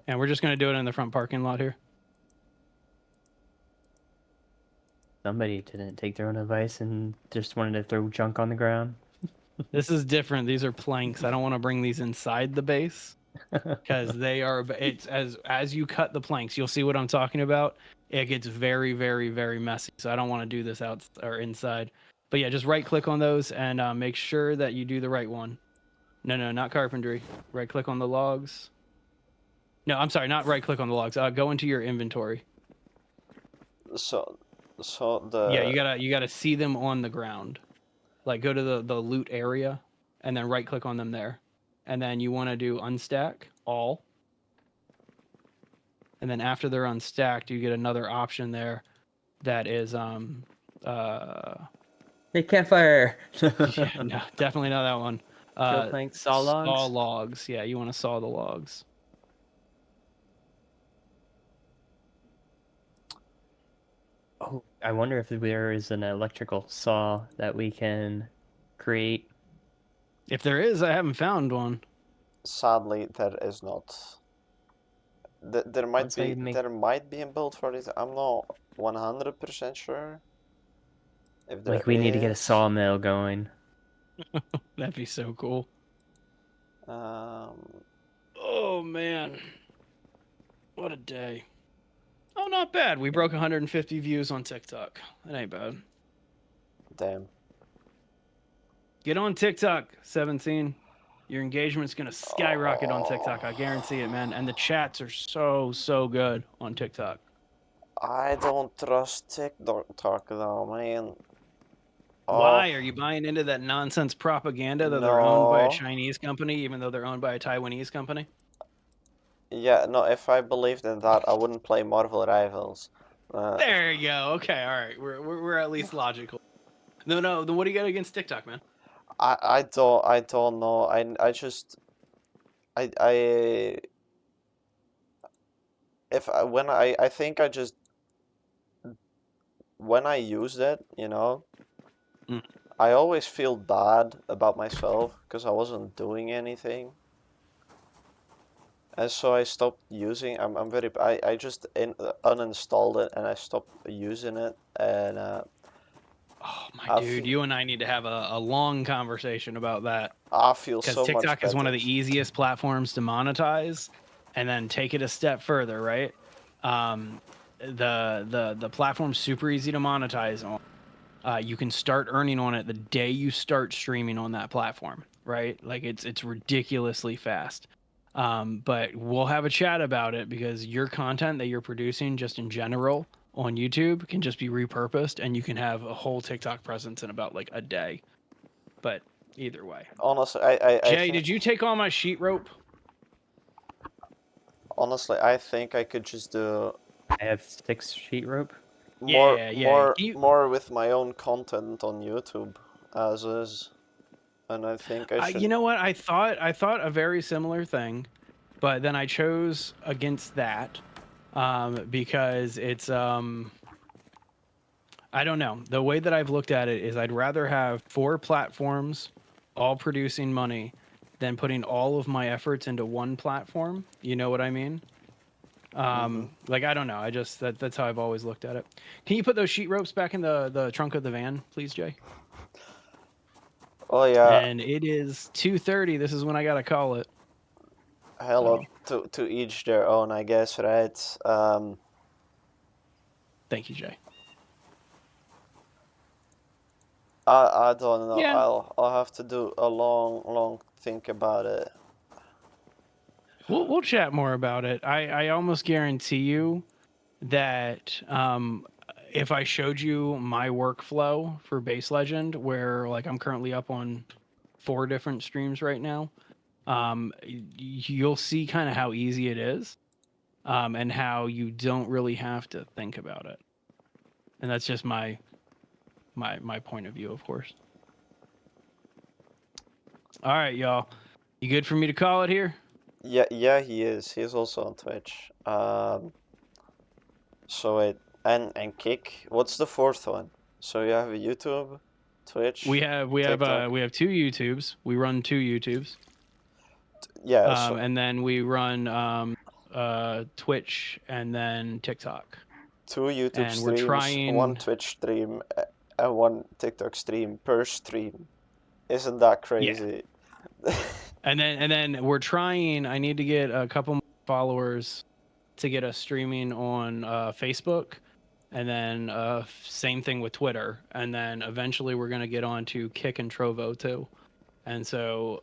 And we're just going to do it in the front parking lot here. Somebody didn't take their own advice and just wanted to throw junk on the ground. This is different. These are planks. I don't want to bring these inside the base because they are. It's as you cut the planks, you'll see what I'm talking about. It gets very, very, very messy. So I don't want to do this out or inside. But yeah, just right click on those and make sure that you do the right one. No, not carpentry. Right click on the logs. No, I'm sorry, not right click on the logs. Go into your inventory. So the Yeah, you gotta see them on the ground. Like go to the loot area and then right click on them there. And then you want to do unstack all. And then after they're unstacked, you get another option there that is Hey, campfire! yeah, no, definitely not that one. Kill planks, saw logs? Saw logs. Yeah, you want to saw the logs. Oh, I wonder if there is an electrical saw that we can create. If there is, I haven't found one. sadly there is not. There might Once I be make- there might be a build for this. I'm not 100% sure. If there Like, we need to get a is. sawmill going. That'd be so cool. Um, Oh man, what a day! Oh, not bad. We broke 150 views on TikTok. That ain't bad. damn. Get on TikTok, 17. Your engagement's gonna skyrocket on TikTok. I guarantee it, man. And the chats are so good on TikTok. I don't trust TikTok though, man. Why are you buying into that nonsense propaganda that they're owned by a No. Chinese company, even though they're owned by a Taiwanese company? Yeah, no, if I believed in that, I wouldn't play Marvel Rivals. There you go. Okay, all right. We're at least logical. No. Then what do you got against TikTok, man? I don't know. I just I if I when I think I just when I use it, you know, Mm. I always feel bad about myself because I wasn't doing anything. And so I stopped using. I just uninstalled it and I stopped using it. And Oh my I dude, feel- you and I need to have a long conversation about that. I feel Because so much TikTok is one of better. the easiest platforms to monetize, and then take it a step further, right? The platform's super easy to monetize on. You can start earning on it the day you start streaming on that platform, right? Like it's ridiculously fast. But we'll have a chat about it because your content that you're producing, just in general on YouTube, can just be repurposed, and you can have a whole TikTok presence in about like a day. But either way. Honestly, I Jay, think, did you take all my sheet rope? honestly, I think I could just do I have 6 sheet rope. more Yeah. more with my own content on YouTube as is. and I think I should. You know what? I thought a very similar thing, but then I chose against that because it's I don't know. The way that I've looked at it is I'd rather have 4 platforms all producing money than putting all of my efforts into one platform. You know what I mean? Like I don't know. I just that's how I've always looked at it. Can you put those sheet ropes back in the trunk of the van, please, Jay? Oh yeah, And it is 2:30. This is when I gotta call it. hello So to each their own, I guess, right? thank you, Jay. I don't know. Yeah. I'll have to do a long think about it. We'll chat more about it. I almost guarantee you that if I showed you my workflow for Base Legend, where like I'm currently up on 4 different streams right now, you'll see kind of how easy it is, and how you don't really have to think about it. And that's just my point of view, of course. All right, y'all. You good for me to call it here? Yeah, he is. He's also on Twitch. So it and Kick. What's the fourth one? So you have a YouTube, Twitch, We have TikTok. 2 YouTubes. We run 2 YouTubes. Yeah, so And then we run Twitch and then TikTok. 2 YouTube And we're streams, 1 trying. Twitch stream, and 1 TikTok stream per stream. Isn't that crazy? And then we're trying. I need to get a couple more followers to get us streaming on Facebook, and then same thing with Twitter, and then eventually we're gonna get on to Kick and Trovo too. And so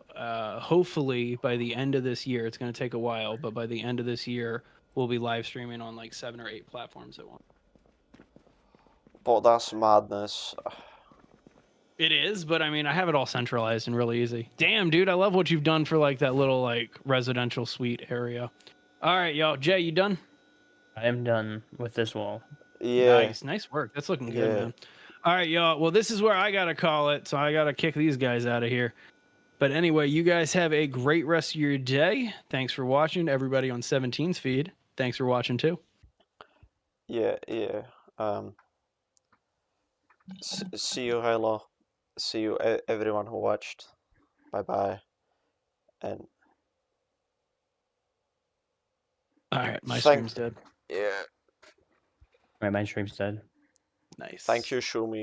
hopefully by the end of this year, it's gonna take a while, but by the end of this year, we'll be live streaming on like 7 or 8 platforms at once. But that's madness. It is, but I mean, I have it all centralized and really easy. Damn, dude, I love what you've done for like that little like residential suite area. All right, y'all. Jay, you done? I am done with this wall. Yeah, Nice work. That's looking good, yeah. man. All right, y'all. Well, this is where I gotta call it, so I gotta kick these guys out of here. But anyway, you guys have a great rest of your day. Thanks for watching, everybody on 17's feed. Thanks for watching too. Yeah. See you, hello. See you, everyone who watched. Bye bye. And All right, my Thank- stream's dead. yeah, Right, my stream's dead. Nice. thank you, Shumi.